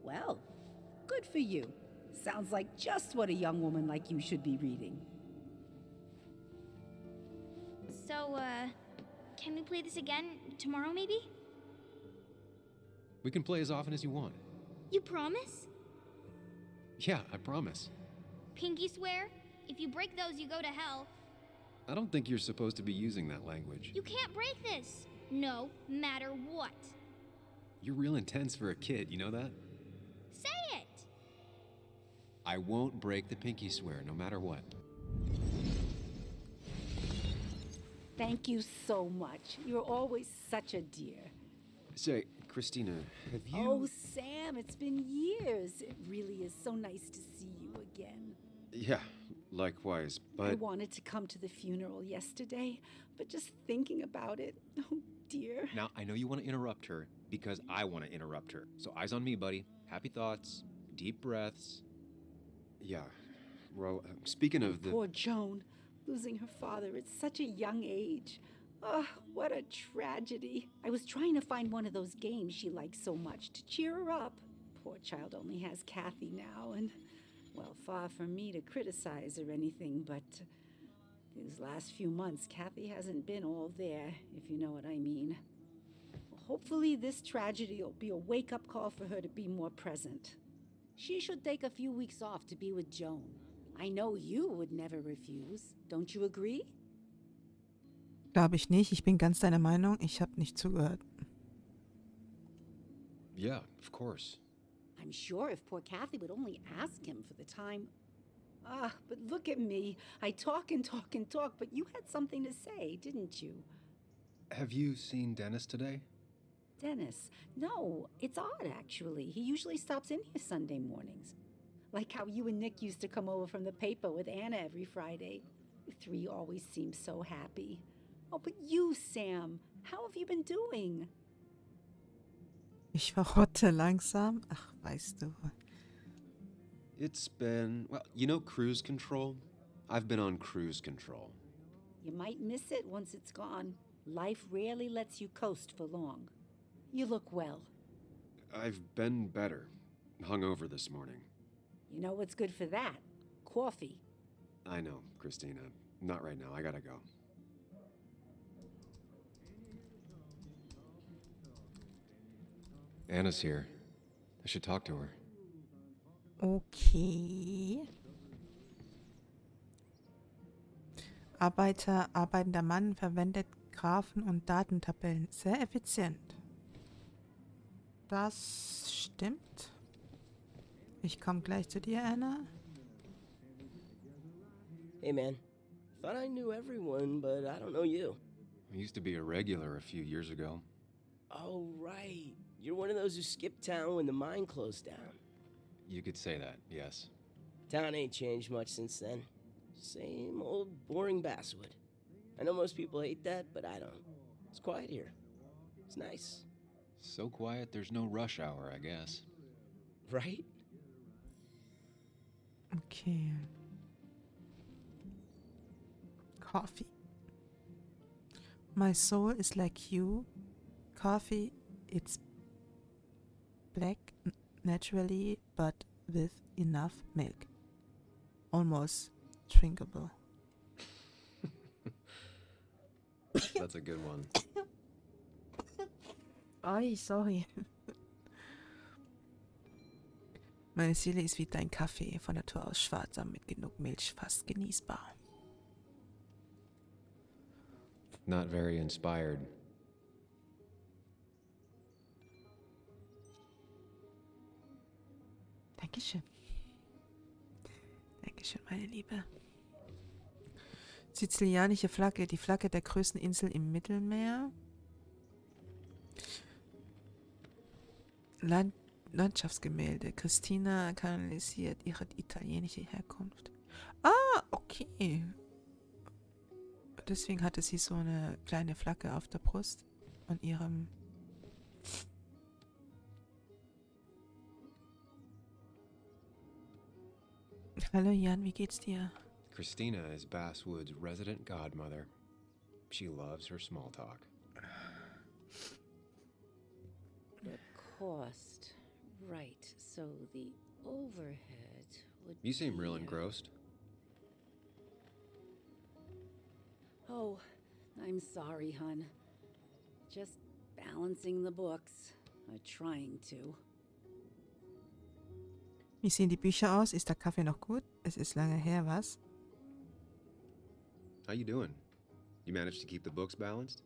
Well, good for you. Sounds like just what a young woman like you should be reading. So, can we play this again tomorrow, maybe? We can play as often as you want. You promise? Yeah, I promise. Pinky swear? If you break those, you go to hell. I don't think you're supposed to be using that language. You can't break this. No matter what. You're real intense for a kid, you know that? Say it! I won't break the pinky swear, no matter what. Thank you so much. You're always such a dear. Say, Christina, have you... Oh, Sam, it's been years. It really is so nice to see you again. Yeah, likewise, but... I wanted to come to the funeral yesterday, but just thinking about it, oh dear. Now, I know you want to interrupt her, because I want to interrupt her. So eyes on me, buddy. Happy thoughts, deep breaths. Yeah, well, speaking of the... Poor Joan, losing her father at such a young age. Oh, what a tragedy. I was trying to find one of those games she likes so much to cheer her up. Poor child only has Kathy now, and, well, far from me to criticize or anything, but these last few months, Kathy hasn't been all there, if you know what I mean. Well, hopefully this tragedy will be a wake-up call for her to be more present. She should take a few weeks off to be with Joan. I know you would never refuse. Don't you agree? Glaube ich nicht. Ich bin ganz deiner Meinung. Ich habe nicht zugehört. Yeah, of course. I'm sure if poor Kathy would only ask him for the time. Ah, but look at me. I talk and talk and talk, but you had something to say, didn't you? Have you seen Dennis today? Dennis? No, it's odd, actually. He usually stops in here Sunday mornings. Like how you and Nick used to come over from the paper with Anna every Friday. You three always seem so happy. Oh, but you, Sam, how have you been doing? Ich verrotte langsam. Ach, weißt du. It's been, well, you know cruise control? I've been on cruise control. You might miss it once it's gone. Life rarely lets you coast for long. You look well. I've been better. Hungover this morning. You know what's good for that? Coffee. I know, Christina. Not right now. I gotta go. Anna's here. I should talk to her. Okay. Arbeitender Mann verwendet Graphen und Datentabellen sehr effizient. Das stimmt. Ich komme gleich zu dir, Anna. Hey, man. Thought I knew everyone, but I don't know you. I used to be a regular a few years ago. Oh, right. You're one of those who skipped town when the mine closed down. You could say that, yes. Town ain't changed much since then. Same old boring Basswood. I know most people hate that, but I don't. It's quiet here. It's nice. So quiet, there's no rush hour, I guess. Right? Okay. Coffee. My soul is like you. Coffee, it's black naturally, but with enough milk. Almost drinkable. That's a good one. Ay, sorry. Meine Seele ist wie dein Kaffee, von Natur aus schwarz, aber mit genug Milch fast genießbar. Not very inspired. Dankeschön. Dankeschön, meine Liebe. Sizilianische Flagge, die Flagge der größten Insel im Mittelmeer. Landschaftsgemälde. Christina kanalisiert ihre italienische Herkunft. Ah, okay. Deswegen hatte sie so eine kleine Flagge auf der Brust an ihrem... Hallo Jan, wie geht's dir? Christina is Basswood's resident godmother. She loves her small talk. The cost. Right, so the overhead would You seem real be, engrossed. Oh, I'm sorry, hun. Just balancing the books. Trying to. Wie sehen die Bücher aus? Ist der Kaffee noch gut? Es ist lange her, was? How you doing? You managed to keep the books balanced?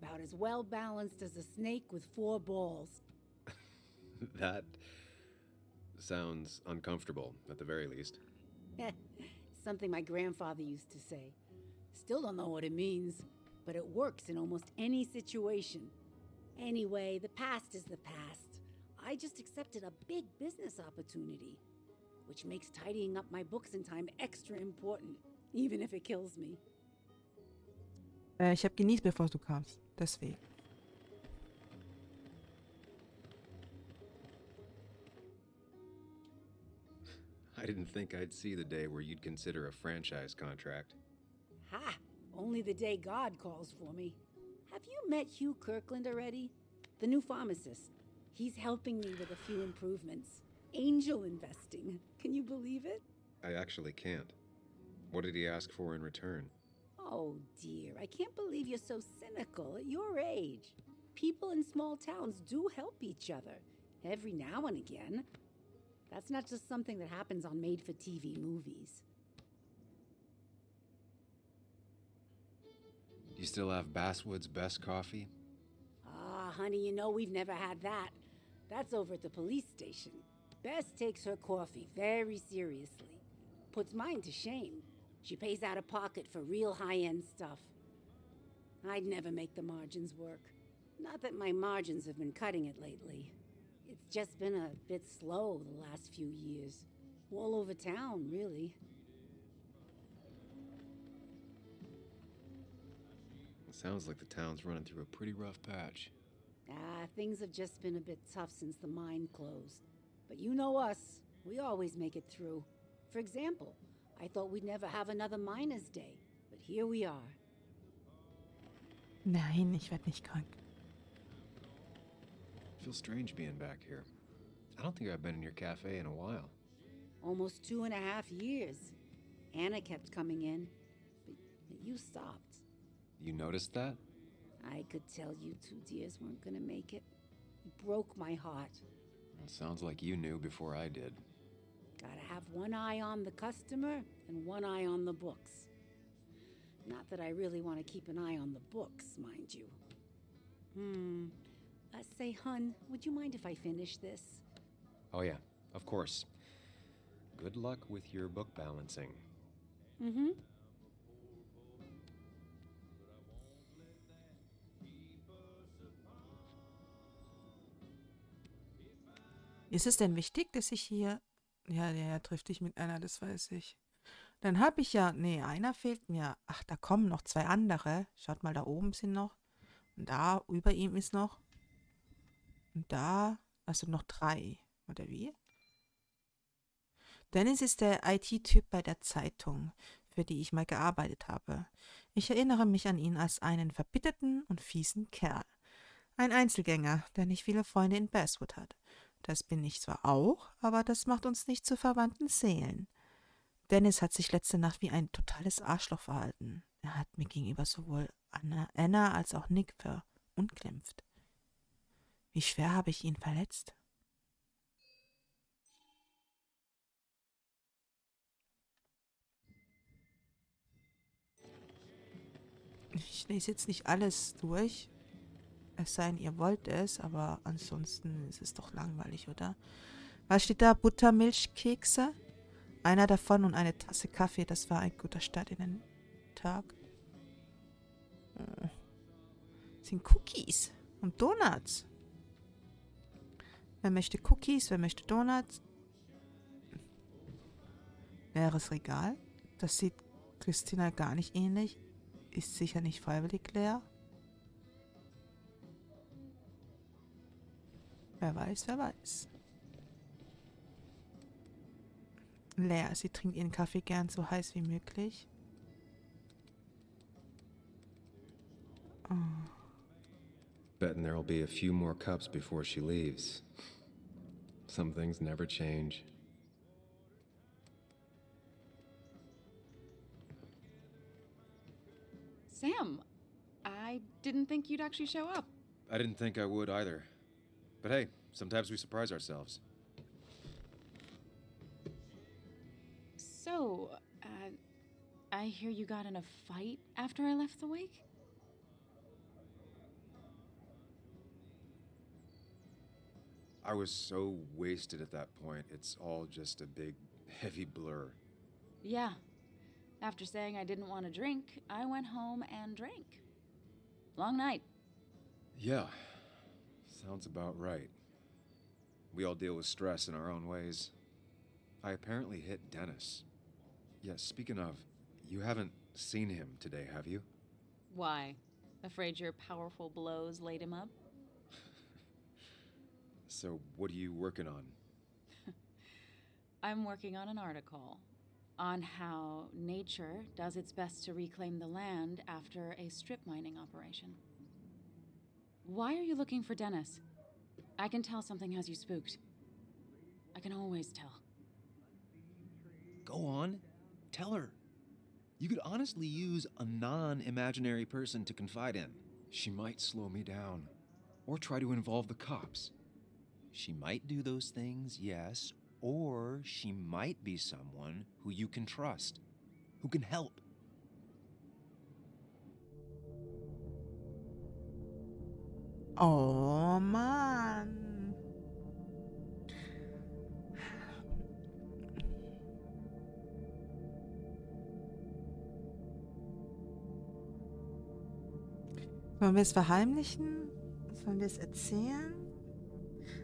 About as well balanced as a snake with 4 balls. That sounds uncomfortable, at the very least. Something my grandfather used to say. Still don't know what it means, but it works in almost any situation. Anyway, the past is the past. I just accepted a big business opportunity, which makes tidying up my books in time extra important, even if it kills me. Ich habe genießt, bevor du kamst. Deswegen. I didn't think I'd see the day where you'd consider a franchise contract. Ha! Only the day God calls for me. Have you met Hugh Kirkland already? The new pharmacist. He's helping me with a few improvements. Angel investing. Can you believe it? I actually can't. What did he ask for in return? Oh dear, I can't believe you're so cynical at your age. People in small towns do help each other, every now and again. That's not just something that happens on made-for-TV movies. You still have Basswood's best coffee? Ah, honey, you know we've never had that. That's over at the police station. Bess takes her coffee very seriously. Puts mine to shame. She pays out of pocket for real high-end stuff. I'd never make the margins work. Not that my margins have been cutting it lately. It's just been a bit slow the last few years. All over town, really. It sounds like the town's running through a pretty rough patch. Things have just been a bit tough since the mine closed. But you know us. We always make it through. For example, I thought we'd never have another Miners' Day. But here we are. Nein, ich werde nicht krank. It feels strange being back here. I don't think I've been in your cafe in a while. Almost 2.5 years. Anna kept coming in, but you stopped. You noticed that? I could tell you 2 dears weren't gonna make it. You broke my heart. Well, sounds like you knew before I did. Gotta have one eye on the customer and one eye on the books. Not that I really want to keep an eye on the books, mind you. Say, hun, would you mind if I finish this? Oh yeah, of course. Good luck with your book balancing. Mm-hmm. Ist es denn wichtig, dass ich hier... Ja, der trifft dich mit einer, das weiß ich. Dann habe ich ja... Nee, einer fehlt mir. Ach, da kommen noch 2 andere. Schaut mal, da oben sind noch. Und da, über ihm ist noch. Und da, also noch 3. Oder wie? Dennis ist der IT-Typ bei der Zeitung, für die ich mal gearbeitet habe. Ich erinnere mich an ihn als einen verbitterten und fiesen Kerl. Ein Einzelgänger, der nicht viele Freunde in Basswood hat. Das bin ich zwar auch, aber das macht uns nicht zu verwandten Seelen. Dennis hat sich letzte Nacht wie ein totales Arschloch verhalten. Er hat mir gegenüber sowohl Anna als auch Nick verunglimpft. Wie schwer habe ich ihn verletzt? Ich lese jetzt nicht alles durch. Es sei denn, ihr wollt es, aber ansonsten ist es doch langweilig, oder? Was steht da? Buttermilchkekse? Einer davon und eine Tasse Kaffee, das war ein guter Start in den Tag. Oh. Das sind Cookies und Donuts. Wer möchte Cookies, wer möchte Donuts? Leeres Regal. Das sieht Christina gar nicht ähnlich. Ist sicher nicht freiwillig leer. Wer weiß, wer weiß. leer. Sie trinkt ihren Kaffee gern so heiß wie möglich. Oh. Betting there'll be a few more cups before she leaves. Some things never change. Sam, I didn't think you'd actually show up. I didn't think I would either. But hey, sometimes we surprise ourselves. So, I hear you got in a fight after I left the wake? I was so wasted at that point, it's all just a big, heavy blur. Yeah. After saying I didn't want to drink, I went home and drank. Long night. Yeah, sounds about right. We all deal with stress in our own ways. I apparently hit Dennis. Yeah, speaking of, you haven't seen him today, have you? Why? Afraid your powerful blows laid him up? So, what are you working on? I'm working on an article on how nature does its best to reclaim the land after a strip mining operation. Why are you looking for Dennis? I can tell something has you spooked. I can always tell. Go on, tell her. You could honestly use a non-imaginary person to confide in. She might slow me down, or try to involve the cops. She might do those things, yes, or she might be someone who you can trust, who can help. Oh Mann. Sollen wir es verheimlichen? Sollen wir es erzählen?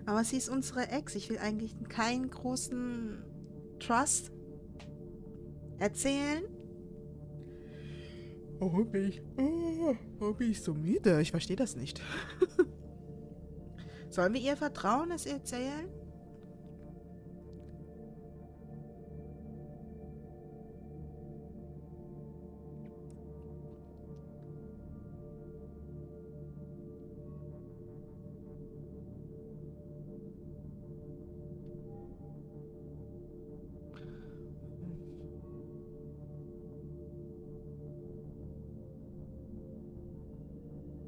Aber sie ist unsere Ex. Ich will eigentlich keinen großen Trust erzählen. Warum bin ich so müde? Ich verstehe das nicht. Sollen wir ihr vertrauen, es erzählen?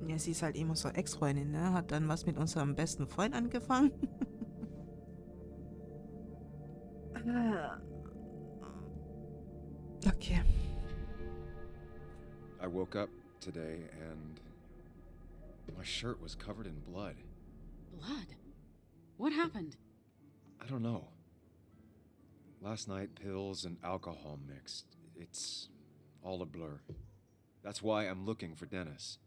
Ja, sie ist halt immer so Ex-Freundin, ne? Hat dann was mit unserem besten Freund angefangen. Okay. I woke up today and my shirt was covered in blood. Blood? What happened? I don't know. Last night, pills and alcohol mixed. It's all a blur. That's why I'm looking for Dennis.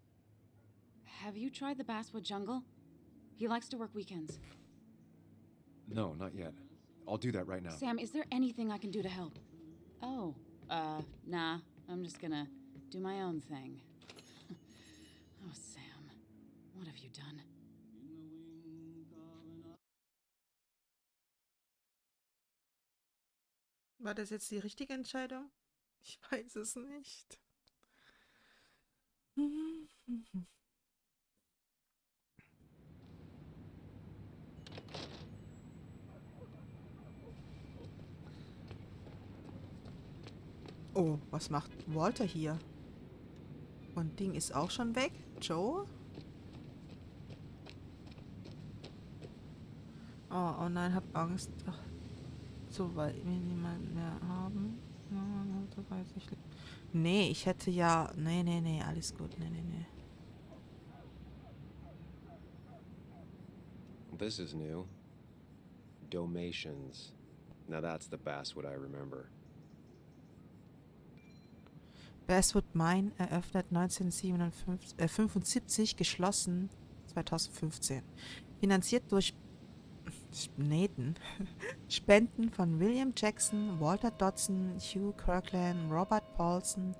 Have you tried the Basswood jungle? He likes to work weekends. No, not yet. I'll do that right now. Sam, is there anything I can do to help? Oh, nah. I'm just gonna do my own thing. Oh, Sam, what have you done? War das jetzt die richtige Entscheidung? Ich weiß es nicht. Oh, was macht Walter hier? Und Ding ist auch schon weg? Joe? Oh nein, hab Angst. Ach, so weit wir niemanden mehr haben. Nee, ich hätte ja... Nee, alles gut. Nee. This is new. Dalmatians. Now that's the Basswood I remember. Basswood Mann eröffnet 1975, geschlossen 2015. Finanziert durch Spenden von William Jackson, Walter Dodson, Hugh Kirkland, Robert Paulson,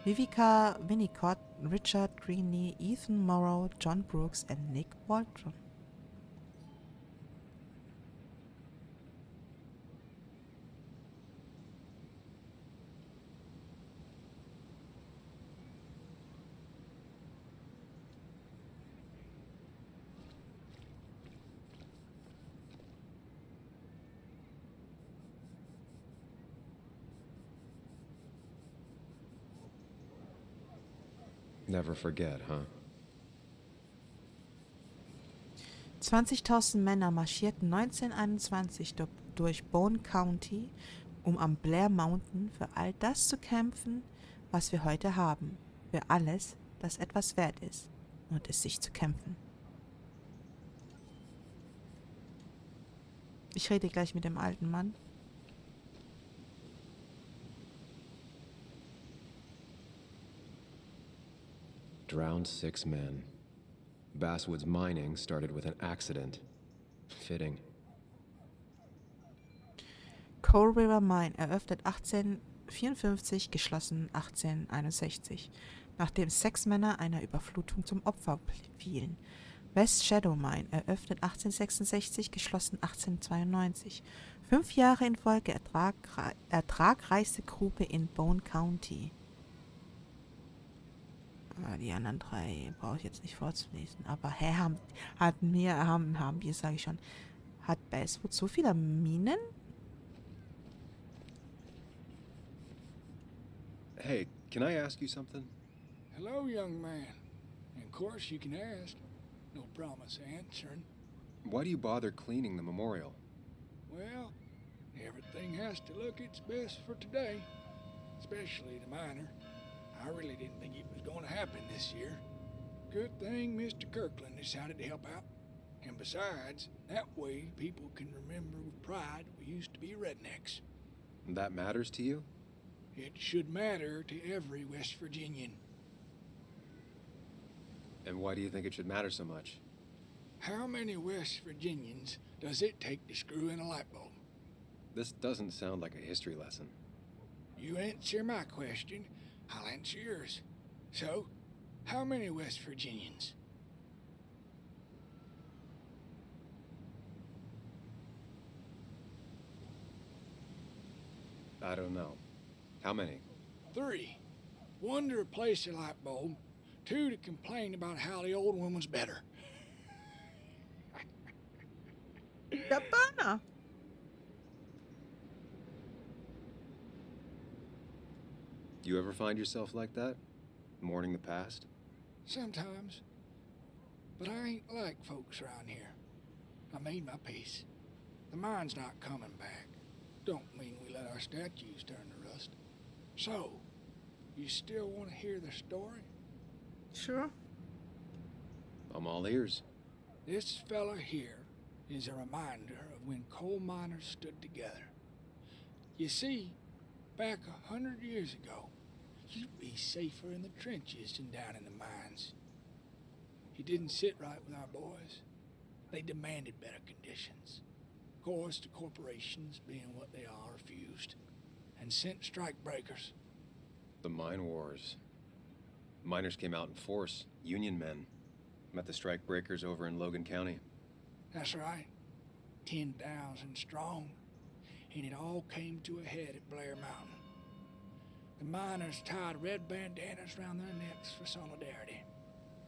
Vivica Winnicott, Richard Greenlee, Ethan Morrow, John Brooks and Nick Waldron. Never forget, huh? 20.000 Männer marschierten 1921 durch Bone County, um am Blair Mountain für all das zu kämpfen, was wir heute haben. Für alles, das etwas wert ist und es sich zu kämpfen. Ich rede gleich mit dem alten Mann. Drowned 6 men. Basswood's mining started with an accident. Fitting. Coal River Mine eröffnet 1854, geschlossen 1861, nachdem 6 Männer einer Überflutung zum Opfer fielen. West Shadow Mine eröffnet 1866, geschlossen 1892. 5 Jahre in Folge ertragreichste Grube in Bone County. Die anderen 3 brauche ich jetzt nicht vorzulesen. Aber sage ich schon, hat Basswood so viele Minen? Hey, can I ask you something? Hello, young man. Of course you can ask. No promise answering. Why do you bother cleaning the memorial? Well, everything has to look its best for today. Especially the miner. I really didn't think it was going to happen this year. Good thing Mr. Kirkland decided to help out. And besides, that way people can remember with pride we used to be rednecks. That matters to you? It should matter to every West Virginian. And why do you think it should matter so much? How many West Virginians does it take to screw in a light bulb? This doesn't sound like a history lesson. You answer my question, I'll answer yours. So, how many West Virginians? I don't know. How many? 3. 1 to replace the light bulb. 2 to complain about how the old one was better. Japaner. You ever find yourself like that? Mourning the past? Sometimes. But I ain't like folks around here. I made my peace. The mine's not coming back. Don't mean we let our statues turn to rust. So, you still want to hear the story? Sure. I'm all ears. This fella here is a reminder of when coal miners stood together. You see, back 100 years ago, you'd be safer in the trenches than down in the mines. He didn't sit right with our boys. They demanded better conditions. Of course, the corporations, being what they are, refused and sent strike breakers. The mine wars. Miners came out in force, Union men. Met the strike breakers over in Logan County. That's right. 10,000 strong. And it all came to a head at Blair Mountain. The miners tied red bandanas around their necks for solidarity.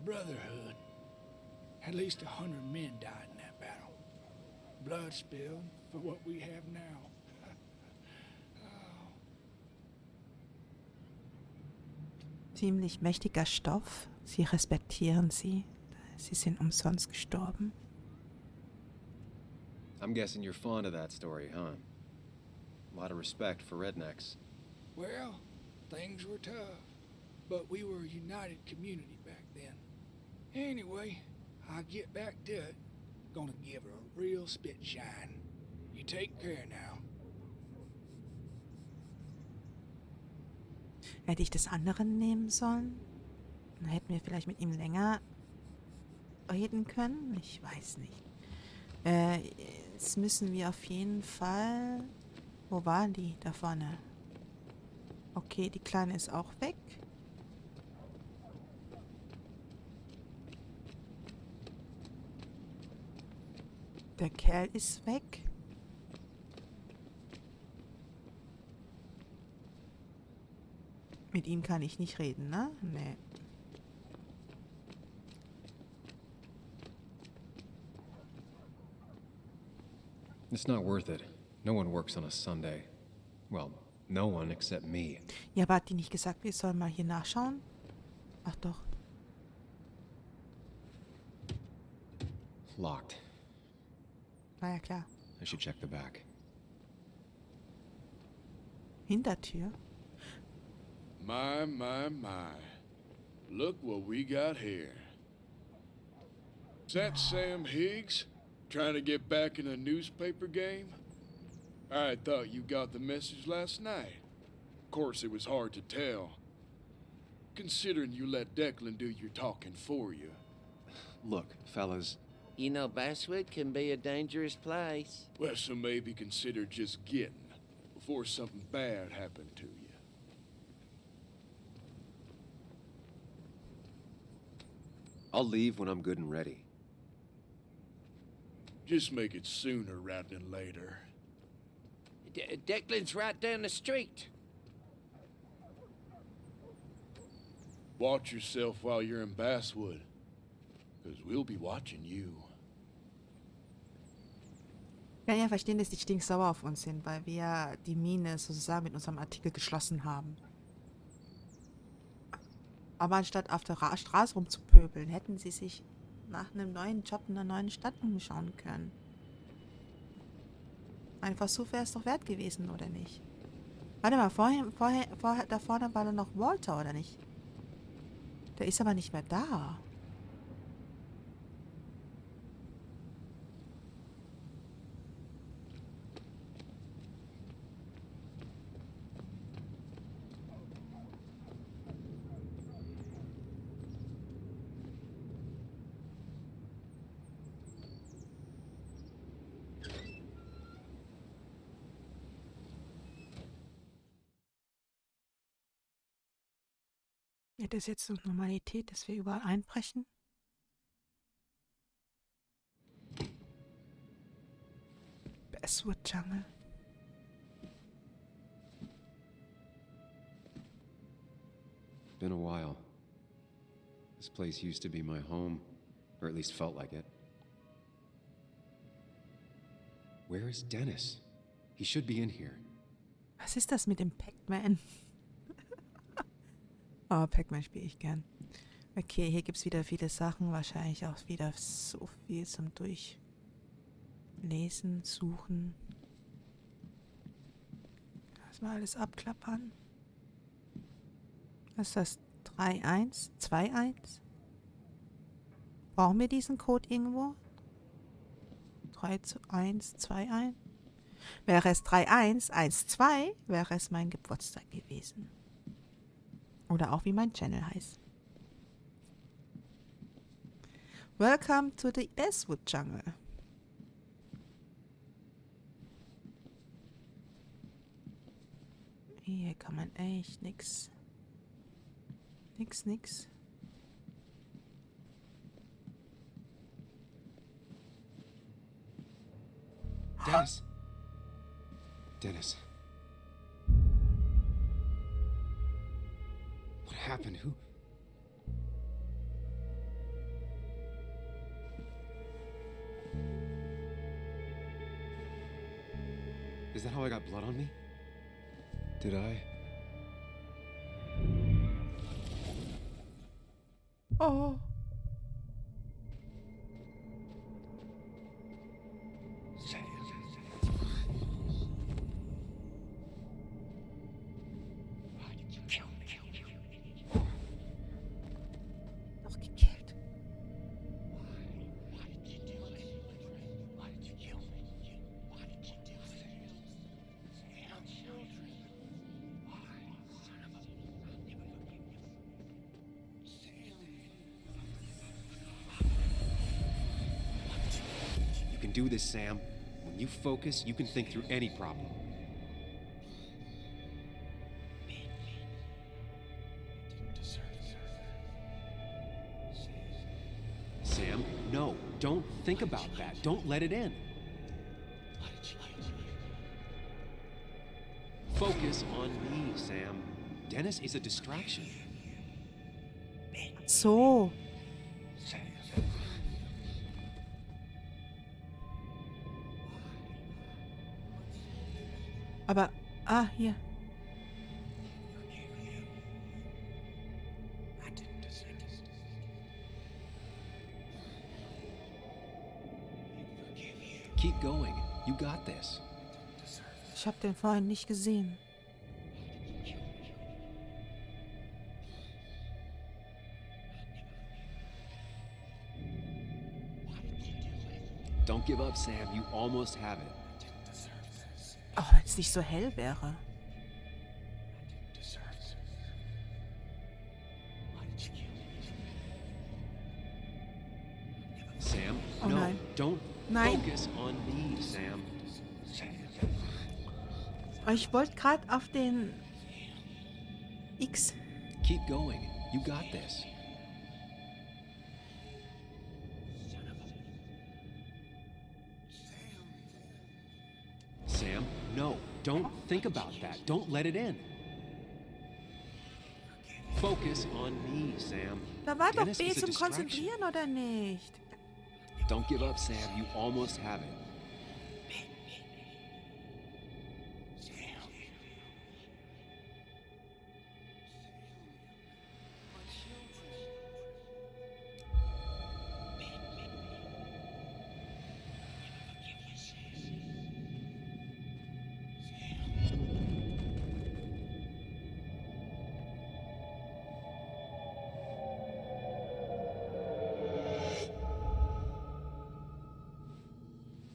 Brotherhood. At least 100 men died in that battle. Blood spilled for what we have now. Ziemlich mächtiger Stoff. Sie respektieren sie. Sie sind umsonst gestorben. I'm guessing you're fond of that story, huh? A lot of respect for rednecks. Well, things were tough, but we were a united community back then. Anyway, I'll get back to it. Gonna give her a real spit shine. You take care now. Hätte ich das andere nehmen sollen? Dann hätten wir vielleicht mit ihm länger reden können. Ich weiß nicht. Jetzt müssen wir auf jeden Fall... Wo waren die? Da vorne. Okay, die Kleine ist auch weg. Der Kerl ist weg. Mit ihm kann ich nicht reden, ne? Nee. It's not worth it. No one works on a Sunday. Well, no one except me. Ja, aber hat die nicht gesagt, wir sollen mal hier nachschauen? Ach doch. Locked. War ja klar. I should check the back. Hintertür? My, my, my. Look what we got here. Is that Sam Higgs? Trying to get back in a newspaper game? I thought you got the message last night. Of course, it was hard to tell, considering you let Declan do your talking for you. Look, fellas. You know, Basswood can be a dangerous place. Well, so maybe consider just getting before something bad happened to you. I'll leave when I'm good and ready. Just make it sooner rather than later. Declan's right down the street. Watch yourself while you're in Basswood, because we'll be watching you. Ich kann ja verstehen, dass die stinksauer auf uns sind, weil wir die Mine sozusagen mit unserem Artikel geschlossen haben. Aber anstatt auf der Straße rumzupöbeln, hätten sie sich nach einem neuen Job in einer neuen Stadt umschauen können. Ein Versuch wäre es doch wert gewesen, oder nicht? Warte mal, vorher, da vorne war da noch Walter, oder nicht? Der ist aber nicht mehr da. Wird es jetzt so Normalität, dass wir überall einbrechen? Basswood Jungle. Been a while. This place used to be my home, or at least felt like it. Where is Dennis? He should be in here. Was ist das mit dem Pac-Man? Oh, Pac-Man spiele ich gern. Okay, hier gibt es wieder viele Sachen. Wahrscheinlich auch wieder so viel zum Durchlesen, Suchen. Lass mal alles abklappern. Was ist das? 3-1? 2-1? Brauchen wir diesen Code irgendwo? 3-1, 2-1? Wäre es 3-1, 1-2, wäre es mein Geburtstag gewesen. Oder auch wie mein Channel heißt. Welcome to the Basswood Jungle. Hier kann man echt nix. Nix. Dennis. Dennis. What happened? Who? Is that how I got blood on me? Did I? Oh. Doch gekillt. You can do this, Sam. When you focus, you can think through any problem. Sam, no, don't think about that. Don't let it in. Focus on me, Sam. Dennis is a distraction. So. Aber, hier. Keep going. You got this. Ich habe den vorhin nicht gesehen. Don't give up, Sam. You almost have it. Oh, wenn es nicht so hell wäre. Sam, Oh no. nein. Don't Nein. focus on me, Sam. Ich wollte gerade auf den X. Keep going. You got this. Sam, no. Don't think about that. Don't let it in. Focus on me, Sam. Da war doch Dennis B is a zum distraction. Konzentrieren, oder nicht? Don't give up, Sam. You almost have it.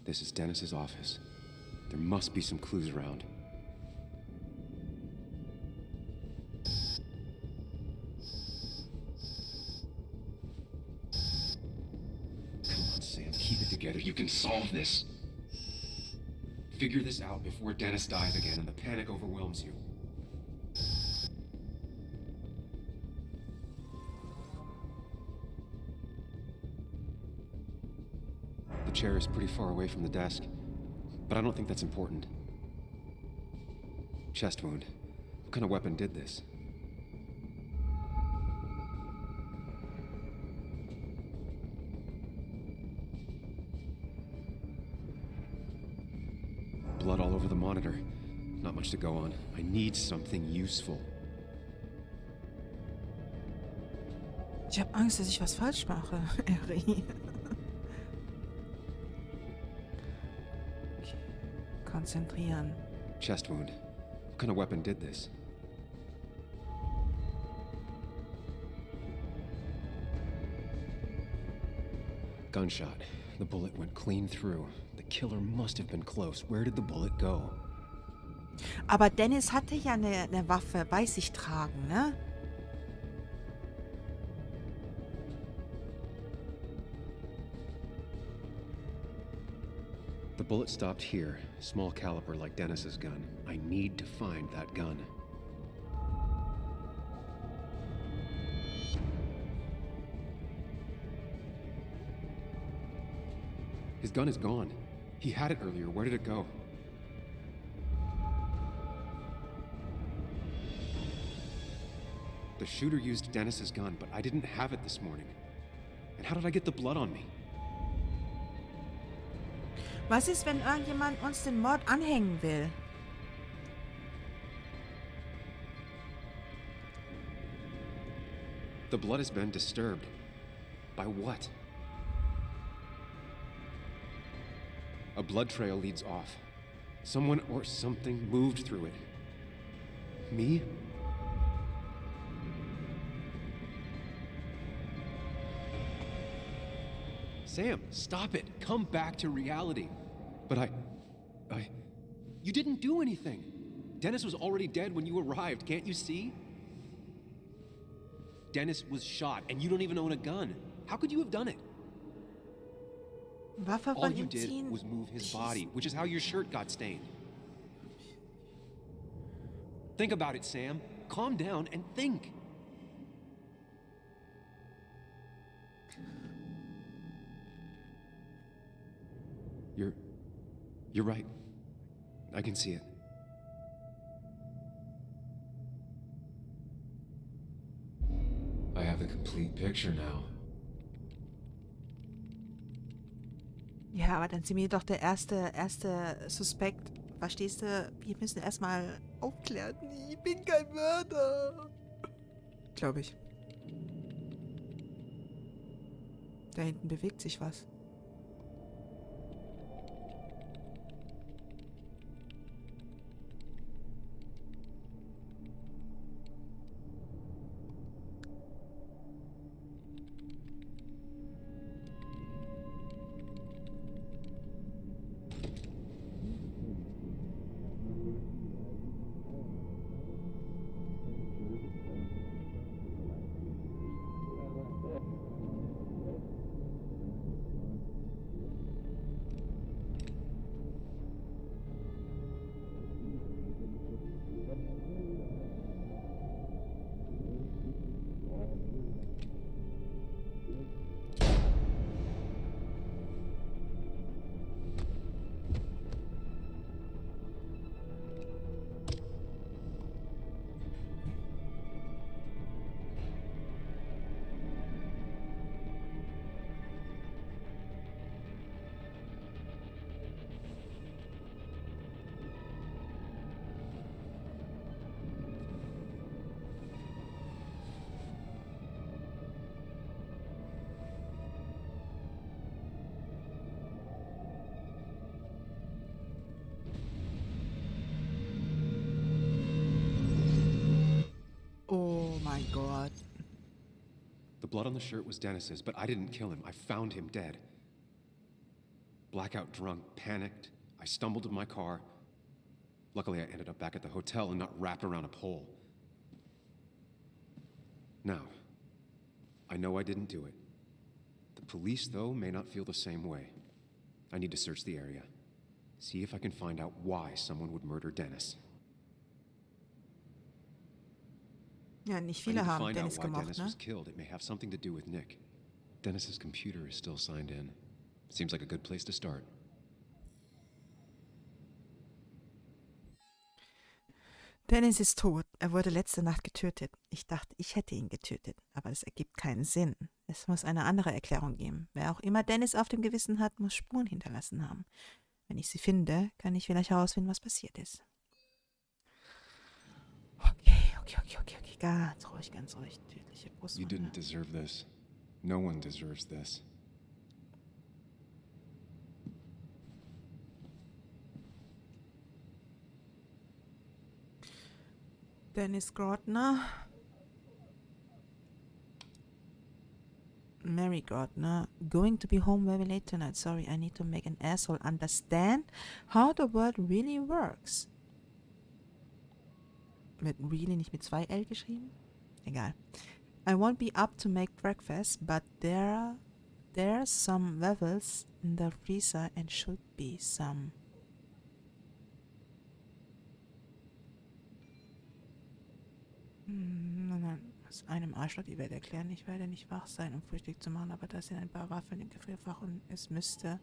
This is Dennis's office. There must be some clues around. Come on, Sam. Keep it together. You can solve this. Figure this out before Dennis dies again and the panic overwhelms you. The chair is pretty far away from the desk, but I don't think that's important. Chest wound. What kind of weapon did this? Blood all over the monitor. Not much to go on. I need something useful. Ich habe Angst, dass ich was falsch mache, Eri. Okay. Konzentrieren. Chest wound. What kind of weapon did this? Gunshot. The bullet went clean through. The killer must have been close. Where did the bullet go? Aber Dennis hatte ja eine Waffe bei sich tragen, ne? The bullet stopped here. Small caliber like Dennis's gun. I need to find that gun. His gun is gone. He had it earlier. Where did it go? The shooter used Dennis's gun, but I didn't have it this morning. And how did I get the blood on me? Was ist, wenn irgendjemand uns den Mord anhängen will? The blood has been disturbed. By what? A blood trail leads off. Someone or something moved through it. Me? Sam, stop it. Come back to reality. But You didn't do anything. Dennis was already dead when you arrived, can't you see? Dennis was shot, and you don't even own a gun. How could you have done it? Waffe All von you ihm did ziehen. was move his body, which is how your shirt got stained. Think about it, Sam. Calm down and think. You're right. I can see it. I have the complete picture now. Ja, aber dann sind wir doch der erste Suspekt. Verstehst du? Wir müssen erstmal aufklären. Ich bin kein Mörder. Glaube ich. Da hinten bewegt sich was. mein Gott. The blood on the shirt was Dennis's, but I didn't kill him. I found him dead. Blackout drunk, panicked. I stumbled to my car. Luckily, I ended up back at the hotel and not wrapped around a pole. Now, I know I didn't do it. The police, though, may not feel the same way. I need to search the area. See if I can find out why someone would murder Dennis. Ja, nicht I need viele to haben find out Dennis why gemacht, Dennis ne? was killed. It may have something to do with Nick. Dennis's computer is still signed in. Seems like a good place to start. Dennis ist tot. Er wurde letzte Nacht getötet. Ich dachte, ich hätte ihn getötet, aber es ergibt keinen Sinn. Es muss eine andere Erklärung geben. Wer auch immer Dennis auf dem Gewissen hat, muss Spuren hinterlassen haben. Wenn ich sie finde, kann ich vielleicht herausfinden, was passiert ist. Okay. Ganz ruhig. Tödliche You Brustwunde. didn't deserve this. No one deserves this. Dennis Grodner. Mary Grodner. Going to be home very late tonight. Sorry, I need to make an asshole understand how the world really works. Mit really nicht mit 2 L geschrieben? Egal. I won't be up to make breakfast, but there's some waffles in the freezer and should be some. Aus einem Arschloch die Welt erklären. Ich werde nicht wach sein, um Frühstück zu machen, aber da sind ein paar Waffeln im Gefrierfach und es müsste...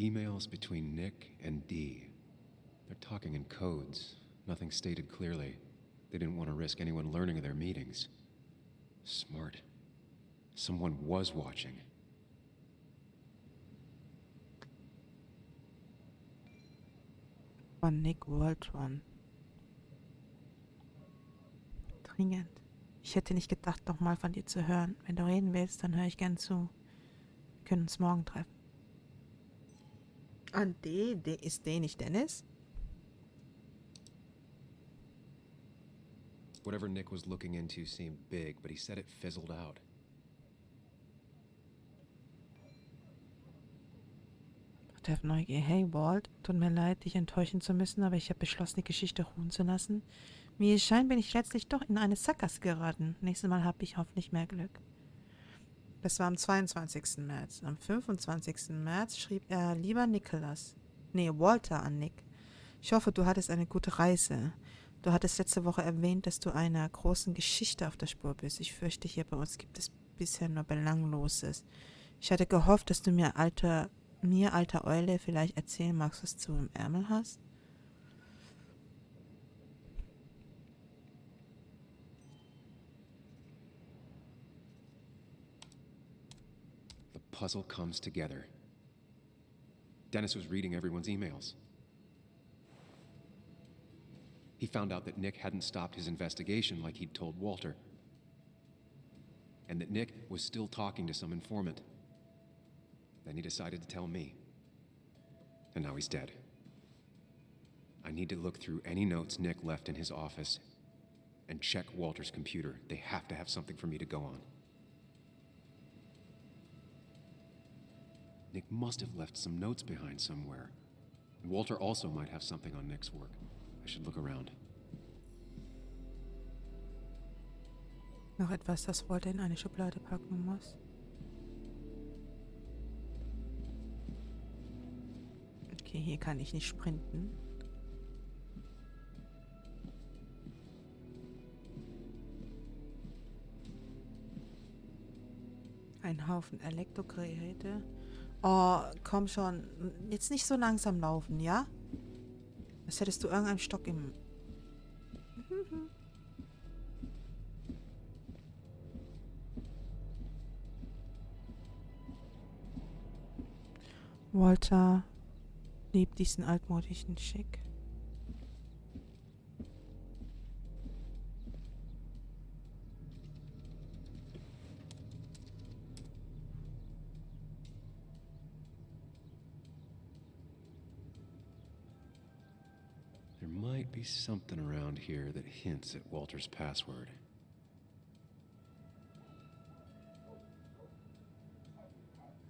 Emails between Nick and Dee. They're talking in codes. Nothing stated clearly. They didn't want to risk anyone learning of their meetings. Smart. Someone was watching. Von Nick Waltron. Dringend. Ich hätte nicht gedacht, nochmal von dir zu hören. Wenn du reden willst, dann höre ich gern zu. Wir können uns morgen treffen. Und ist D nicht Dennis? Whatever Nick was looking into seemed big, but he said it fizzled out. Treff Neugier. Hey Walt, tut mir leid, dich enttäuschen zu müssen, aber ich habe beschlossen, die Geschichte ruhen zu lassen. Wie es scheint, bin ich letztlich doch in eine Sackgasse geraten. Nächstes Mal habe ich hoffentlich mehr Glück. Das war am 22. März. Am 25. März schrieb er lieber Walter an Nick. Ich hoffe, du hattest eine gute Reise. Du hattest letzte Woche erwähnt, dass du einer großen Geschichte auf der Spur bist. Ich fürchte, hier bei uns gibt es bisher nur Belangloses. Ich hatte gehofft, dass du mir, alter Eule, vielleicht erzählen magst, was du im Ärmel hast. Puzzle comes together. Dennis was reading everyone's emails. He found out that Nick hadn't stopped his investigation like he'd told Walter. And that Nick was still talking to some informant. Then he decided to tell me. And now he's dead. I need to look through any notes Nick left in his office and check Walter's computer. They have to have something for me to go on. Nick must have left some notes behind somewhere. Walter also might have something on Nick's work. I should look around. Noch etwas, das Walter in eine Schublade packen muss. Okay, hier kann ich nicht sprinten. Ein Haufen Elektrogeräte. Oh, komm schon. Jetzt nicht so langsam laufen, ja? Als hättest du irgendeinen Stock im... Walter liebt diesen altmodischen Schick. There might be something around here that hints at Walter's password.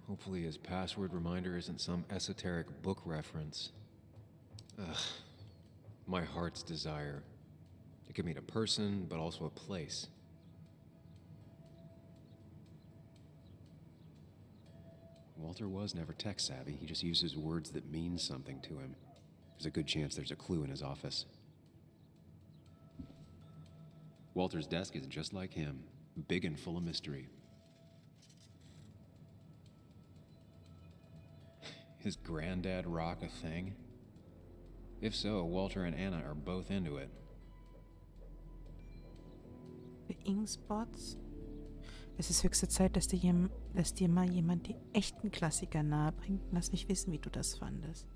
Hopefully his password reminder isn't some esoteric book reference. Ugh. My heart's desire. It could mean a person, but also a place. Walter was never tech savvy. He just uses words that mean something to him. There's a good chance there's a clue in his office. Walter's desk is just like him, big and full of mystery. His granddad rock a thing? If so, Walter and Anna are both into it. The Inkspots. Es ist höchste Zeit, dass dir mal jemand die echten Klassiker nahe bringt. Lass mich wissen, wie du das findest.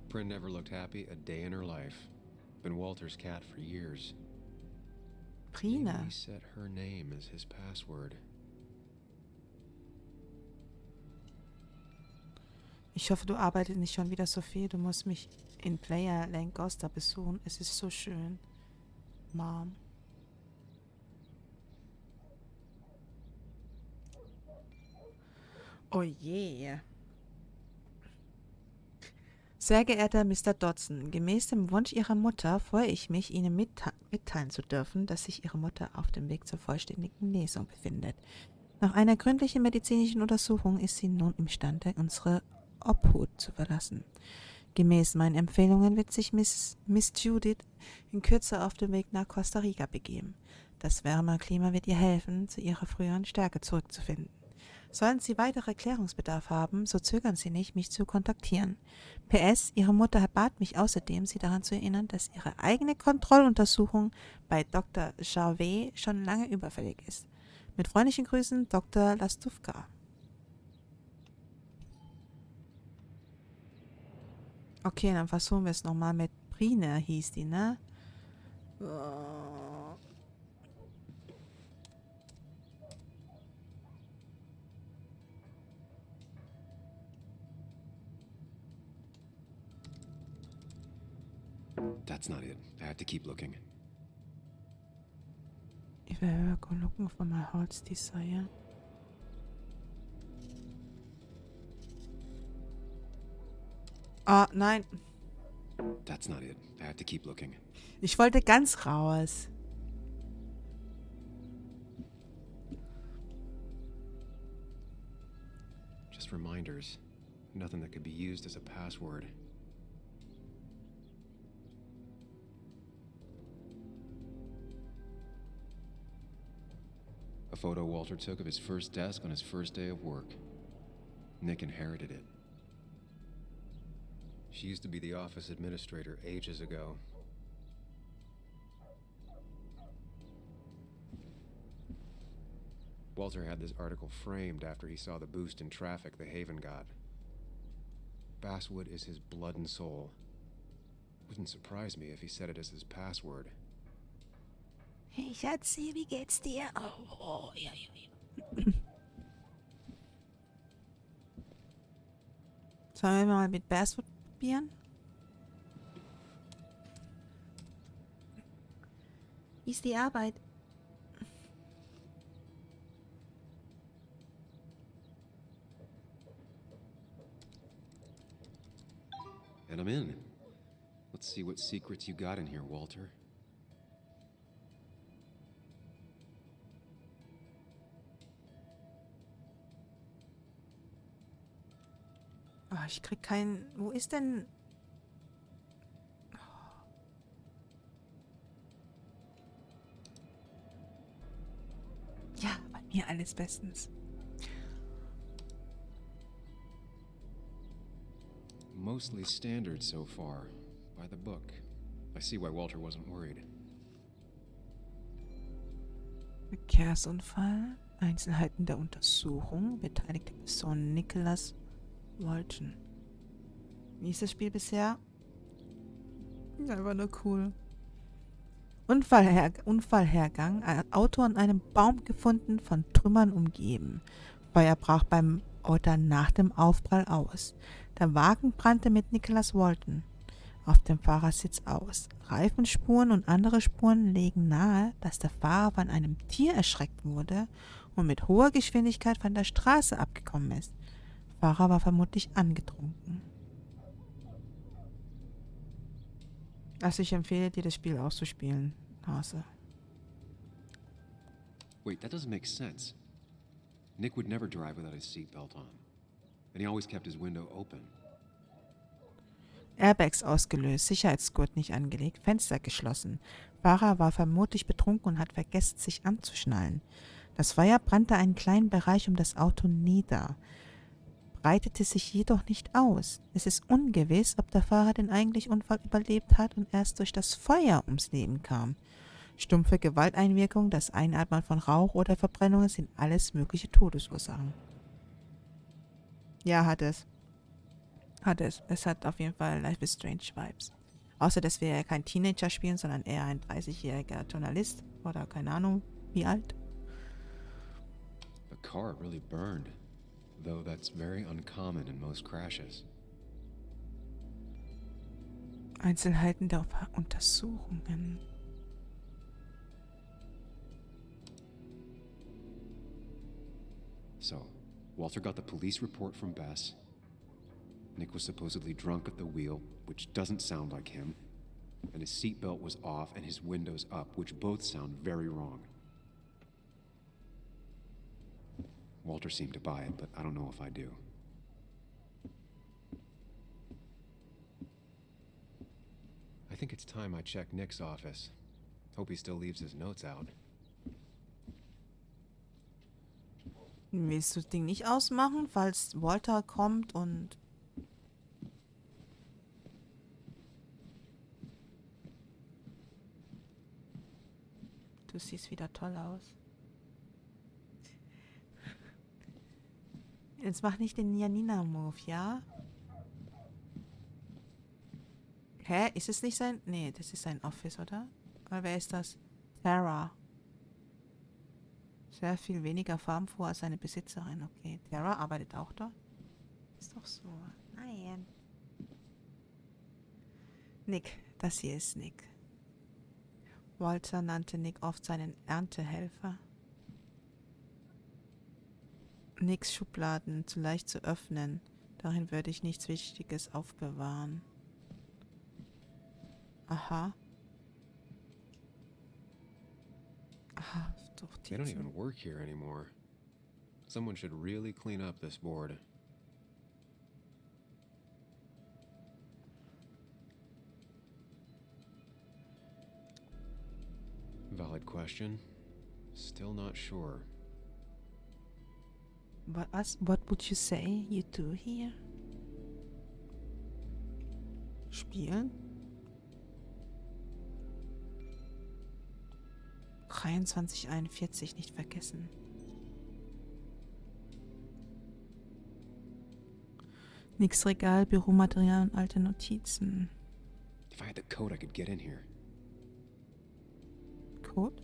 Bryn never looked happy a day in her life. Been Walter's cat for years. Prina. Maybe he set her name as his password. Ich hoffe, du arbeitest nicht schon wieder so viel. Du musst mich in Player Lancaster besuchen. Es ist so schön. Mom. Oh je. Sehr geehrter Mr. Dodson, gemäß dem Wunsch Ihrer Mutter freue ich mich, Ihnen mitteilen zu dürfen, dass sich Ihre Mutter auf dem Weg zur vollständigen Genesung befindet. Nach einer gründlichen medizinischen Untersuchung ist sie nun imstande, unsere Obhut zu verlassen. Gemäß meinen Empfehlungen wird sich Miss Judith in Kürze auf den Weg nach Costa Rica begeben. Das wärmere Klima wird ihr helfen, zu ihrer früheren Stärke zurückzufinden. Sollten Sie weitere Klärungsbedarf haben, so zögern Sie nicht, mich zu kontaktieren. PS, Ihre Mutter bat mich außerdem, Sie daran zu erinnern, dass Ihre eigene Kontrolluntersuchung bei Dr. Jarvet schon lange überfällig ist. Mit freundlichen Grüßen, Dr. Lastufka. Okay, dann versuchen wir es nochmal mit Brina, hieß die, ne? Oh. That's not it. I have to keep looking. If I ever go looking for my heart's desire. Ah, nein. That's not it. I have to keep looking. Ich wollte ganz raus. Just reminders. Nothing that could be used as a password. A photo Walter took of his first desk on his first day of work. Nick inherited it. She used to be the office administrator ages ago. Walter had this article framed after he saw the boost in traffic the Haven got. Basswood is his blood and soul. Wouldn't surprise me if he set it as his password. Hey Schatzi, wie geht's dir? Oh, ja. Sollen wir mal mit Basswood probieren? Wie ist die Arbeit? And I'm in. Let's see what secrets you got in here, Walter. Oh, ich krieg keinen... Wo ist denn... Ja, bei mir alles bestens. Mostly standard so far, by the book. I see why Walter wasn't worried. Verkehrsunfall. Einzelheiten der Untersuchung. Beteiligte Person Nicholas Walton. Wie ist das Spiel bisher? Ist einfach nur cool. Unfallhergang. Ein Auto an einem Baum gefunden, von Trümmern umgeben. Feuer brach beim Auto nach dem Aufprall aus. Der Wagen brannte mit Nicholas Walton auf dem Fahrersitz aus. Reifenspuren und andere Spuren legen nahe, dass der Fahrer von einem Tier erschreckt wurde und mit hoher Geschwindigkeit von der Straße abgekommen ist. Der Fahrer war vermutlich angetrunken. Also ich empfehle dir, das Spiel auszuspielen, Hase. Wait, that doesn't make sense. Nick would never drive without his seatbelt on. And he always kept his window open. Airbags ausgelöst, Sicherheitsgurt nicht angelegt, Fenster geschlossen. Fahrer war vermutlich betrunken und hat vergessen, sich anzuschnallen. Das Feuer brannte einen kleinen Bereich um das Auto nieder, breitete sich jedoch nicht aus. Es ist ungewiss, ob der Fahrer den eigentlichen Unfall überlebt hat und erst durch das Feuer ums Leben kam. Stumpfe Gewalteinwirkung, das Einatmen von Rauch oder Verbrennungen sind alles mögliche Todesursachen. Ja, hat es. Es hat auf jeden Fall Life is Strange Vibes. Außer, dass wir ja kein Teenager spielen, sondern eher ein 30-jähriger Journalist oder keine Ahnung, wie alt. The car really burned, though that's very uncommon in most crashes. Einzelheiten der Untersuchungen. So, Walter got the police report from Bess. Nick was supposedly drunk at the wheel, which doesn't sound like him. And his seatbelt was off and his windows up, which both sound very wrong. Walter seemed to buy it, but I don't know if I do. I think it's time I check Nick's office. Hope he still leaves his notes out. Willst du das Ding nicht ausmachen, falls Walter kommt und... Du siehst wieder toll aus. Jetzt mach nicht den Janina-Move, ja? Hä? Ist es nicht sein... Nee, das ist sein Office, oder? Oder wer ist das? Tara. Sehr viel weniger farbenfroh als seine Besitzerin. Okay, Tara arbeitet auch dort. Ist doch so. Nein. Nick. Das hier ist Nick. Walter nannte Nick oft seinen Erntehelfer. Nicks Schubladen zu leicht zu öffnen. Darin würde ich nichts Wichtiges aufbewahren. Aha. Aha, doch They don't even work here anymore. Someone should really clean up this board. Valid question. Still not sure. What would you say you do here? Spielen? 23:41, nicht vergessen. Nix Regal, Büromaterial und alte Notizen. If I had the code, I could get in here. Code?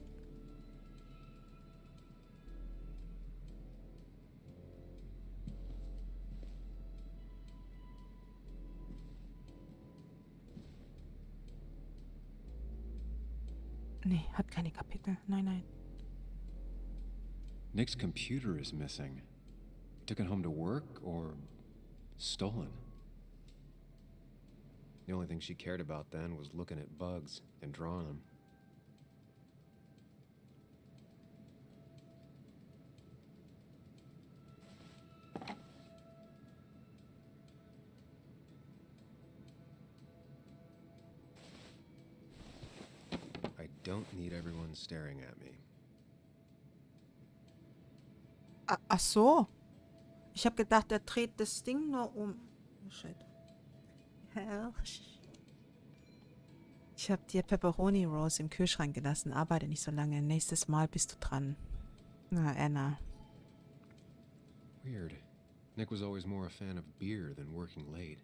Nee, hat keine Kapitel. Nein, nein. Nick's computer is missing. He took it home to work or stolen. The only thing she cared about then was looking at bugs and drawing them. I don't need everyone staring at me. Ach so. Ich habe gedacht, er dreht das Ding nur um. Oh, shit. Ich habe dir Pepperoni Rolls im Kühlschrank gelassen. Arbeite nicht so lange. Nächstes Mal bist du dran. Na, Anna. Weird. Nick was always more a fan of beer than working late.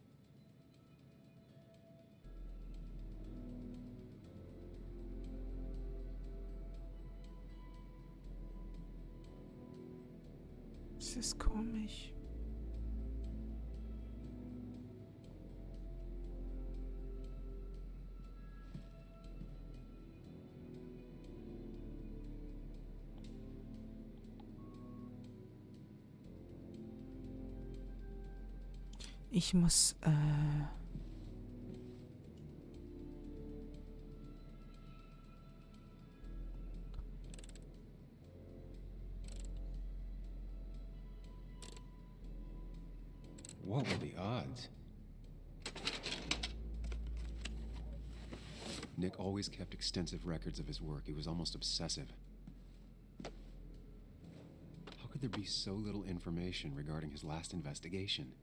Das ist komisch. Ich muss, What were the odds? Nick always kept extensive records of his work. He was almost obsessive. How could there be so little information regarding his last investigation?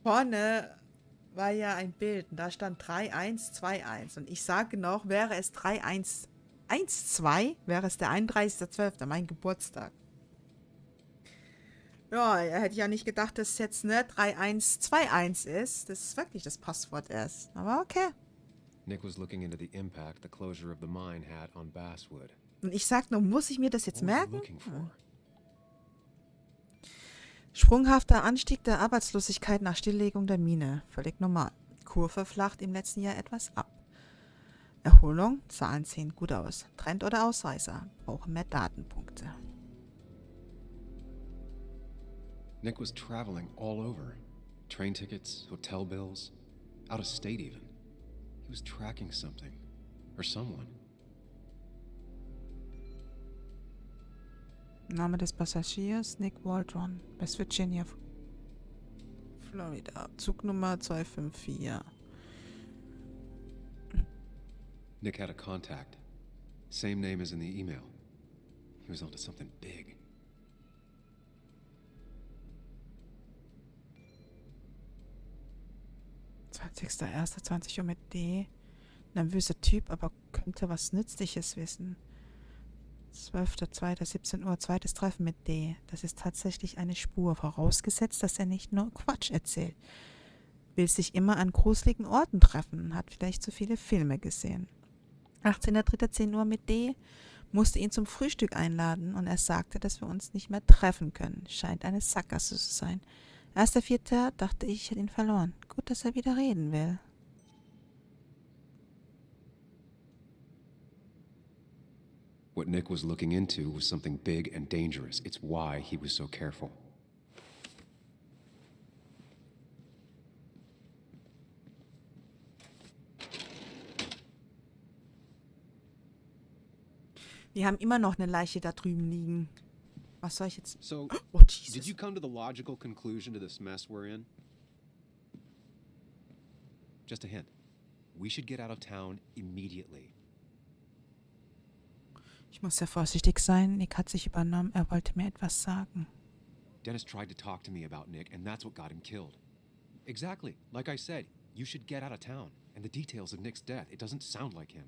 Vorne war ja ein Bild und da stand 3121 und ich sage noch, wäre es 3112, wäre es der 31.12., mein Geburtstag. Ja, hätte ich ja nicht gedacht, dass es jetzt 3121 ist, dass wirklich das Passwort ist. Aber okay. Nick was looking into the impact the closure of the mine had on Basswood. Und ich sag nur, muss ich mir das jetzt What was he merken? looking for? Sprunghafter Anstieg der Arbeitslosigkeit nach Stilllegung der Mine. Völlig normal. Kurve flacht im letzten Jahr etwas ab. Erholung, Zahlen sehen gut aus. Trend oder Ausreißer, brauchen mehr Datenpunkte. Nick was traveling all over. Train tickets, hotel bills, out of state even. He was tracking something. Or someone. Name des Passagiers, Nick Waldron, West Virginia, Florida. Zugnummer 254. Nick had a contact. Same name as in the email. He was onto something big. (20.01. 20 Uhr mit D. Nervöser Typ, aber könnte was Nützliches wissen. 12.02. 17 Uhr, zweites Treffen mit D. Das ist tatsächlich eine Spur, vorausgesetzt, dass er nicht nur Quatsch erzählt. Will sich immer an gruseligen Orten treffen, hat vielleicht zu viele Filme gesehen. 18.03. 10 Uhr mit D. Musste ihn zum Frühstück einladen und er sagte, dass wir uns nicht mehr treffen können. Scheint eine Sackgasse zu sein. 1.04. dachte ich hätte ihn verloren. Gut, dass er wieder reden will. What Nick was looking into was something big and dangerous. It's why he was so careful. Wir haben immer noch eine Leiche da drüben liegen. Was soll ich jetzt... So, oh, Jesus. did you come to the logical conclusion to this mess we're in? Just a hint. We should get out of town immediately. Ich muss sehr vorsichtig sein. Nick hat sich übernommen. Er wollte mir etwas sagen. Dennis tried to talk to me about Nick, and that's what got him killed. Exactly. Like I said, you should get out of town. And the details of Nick's death, it doesn't sound like him.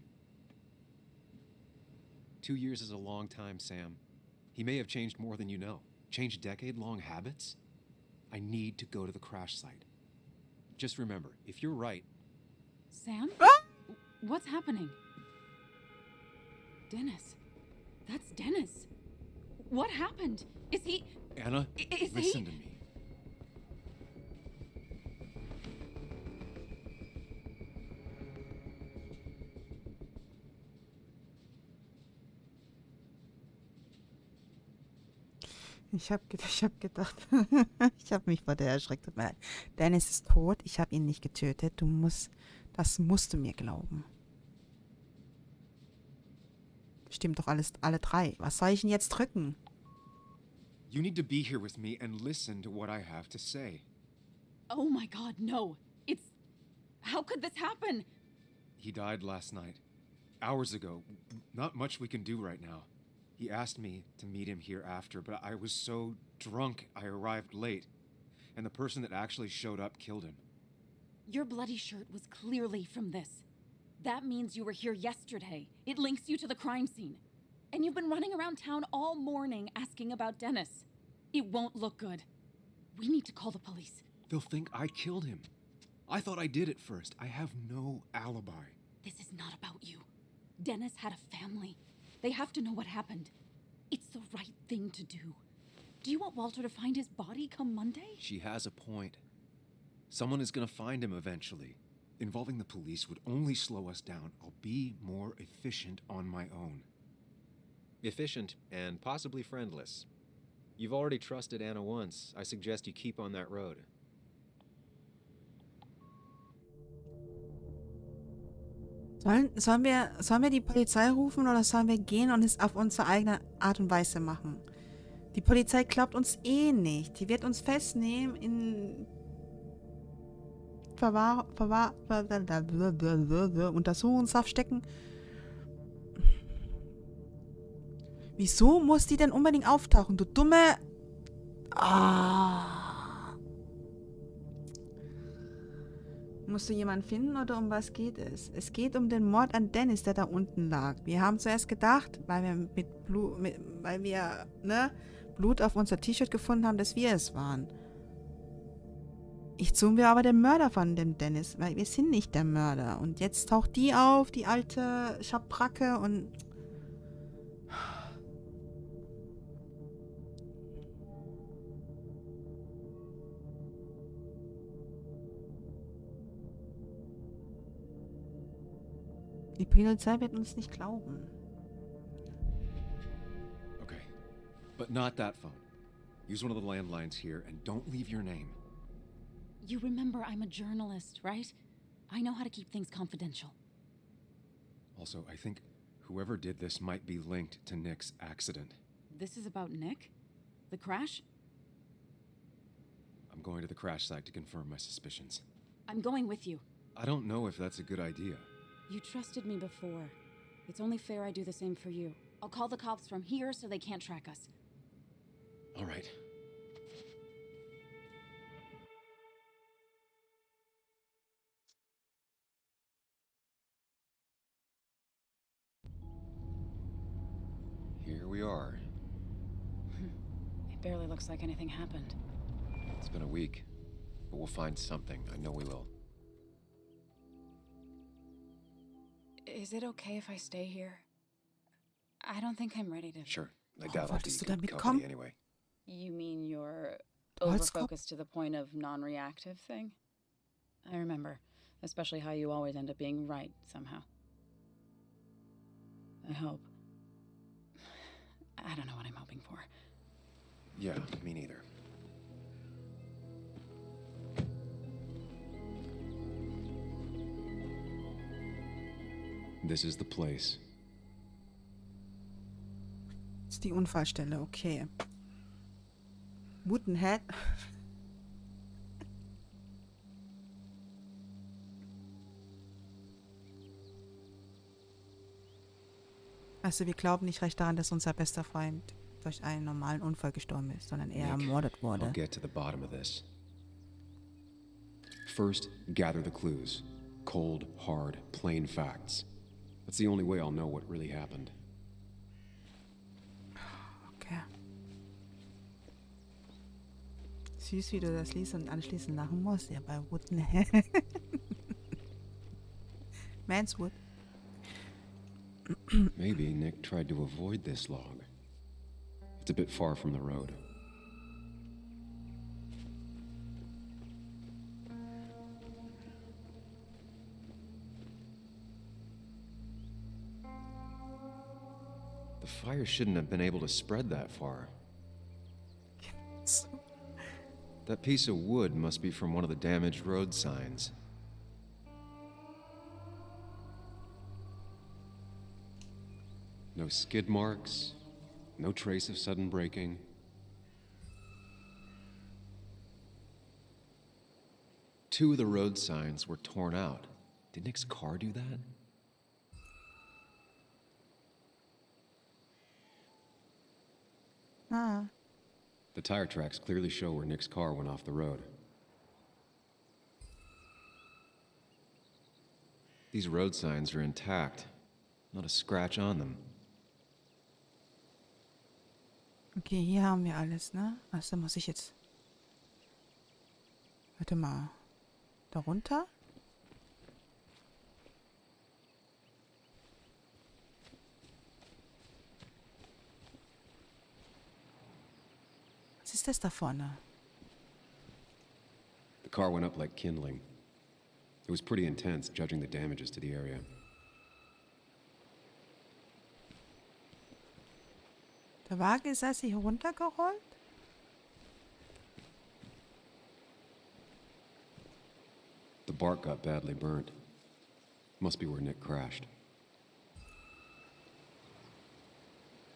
2 years is a long time, Sam. He may have changed more than you know. Changed decade-long habits? I need to go to the crash site. Just remember, if you're right... Sam? What's happening? Dennis. That's Dennis. What happened? Is he... Anna, listen to me. Ich hab gedacht, ich habe mich vor der erschreckt. Tut mir leid. Dennis ist tot, ich habe ihn nicht getötet. Das musst du mir glauben. Stimmt doch alles, alle drei. Was soll ich denn jetzt drücken? You need to be here with me and listen to what I have to say. Oh my God, no. It's... How could this happen? He died last night. Hours ago. Not much we can do right now. He asked me to meet him here after, but I was so drunk I arrived late. And the person that actually showed up killed him. Your bloody shirt was clearly from this. That means you were here yesterday. It links you to the crime scene. And you've been running around town all morning asking about Dennis. It won't look good. We need to call the police. They'll think I killed him. I thought I did at first. I have no alibi. This is not about you. Dennis had a family. They have to know what happened. It's the right thing to do. Do you want Walter to find his body come Monday? She has a point. Someone is gonna find him eventually. Involving the police would only slow us down. I'll be more efficient on my own. Efficient and possibly friendless. You've already trusted Anna once. I suggest you keep on that road. Sollen wir die Polizei rufen oder sollen wir gehen und es auf unsere eigene Art und Weise machen? Die Polizei glaubt uns eh nicht. Die wird uns festnehmen, in Untersuchungshaft stecken. Wieso muss die denn unbedingt auftauchen, du dumme... Musst du jemanden finden oder um was geht es? Es geht um den Mord an Dennis, der da unten lag. Wir haben zuerst gedacht, weil wir Blut auf unser T-Shirt gefunden haben, dass wir es waren. Ich suchen wir aber den Mörder von dem Dennis, weil wir sind nicht der Mörder. Und jetzt taucht die auf, die alte Schabracke und... Die Polizei wird uns nicht glauben. Okay, but not that phone. Use one of the landlines here and don't leave your name. You remember I'm a journalist, right? I know how to keep things confidential. Also, I think whoever did this might be linked to Nick's accident. This is about Nick? The crash? I'm going to the crash site to confirm my suspicions. I'm going with you. I don't know if that's a good idea. You trusted me before. It's only fair I do the same for you. I'll call the cops from here so they can't track us. All right. Here we are. It barely looks like anything happened. It's been a week, but we'll find something. I know we will. Is it okay if I stay here? I don't think I'm ready to... Sure. I doubt I'll be wolltest du good damit company kommen? anyway. You mean you're wolltest kommen? overfocused to the point of non-reactive thing? I remember, especially how you always end up being right somehow. I hope. I don't know what I'm hoping for. Yeah, me neither. This is the place. Das ist die Unfallstelle, okay. Woodenhead. Also wir glauben nicht recht daran, dass unser bester Freund durch einen normalen Unfall gestorben ist, sondern er ermordet wurde. I'll get to the bottom of this. First, gather the clues. Cold, hard, plain facts. That's the only way I'll know what really happened. Okay. Süß, wie du das liest und anschließend lachen musst, ja, bei Woodenhead. Manswood. Maybe Nick tried to avoid this log. It's a bit far from the road. The fire shouldn't have been able to spread that far. That piece of wood must be from one of the damaged road signs. No skid marks, no trace of sudden braking. Two of the road signs were torn out. Did Nick's car do that? Ah. The tire tracks clearly show where Nick's car went off the road. These road signs are intact. Not a scratch on them. Okay, hier haben wir alles, ne? Also muss ich jetzt... Warte mal. Darunter? Was ist das da vorne? The car went up like kindling. It was pretty intense, judging the damages to the area. Der Wagen ist also hier runtergerollt? The bark got badly burnt. Must be where Nick crashed.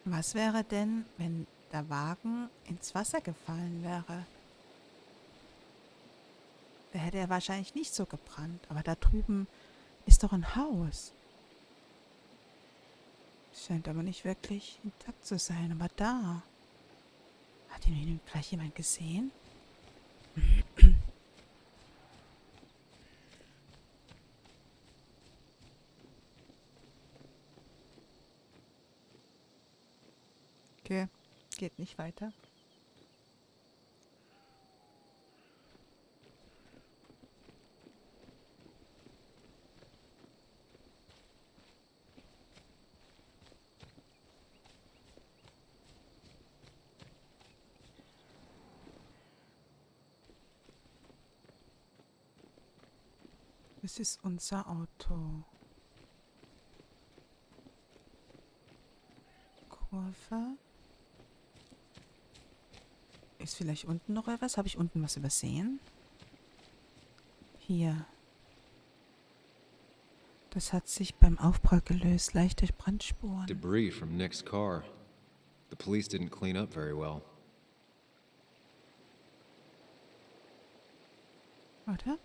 Was wäre denn, wenn der Wagen ins Wasser gefallen wäre? Da hätte er wahrscheinlich nicht so gebrannt. Aber da drüben ist doch ein Haus. Scheint aber nicht wirklich intakt zu sein. Aber da. Hat ihn gleich jemand gesehen? Okay, geht nicht weiter. Das ist unser Auto. Kurve. Ist vielleicht unten noch etwas? Habe ich unten was übersehen? Hier. Das hat sich beim Aufprall gelöst. Leichte Brandspuren. Debris from Nick's car. The police didn't clean up very well. Warte.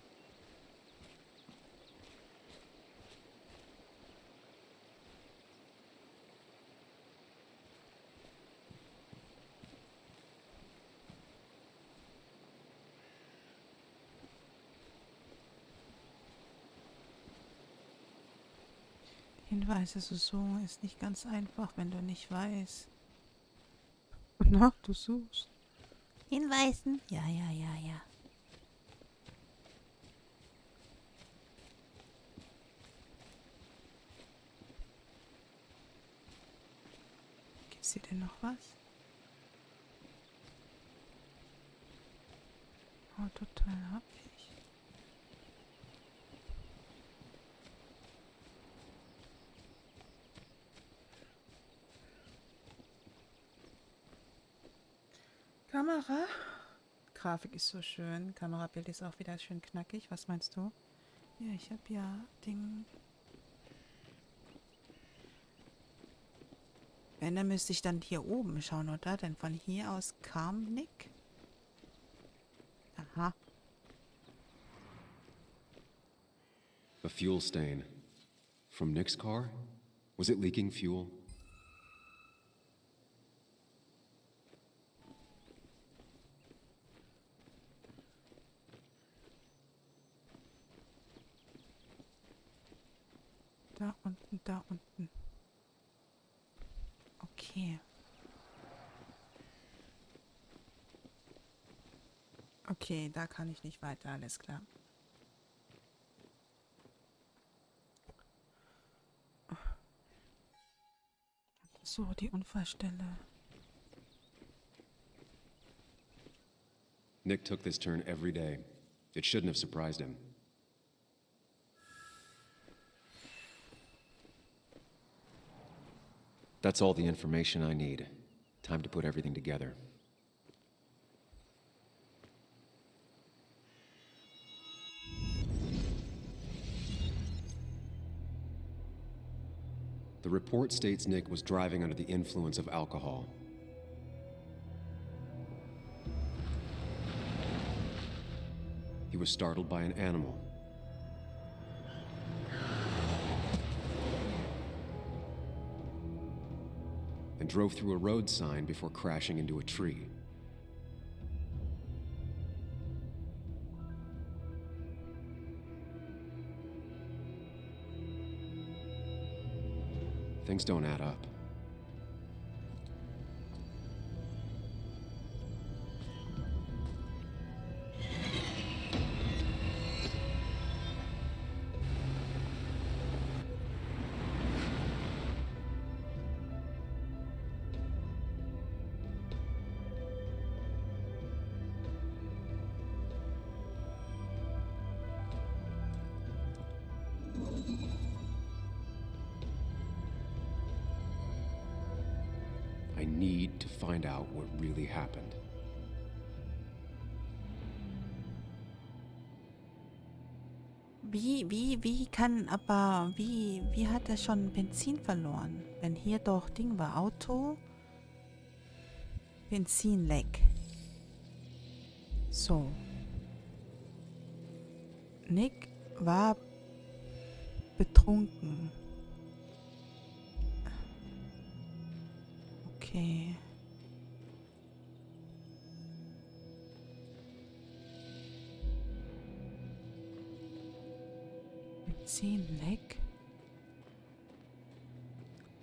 Hinweise zu suchen ist nicht ganz einfach, wenn du nicht weißt. Wonach du suchst. Hinweisen? Ja, ja, ja, ja. Gibt's hier denn noch was? Oh, total hab ich. Kamera. Grafik ist so schön. Kamerabild ist auch wieder schön knackig. Was meinst du? Ja, ich habe ja Ding. Wenn, dann müsste ich dann hier oben schauen, oder? Denn von hier aus kam Nick. Aha. A fuel stain. From Nick's car? Was it leaking fuel? Da unten, da unten. Okay. Okay, da kann ich nicht weiter, alles klar. So, die Unfallstelle. Nick took this turn every day. It shouldn't have surprised him. That's all the information I need. Time to put everything together. The report states Nick was driving under the influence of alcohol. He was startled by an animal. And drove through a road sign before crashing into a tree. Things don't add up. I need to find out what really happened. Wie hat er schon Benzin verloren? Wenn hier doch Ding war, Auto, Benzinleck. So. Nick war betrunken. Okay. Benzinleck.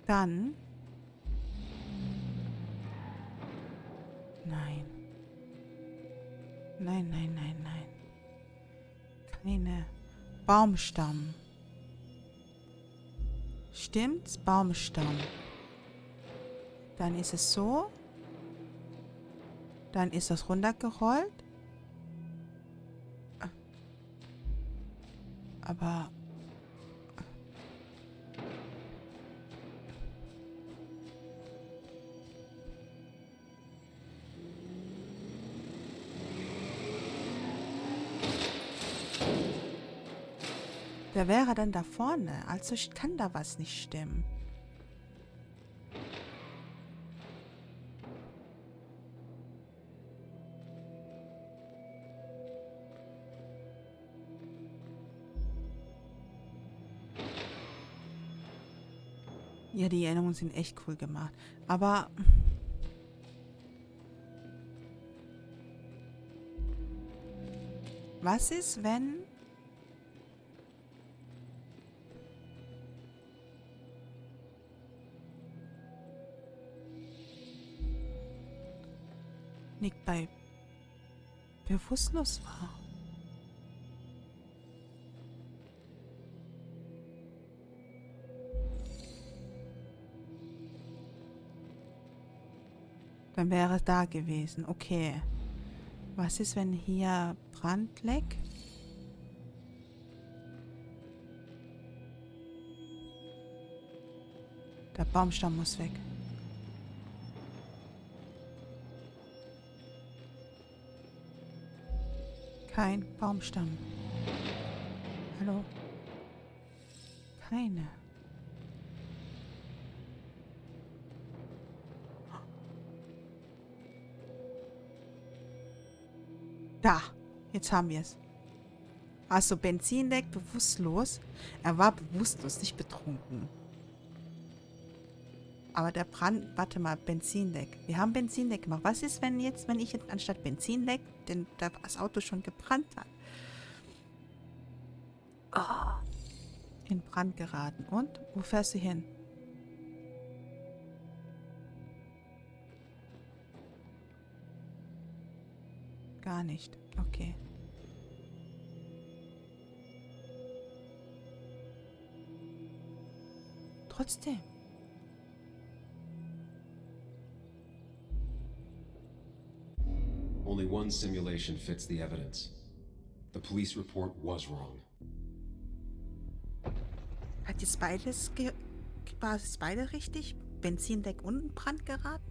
Dann. Nein. Nein. Keine. Baumstamm. Stimmt's? Baumstamm. Dann ist es so. Dann ist das runtergerollt. Aber... Der wäre dann da vorne, also kann da was nicht stimmen. Ja, die Erinnerungen sind echt cool gemacht. Aber... Was ist, wenn... Nick bei bewusstlos war? Dann wäre es da gewesen. Okay. Was ist, wenn hier Brandleck? Der Baumstamm muss weg. Kein Baumstamm. Hallo? Keine. Da, jetzt haben wir es. Also Benzinleck, bewusstlos. Er war bewusstlos, nicht betrunken. Aber der Brand, warte mal, Benzinleck. Wir haben Benzinleck gemacht. Was ist, wenn ich jetzt anstatt Benzinleck das Auto schon gebrannt hat? Oh, in Brand geraten. Und? Wo fährst du hin? Gar nicht. Okay. Trotzdem. Only one simulation fits the evidence. The police report was wrong. Hat jetzt war es beide richtig? Benzinleck und in Brand geraten?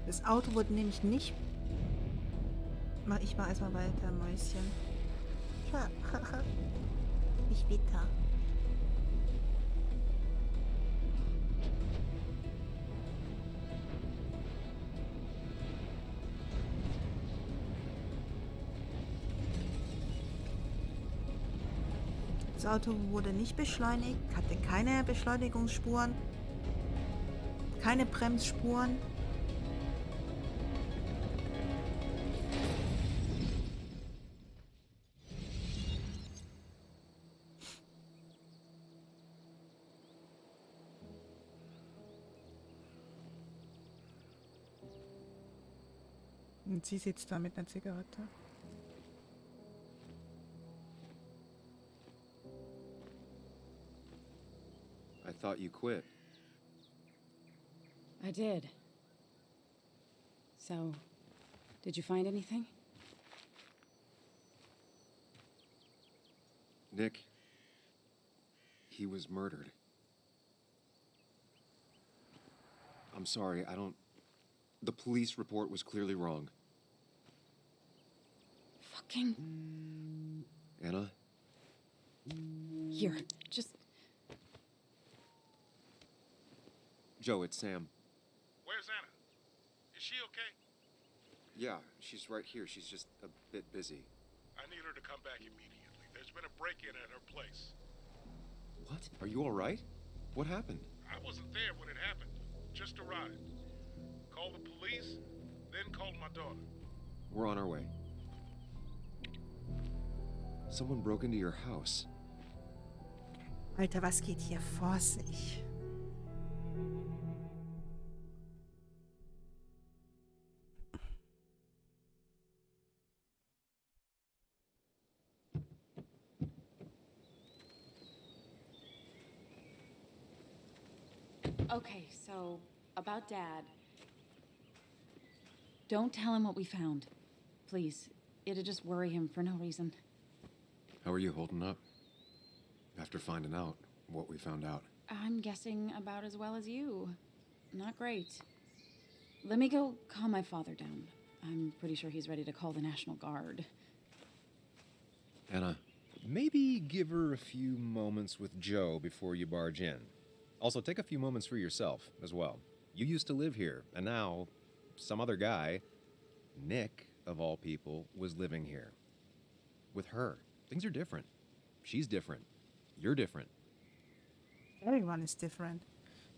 Das Auto wurde nämlich nicht... Ich mach erstmal weiter, Mäuschen. Hilfe! Nicht bitter. Das Auto wurde nicht beschleunigt, hatte keine Beschleunigungsspuren, keine Bremsspuren. Und sie sitzt da mit einer Zigarette. I thought you quit. I did. So, did you find anything? Nick, he was murdered. I'm sorry, I don't... The police report was clearly wrong. Fucking... Anna? Here, just... Joe, it's Sam. Where's Anna? Is she okay? Yeah, she's right here. She's just a bit busy. I need her to come back immediately. There's been a break-in at her place. What? Are you all right? What happened? I wasn't there when it happened. Just arrived. Called the police, then called my daughter. We're on our way. Someone broke into your house. Alter, was geht hier vor sich? Okay, so, about Dad. Don't tell him what we found. Please. It'd just worry him for no reason. How are you holding up? After finding out what we found out. I'm guessing about as well as you. Not great. Let me go calm my father down. I'm pretty sure he's ready to call the National Guard. Anna, Maybe give her a few moments with Joe before you barge in. Also, take a few moments for yourself as well. You used to live here, and now some other guy, Nick, of all people, was living here. With her. Things are different. She's different. You're different. Everyone is different.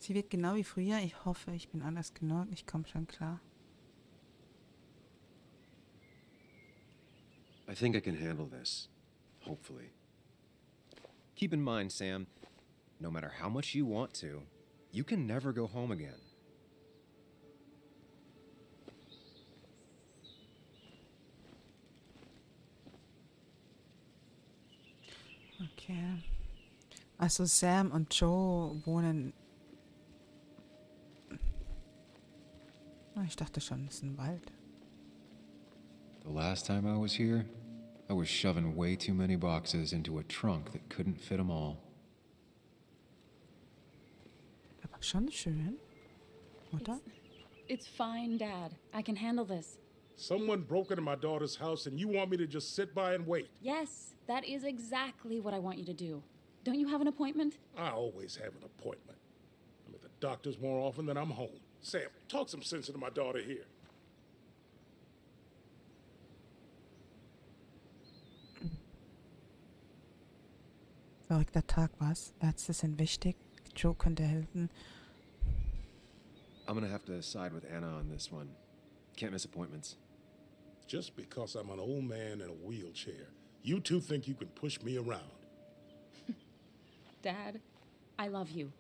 Sie wird genau wie früher. Ich hoffe, ich bin anders genug. Ich komme schon klar. I think I can handle this. Hopefully. Keep in mind, Sam, no matter how much you want to, you can never go home again. Okay. Also Sam und Joe wohnen... Ich dachte schon, es ist ein Wald. The last time I was here, I was shoving way too many boxes into a trunk that couldn't fit them all. Aber schon schön, oder? It's fine, Dad. I can handle this. Someone broke into my daughter's house and you want me to just sit by and wait? Yes, that is exactly what I want you to do. Don't you have an appointment? I always have an appointment. I'm at the doctor's more often than I'm home. Sam, talk some sense into my daughter here. Verrückter Tag, was? Ärzte sind wichtig. Joe könnte helfen. I'm gonna have to side with Anna on this one. Can't miss appointments. Just because I'm an old man in a wheelchair, you two think you can push me around. Dad, I love you.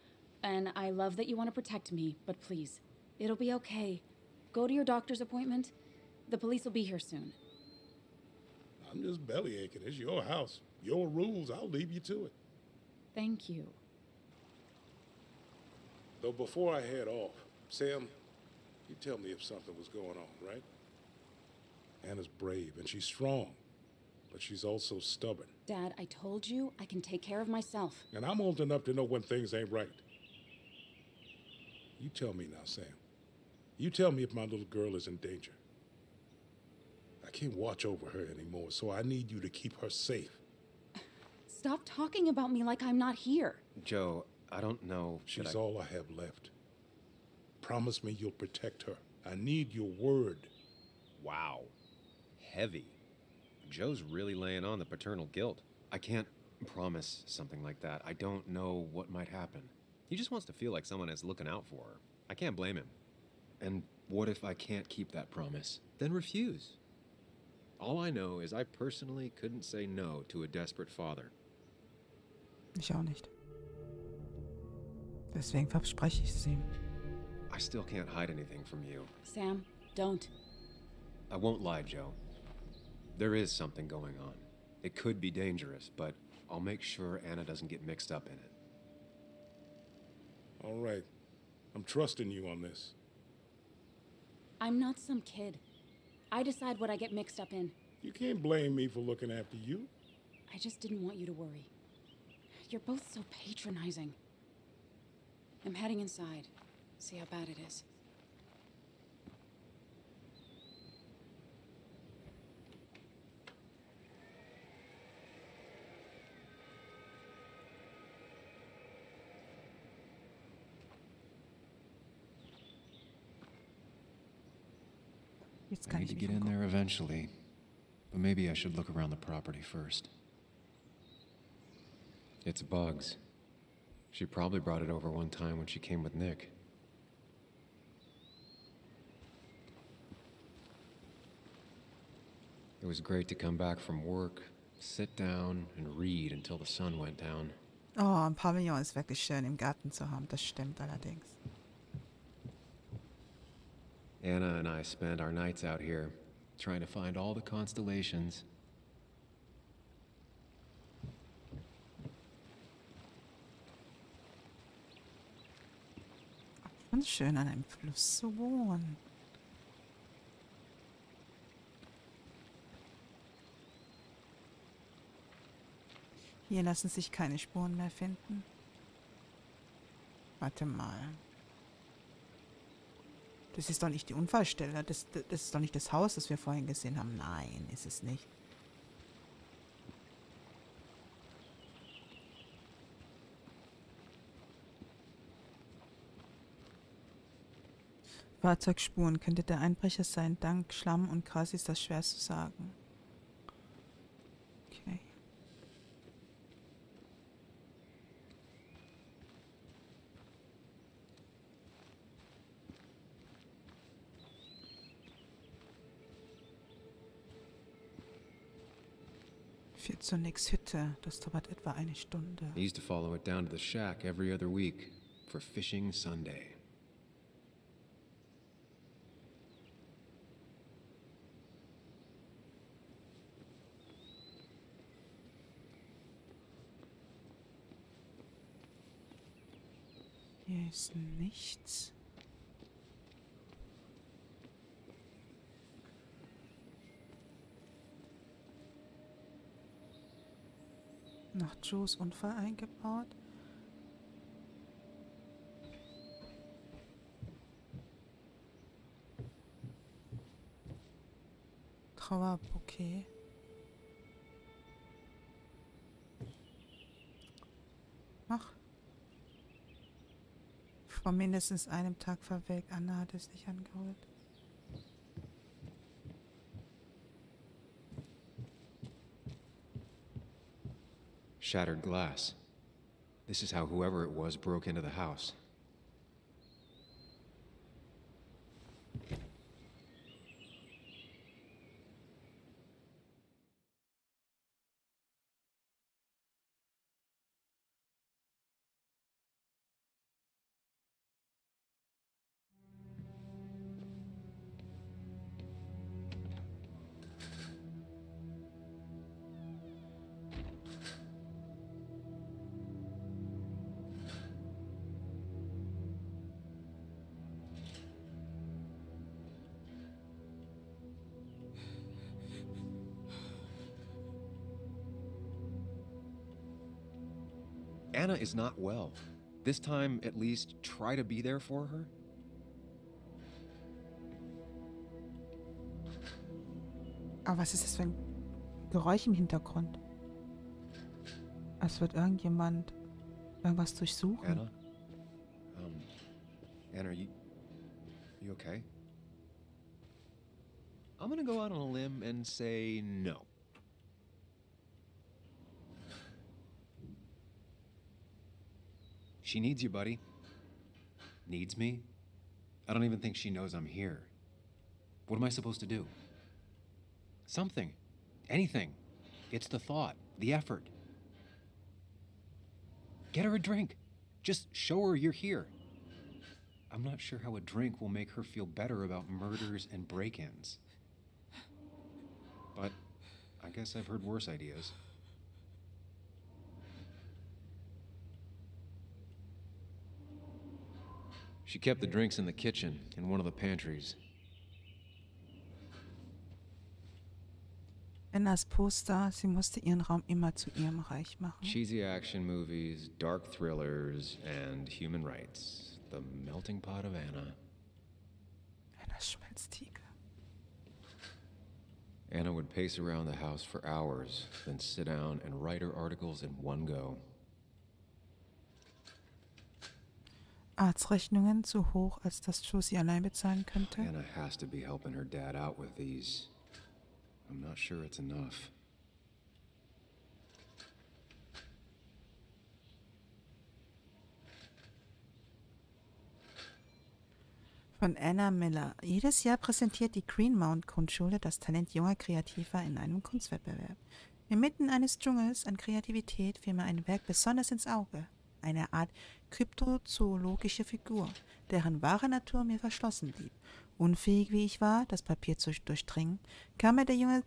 And I love that you want to protect me, but please, it'll be okay. Go to your doctor's appointment. The police will be here soon. I'm just belly aching. It's your house. Your rules. I'll leave you to it. Thank you. Though before I head off, Sam, you tell me if something was going on, right? Anna's brave and she's strong, but she's also stubborn. Dad, I told you I can take care of myself. And I'm old enough to know when things ain't right. You tell me now, Sam. You tell me if my little girl is in danger. I can't watch over her anymore, so I need you to keep her safe. Stop talking about me like I'm not here. Joe, I don't know. She's all I have left. Promise me you'll protect her. I need your word. Wow. Heavy. Joe's really laying on the paternal guilt. I can't promise something like that. I don't know what might happen. He just wants to feel like someone is looking out for her. I can't blame him. And what if I can't keep that promise? Then refuse. All I know is I personally couldn't say no to a desperate father. Ich auch nicht. Deswegen verspreche ich es ihm. I still can't hide anything from you. Sam, don't. I won't lie, Joe. There is something going on. It could be dangerous, but I'll make sure Anna doesn't get mixed up in it. All right. I'm trusting you on this. I'm not some kid. I decide what I get mixed up in. You can't blame me for looking after you. I just didn't want you to worry. You're both so patronizing. I'm heading inside. See how bad it is. Jetzt I kann need ich to mich get in there eventually, but maybe I should look around the property first. It's bugs. She probably brought it over one time when she came with Nick. It was great to come back from work, sit down and read until the sun went down. Oh, ein Pavillon ist wirklich schön im Garten zu haben. Das stimmt allerdings. Anna and I spend our nights out here, trying to find all the constellations. Schon schön, an einem Fluss zu wohnen. Hier lassen sich keine Spuren mehr finden. Warte mal. Das ist doch nicht die Unfallstelle. Das ist doch nicht das Haus, das wir vorhin gesehen haben. Nein, ist es nicht. Fahrzeugspuren. Könnte der Einbrecher sein? Dank Schlamm und Gras ist das schwer zu sagen. Okay. Führt zur Nicks Hütte. Das dauert etwa eine Stunde. I used to follow it down to the shack every other week for Fishing Sunday. Hier ist nichts. Nach Joes Unfall eingebaut. Trauerbouquet. Ach. Vor mindestens einem Tag verwelkt. Anna hat es nicht angeholt. Shattered glass. This is how whoever it was broke into the house. Anna is not well. This time, at least, try to be there for her. Aber was ist das für ein Geräusch im Hintergrund? als wird irgendjemand irgendwas durchsuchen. Anna? Anna, are you okay? I'm gonna go out on a limb and say no. She needs you, buddy. Needs me? I don't even think she knows I'm here. What am I supposed to do? Something. Anything. It's the thought, the effort. Get her a drink. Just show her you're here. I'm not sure how a drink will make her feel better about murders and break-ins. But I guess I've heard worse ideas. She kept the drinks in the kitchen, in one of the pantries. Annas Poster, sie musste ihren Raum immer zu ihrem Reich machen. Cheesy action movies, dark thrillers, and human rights. The melting pot of Anna. Annas Schmelztiegel. Anna would pace around the house for hours, then sit down and write her articles in one go. Arztrechnungen zu hoch, als dass Joe sie allein bezahlen könnte. Anna has to be helping her dad out with these. I'm not sure it's enough. Von Anna Miller. Jedes Jahr präsentiert die Greenmount Grundschule das Talent junger Kreativer in einem Kunstwettbewerb. Inmitten eines Dschungels an Kreativität fiel mir ein Werk besonders ins Auge. Eine Art kryptozoologische Figur, deren wahre Natur mir verschlossen blieb. Unfähig wie ich war, das Papier zu durchdringen, kam mir der junge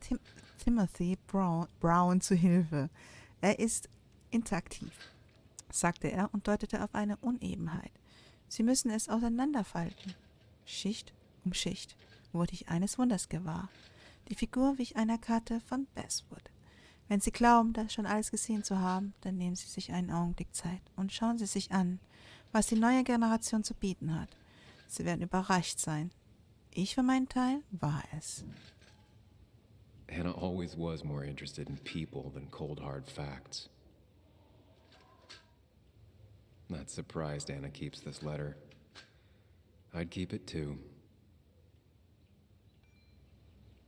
Timothy Brown zu Hilfe. Er ist interaktiv, sagte er und deutete auf eine Unebenheit. Sie müssen es auseinanderfalten. Schicht um Schicht wurde ich eines Wunders gewahr. Die Figur wich einer Karte von Basswood. Wenn Sie glauben, das schon alles gesehen zu haben, dann nehmen Sie sich einen Augenblick Zeit und schauen Sie sich an, was die neue Generation zu bieten hat. Sie werden überrascht sein. Ich für meinen Teil war es. Anna always was more interested in people than cold hard facts. Not surprised Anna keeps this letter. I'd keep it too.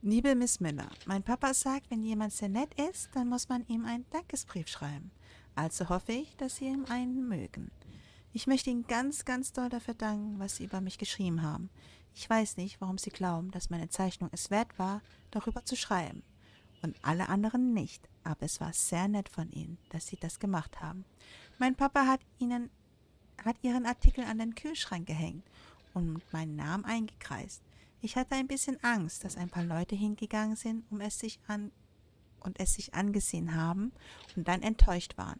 Liebe Miss Miller, mein Papa sagt, wenn jemand sehr nett ist, dann muss man ihm einen Dankesbrief schreiben. Also hoffe ich, dass Sie ihm einen mögen. Ich möchte Ihnen ganz, ganz doll dafür danken, was Sie über mich geschrieben haben. Ich weiß nicht, warum Sie glauben, dass meine Zeichnung es wert war, darüber zu schreiben. Und alle anderen nicht. Aber es war sehr nett von Ihnen, dass Sie das gemacht haben. Mein Papa hat Ihren Artikel an den Kühlschrank gehängt und meinen Namen eingekreist. Ich hatte ein bisschen Angst, dass ein paar Leute hingegangen sind, es sich angesehen haben und dann enttäuscht waren.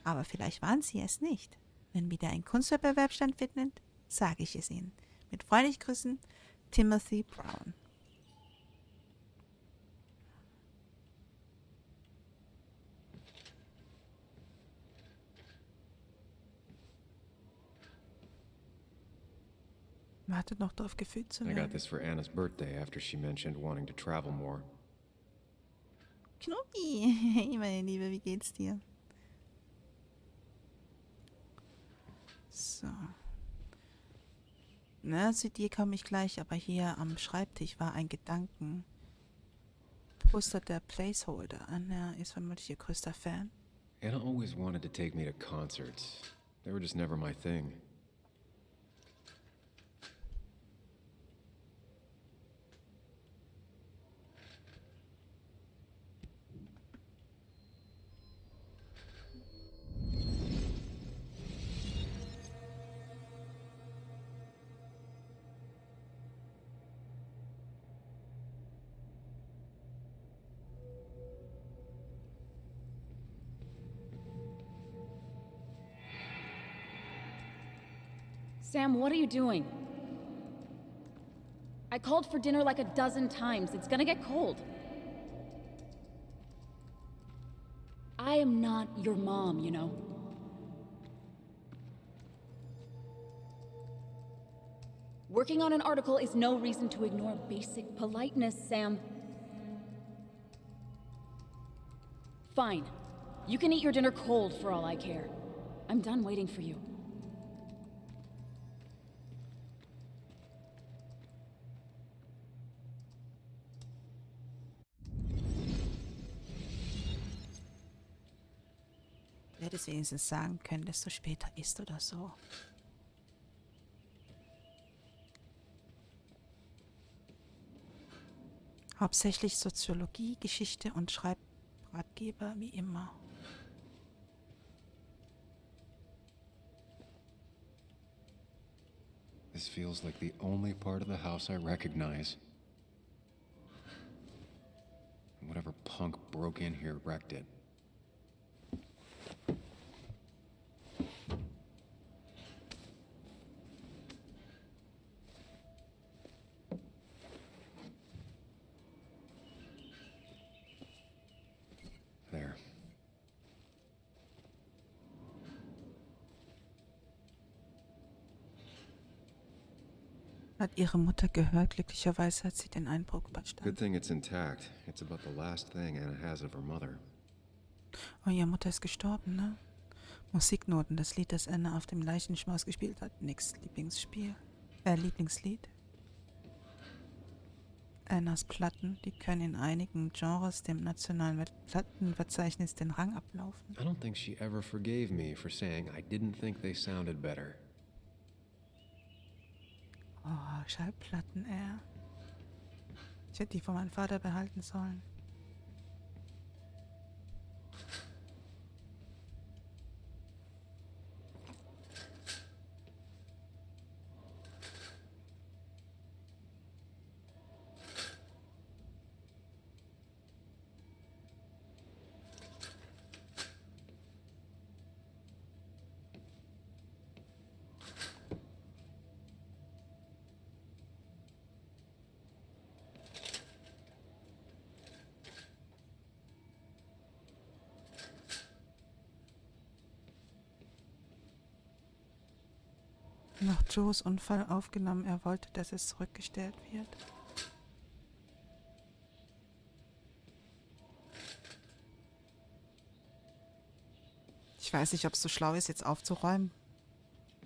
Aber vielleicht waren sie es nicht. Wenn wieder ein Kunstwettbewerb stattfindet, sage ich es Ihnen. Mit freundlichen Grüßen, Timothy Brown. Wartet noch darauf, gefühlt zu I werden. got this for Anna's birthday after she mentioned wanting to travel more. Knuppi, hey meine Liebe, wie geht's dir? So. Na, zu dir komme ich gleich, aber hier am Schreibtisch war ein Gedankenposter der Placeholder. Anna ist vermutlich ihr größter Fan. Anna always wanted to take me to concerts. They were just never my thing. Sam, what are you doing? I called for dinner like a dozen times. It's gonna get cold. I am not your mom, you know. Working on an article is no reason to ignore basic politeness, Sam. Fine. You can eat your dinner cold for all I care. I'm done waiting for you. Du hättest wenigstens sagen können, desto später ist oder so. Hauptsächlich Soziologie, Geschichte und Schreibratgeber, wie immer. This feels like the only part of the house I recognize. Whatever punk broke in here wrecked it. There. Hat ihre Mutter gehört. Glücklicherweise hat sie den Einbruch Good überstanden. thing it's intact. It's about the last thing Anna has of her mother. Oh, ihre Mutter ist gestorben, ne? Musiknoten, das Lied, das Anna auf dem Leichenschmaus gespielt hat. Nix Lieblingslied. Annas Platten, die können in einigen Genres dem nationalen Plattenverzeichnis den Rang ablaufen. I don't think she ever forgave me for saying I didn't think they sounded better. Oh, Schallplatten, Ich hätte die von meinem Vater behalten sollen. Nach Joes Unfall aufgenommen. Er wollte, dass es zurückgestellt wird. Ich weiß nicht, ob es so schlau ist, jetzt aufzuräumen.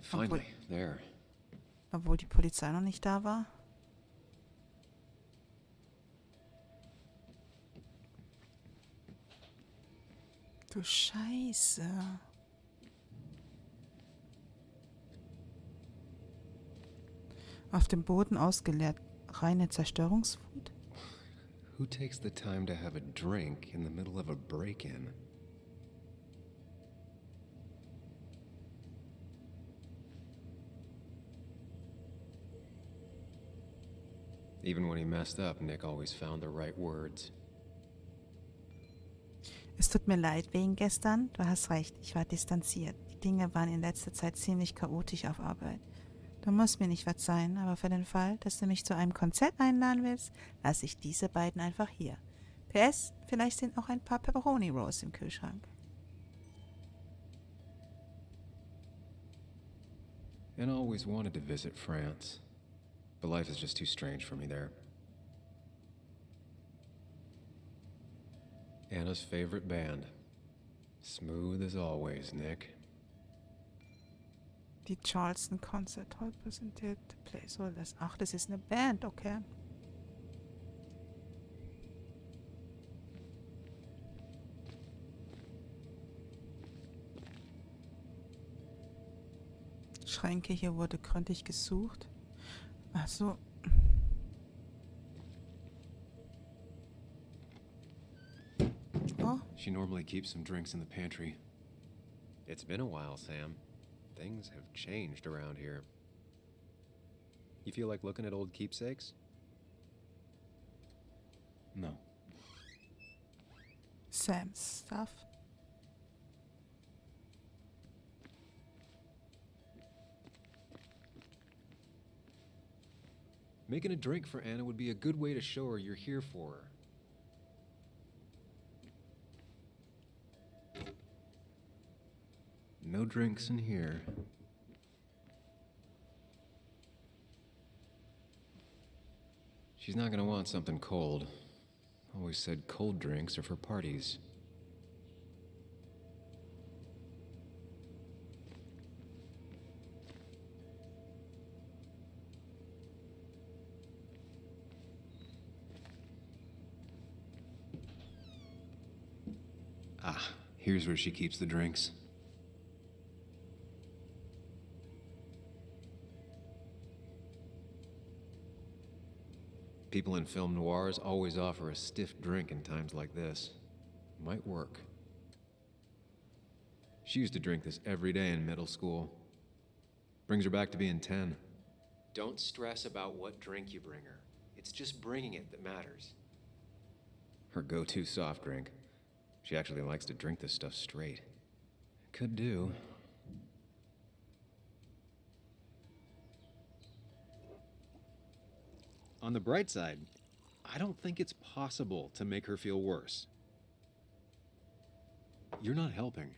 Finally, there. Obwohl die Polizei noch nicht da war. Du Scheiße. Auf dem Boden ausgeleert. Reine Zerstörungswut? Who takes the time to have a drink in the middle of a break-in? Even when he messed up, Nick always found the right words. Es tut mir leid wegen gestern. Du hast recht, ich war distanziert. Die Dinge waren in letzter Zeit ziemlich chaotisch auf Arbeit. Du musst mir nicht verzeihen, aber für den Fall, dass du mich zu einem Konzert einladen willst, lasse ich diese beiden einfach hier. PS, vielleicht sind auch ein paar Pepperoni Rolls im Kühlschrank. And I always wanted to visit France, but life is just too strange for me there. Anna's favorite band. Smooth as always, Nick. Die Charleston Concert Hall präsentiert Placeholders. Ach, das ist eine Band, okay. Schränke, hier wurde gründlich gesucht. Ach so. Oh. She normally keeps some drinks in the pantry. It's been a while, Sam. Things have changed around here. You feel like looking at old keepsakes? No. Sam's stuff. Making a drink for Anna would be a good way to show her you're here for her. No drinks in here. She's not gonna want something cold. Always said cold drinks are for parties. Ah, here's where she keeps the drinks. People in film noirs always offer a stiff drink in times like this. Might work. She used to drink this every day in middle school. Brings her back to being 10. Don't stress about what drink you bring her. It's just bringing it that matters. Her go-to soft drink. She actually likes to drink this stuff straight. Could do. On the bright side, I don't think it's possible to make her feel worse. You're not helping.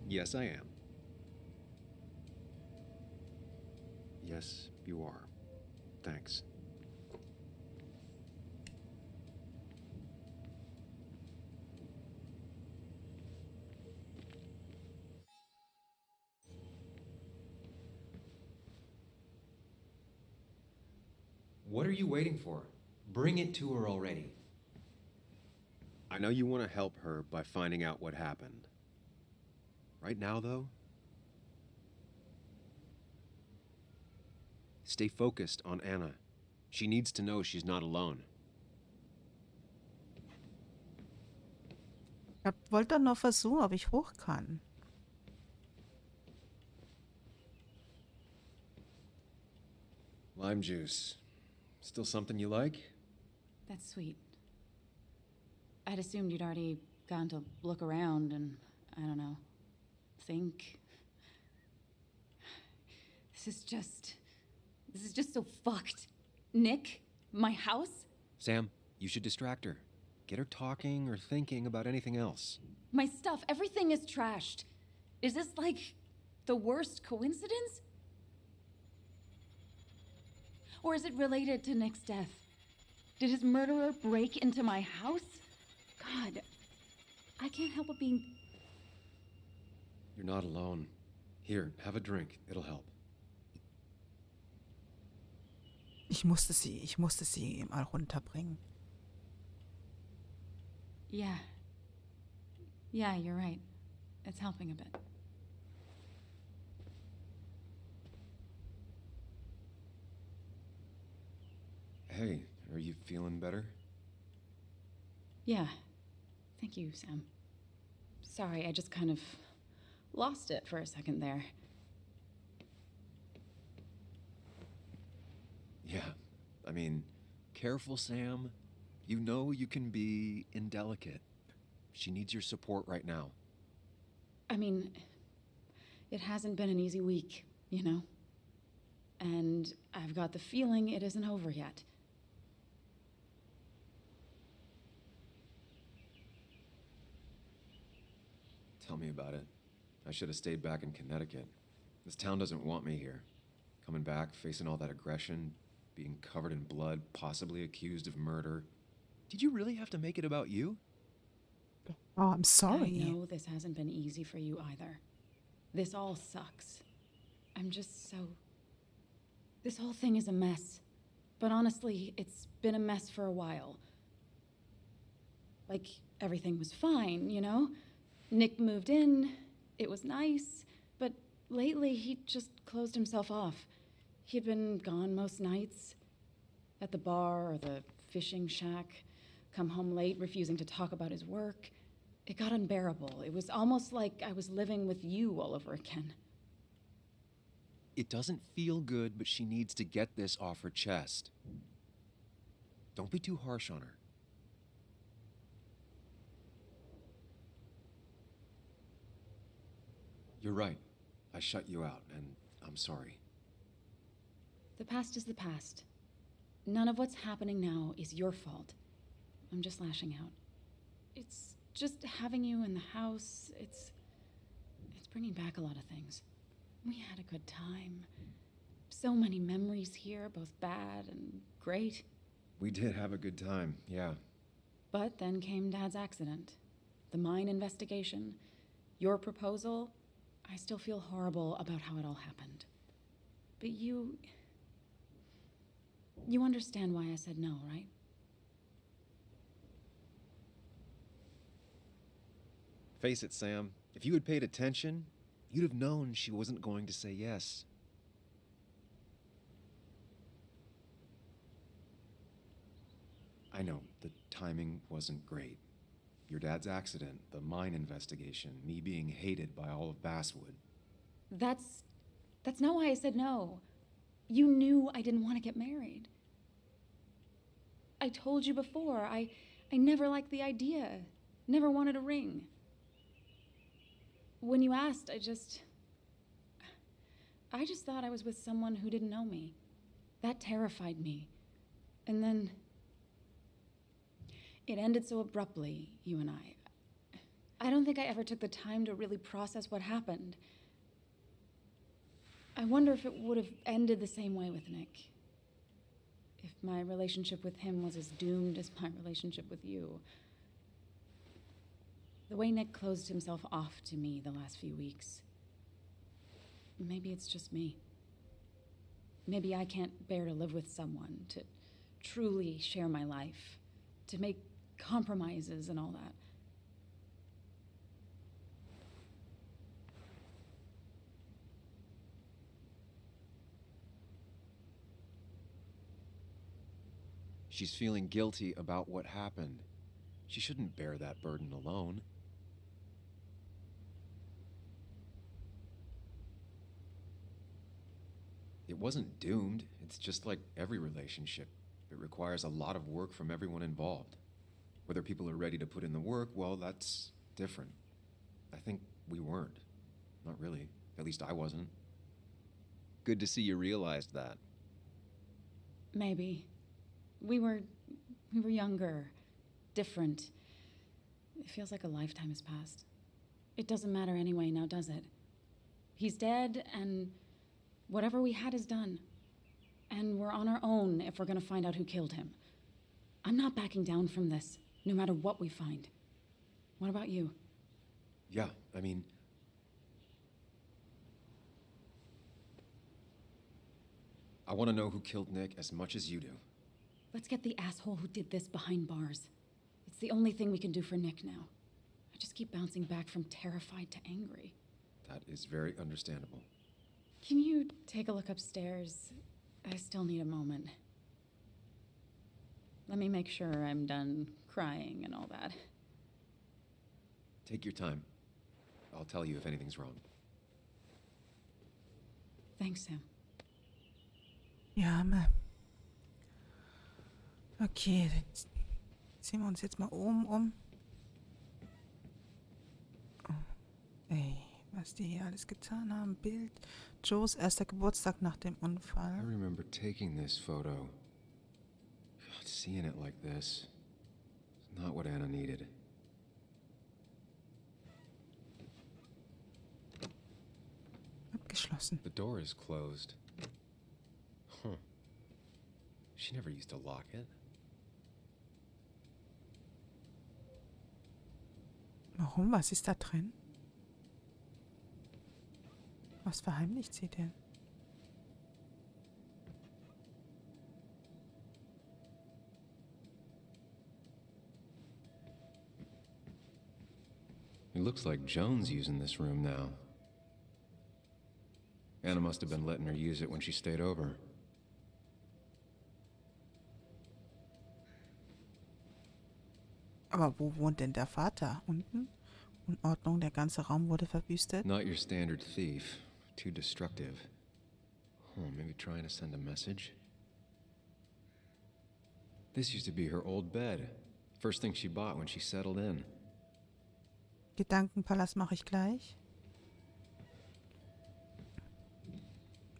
Yes, I am. Yes, you are. Thanks. What are you waiting for? Bring it to her already. I know you want to help her by finding out what happened. Right now, though, stay focused on Anna. She needs to know she's not alone. Ich wollte nur versuchen, ob ich hoch kann. Lime juice. Still something you like? That's sweet. I'd assumed you'd already gone to look around and, I don't know, think. This is just so fucked. Nick, my house, Sam, you should distract her. Get her talking or thinking about anything else. my stuff, everything is trashed. Is this like the worst coincidence? Or is it related to Nick's death? Did his murderer break into my house? God, I can't help but being... You're not alone. Here, have a drink. It'll help. Ich musste sie mal runterbringen. Yeah. Yeah, you're right. It's helping a bit. Hey, are you feeling better? Yeah. Thank you, Sam. Sorry, I just kind of lost it for a second there. Yeah. I mean, careful, Sam. You know you can be indelicate. She needs your support right now. I mean, it hasn't been an easy week, you know? And I've got the feeling it isn't over yet. Tell me about it. I should have stayed back in Connecticut. This town doesn't want me here. Coming back, facing all that aggression, being covered in blood, possibly accused of murder. Did you really have to make it about you? Oh, I'm sorry. I know this hasn't been easy for you either. This all sucks. I'm just so... This whole thing is a mess. But honestly, it's been a mess for a while. Like, everything was fine, you know? Nick moved in, it was nice, but lately he just closed himself off. He'd been gone most nights, at the bar or the fishing shack, come home late, refusing to talk about his work. It got unbearable. It was almost like I was living with you all over again. It doesn't feel good, but she needs to get this off her chest. Don't be too harsh on her. You're right. I shut you out, and I'm sorry. The past is the past. None of what's happening now is your fault. I'm just lashing out. It's just having you in the house. It's bringing back a lot of things. We had a good time. So many memories here, both bad and great. We did have a good time, yeah. But then came Dad's accident, the mine investigation, your proposal. I still feel horrible about how it all happened. But you understand why I said no, right? Face it, Sam. If you had paid attention, you'd have known she wasn't going to say yes. I know, the timing wasn't great. Your dad's accident, the mine investigation, me being hated by all of Basswood. That's not why I said no. You knew I didn't want to get married. I told you before, I never liked the idea. Never wanted a ring. When you asked, I just thought I was with someone who didn't know me. That terrified me. And then it ended so abruptly, you and I. I don't think I ever took the time to really process what happened. I wonder if it would have ended the same way with Nick. If my relationship with him was as doomed as my relationship with you. The way Nick closed himself off to me the last few weeks. Maybe it's just me. Maybe I can't bear to live with someone, to truly share my life, to make compromises and all that. She's feeling guilty about what happened. She shouldn't bear that burden alone. It wasn't doomed. It's just like every relationship. It requires a lot of work from everyone involved. Whether people are ready to put in the work, well, that's different. I think we weren't. Not really. At least I wasn't. Good to see you realized that. Maybe. We were younger, different. It feels like a lifetime has passed. It doesn't matter anyway now, does it? He's dead, and whatever we had is done. And we're on our own if we're gonna find out who killed him. I'm not backing down from this, no matter what we find. What about you? Yeah, I mean... I want to know who killed Nick as much as you do. Let's get the asshole who did this behind bars. It's the only thing we can do for Nick now. I just keep bouncing back from terrified to angry. That is very understandable. Can you take a look upstairs? I still need a moment. Let me make sure I'm done crying and all that. Take your time. I'll tell you if anything's wrong. Thanks, Sam. Ja, okay, dann ziehen wir uns jetzt mal oben um. Oh, ey, was die hier alles getan haben. Bild. Joes erster Geburtstag nach dem Unfall. I remember taking this photo. God, seeing it like this. It's not what Anna needed. Abgeschlossen. The door is closed. Huh. She never used to lock it. Warum? Was ist da drin? Was verheimlicht sie denn? It looks like Joan's using this room now. Anna must have been letting her use it when she stayed over. Aber wo wohnt denn der Vater? Unten? Unordnung, der ganze Raum wurde verwüstet. Not your standard thief. Too destructive. Oh, maybe trying to send a message? This used to be her old bed. First thing she bought when she settled in. Gedankenpalast mache ich gleich.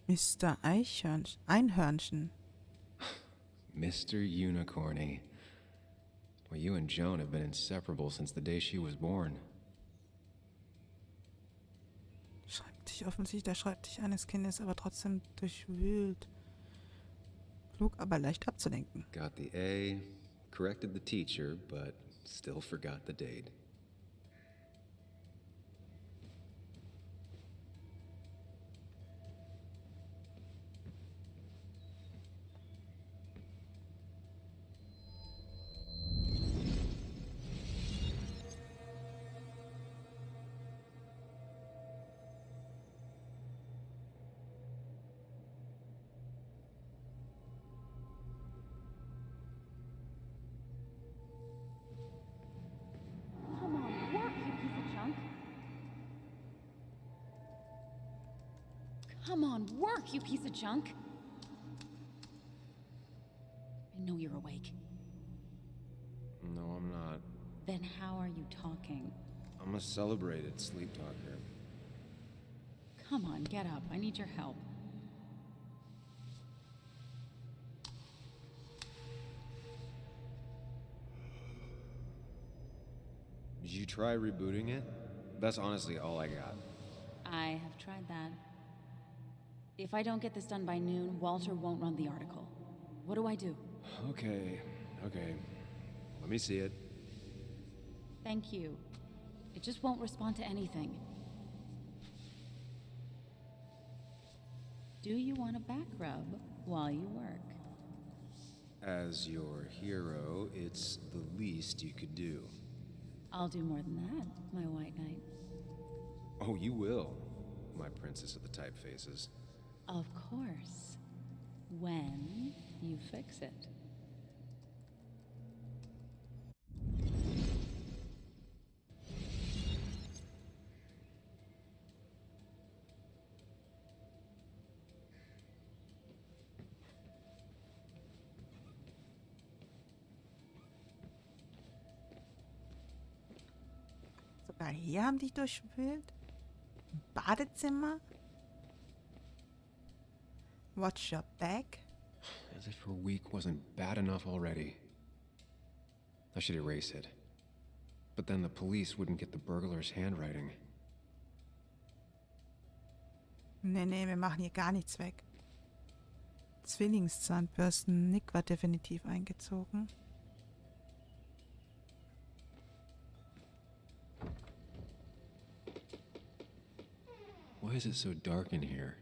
Mr. Einhörnchen. Mr. Unicorny. Well, you and Joan have been inseparable since the day she was born. Schreibtisch, offensichtlich der Schreibtisch eines Kindes, aber trotzdem durchwühlt. Klug, aber leicht abzulenken. Got the A, corrected the teacher, but still forgot the date. Come on, work, you piece of junk. I know you're awake. No, I'm not. Then how are you talking? I'm a celebrated sleep talker. Come on, get up. I need your help. Did you try rebooting it? That's honestly all I got. I have tried that. If I don't get this done by noon, Walter won't run the article. What do I do? Okay. Let me see it. Thank you. It just won't respond to anything. Do you want a back rub while you work? As your hero, it's the least you could do. I'll do more than that, my white knight. Oh, you will, my princess of the typefaces. Of course. When you fix it. Sogar hier haben die durchwühlt. Im Badezimmer. Watch your back. As if her week wasn't bad enough already. I should erase it. But then the police wouldn't get the burglar's handwriting. Nee, wir machen hier gar nichts weg. Zwillingszahnbürsten. Nick war definitiv eingezogen. Why is it so dark in here?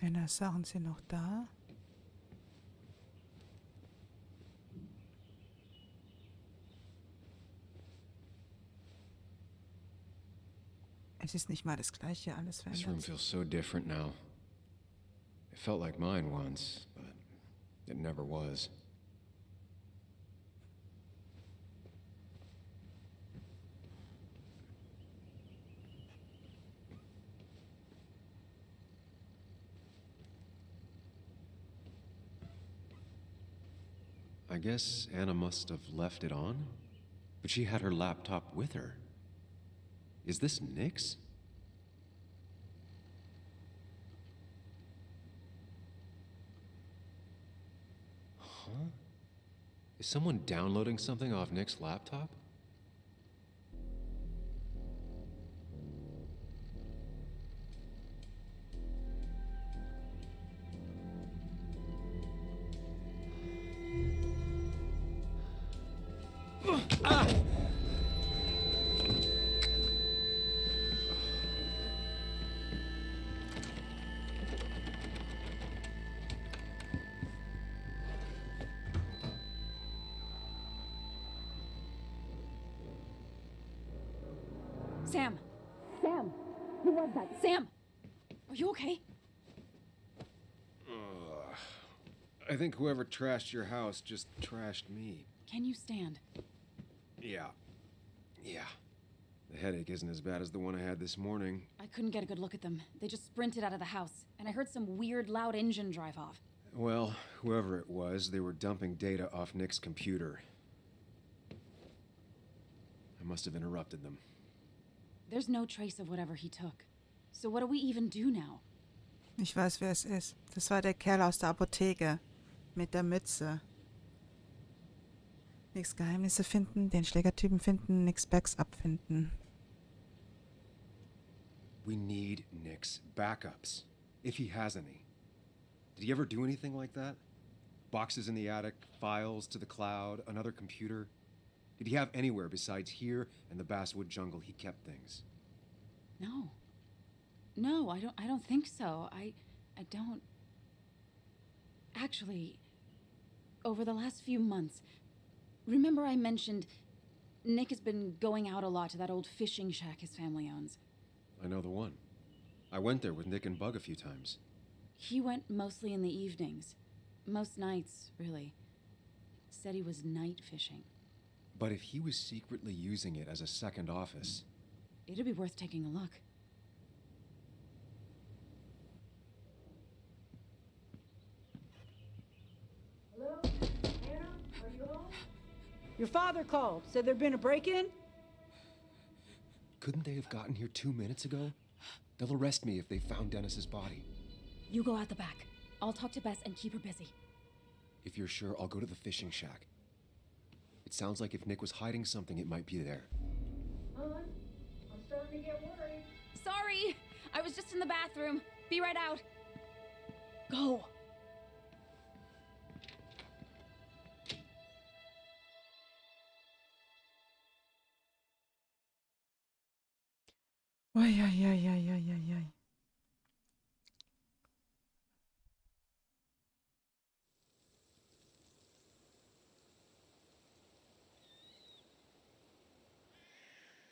Annas Sachen sind noch da. Es ist nicht mal das gleiche, alles This room verändert. feels so different now. It felt like mine once, but it never was. I guess Anna must have left it on, but she had her laptop with her. Is this Nick's? Huh? Is someone downloading something off Nick's laptop? Sam! Sam! Who was that? Sam! Are you okay? I think whoever trashed your house just trashed me. Can you stand? Yeah. The headache isn't as bad as the one I had this morning. I couldn't get a good look at them. They just sprinted out of the house, and I heard some weird, loud engine drive off. Well, whoever it was, they were dumping data off Nick's computer. I must have interrupted them. There's no trace of whatever he took. So what do we even do now? Ich weiß, wer es ist. Das war der Kerl aus der Apotheke. Mit der Mütze. Nix Geheimnisse finden, den Schlägertypen finden, nix Backs abfinden. We need Nick's backups, if he has any. Did he ever do anything like that? Boxes in the attic, files to the cloud, another computer? Did he have anywhere besides here and the Basswood jungle he kept things? No. No, I don't think so. I don't. Actually, over the last few months, remember I mentioned Nick has been going out a lot to that old fishing shack his family owns. I know the one. I went there with Nick and Bug a few times. He went mostly in the evenings. Most nights, really. Said he was night fishing. But if he was secretly using it as a second office... It'd be worth taking a look. Hello? Anna? Are you home? Your father called. Said there'd been a break-in? Couldn't they have gotten here 2 minutes ago? They'll arrest me if they found Dennis's body. You go out the back. I'll talk to Bess and keep her busy. If you're sure, I'll go to the fishing shack. It sounds like if Nick was hiding something, it might be there. Hon, I'm starting to get worried. Sorry! I was just in the bathroom. Be right out. Go! Oi, oi, oi, oi, oi, oi, oi.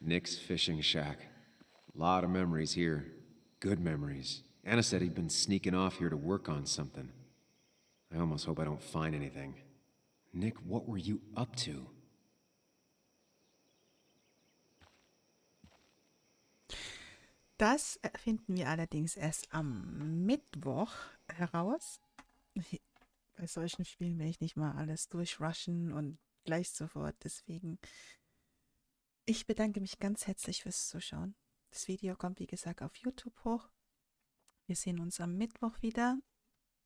Nick's fishing shack. A lot of memories here. Good memories. Anna said he'd been sneaking off here to work on something. I almost hope I don't find anything. Nick, what were you up to? Das finden wir allerdings erst am Mittwoch heraus. Bei solchen Spielen will ich nicht mal alles durchrushen und gleich sofort. Deswegen, ich bedanke mich ganz herzlich fürs Zuschauen. Das Video kommt, wie gesagt, auf YouTube hoch. Wir sehen uns am Mittwoch wieder.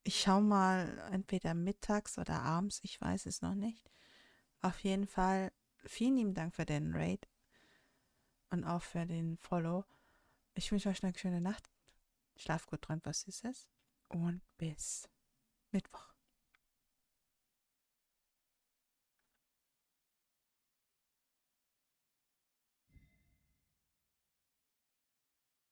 Ich schaue mal entweder mittags oder abends, ich weiß es noch nicht. Auf jeden Fall vielen lieben Dank für den Raid und auch für den Follow. Ich wünsche euch eine schöne Nacht. Schlaf gut, träumt was Süßes und bis Mittwoch.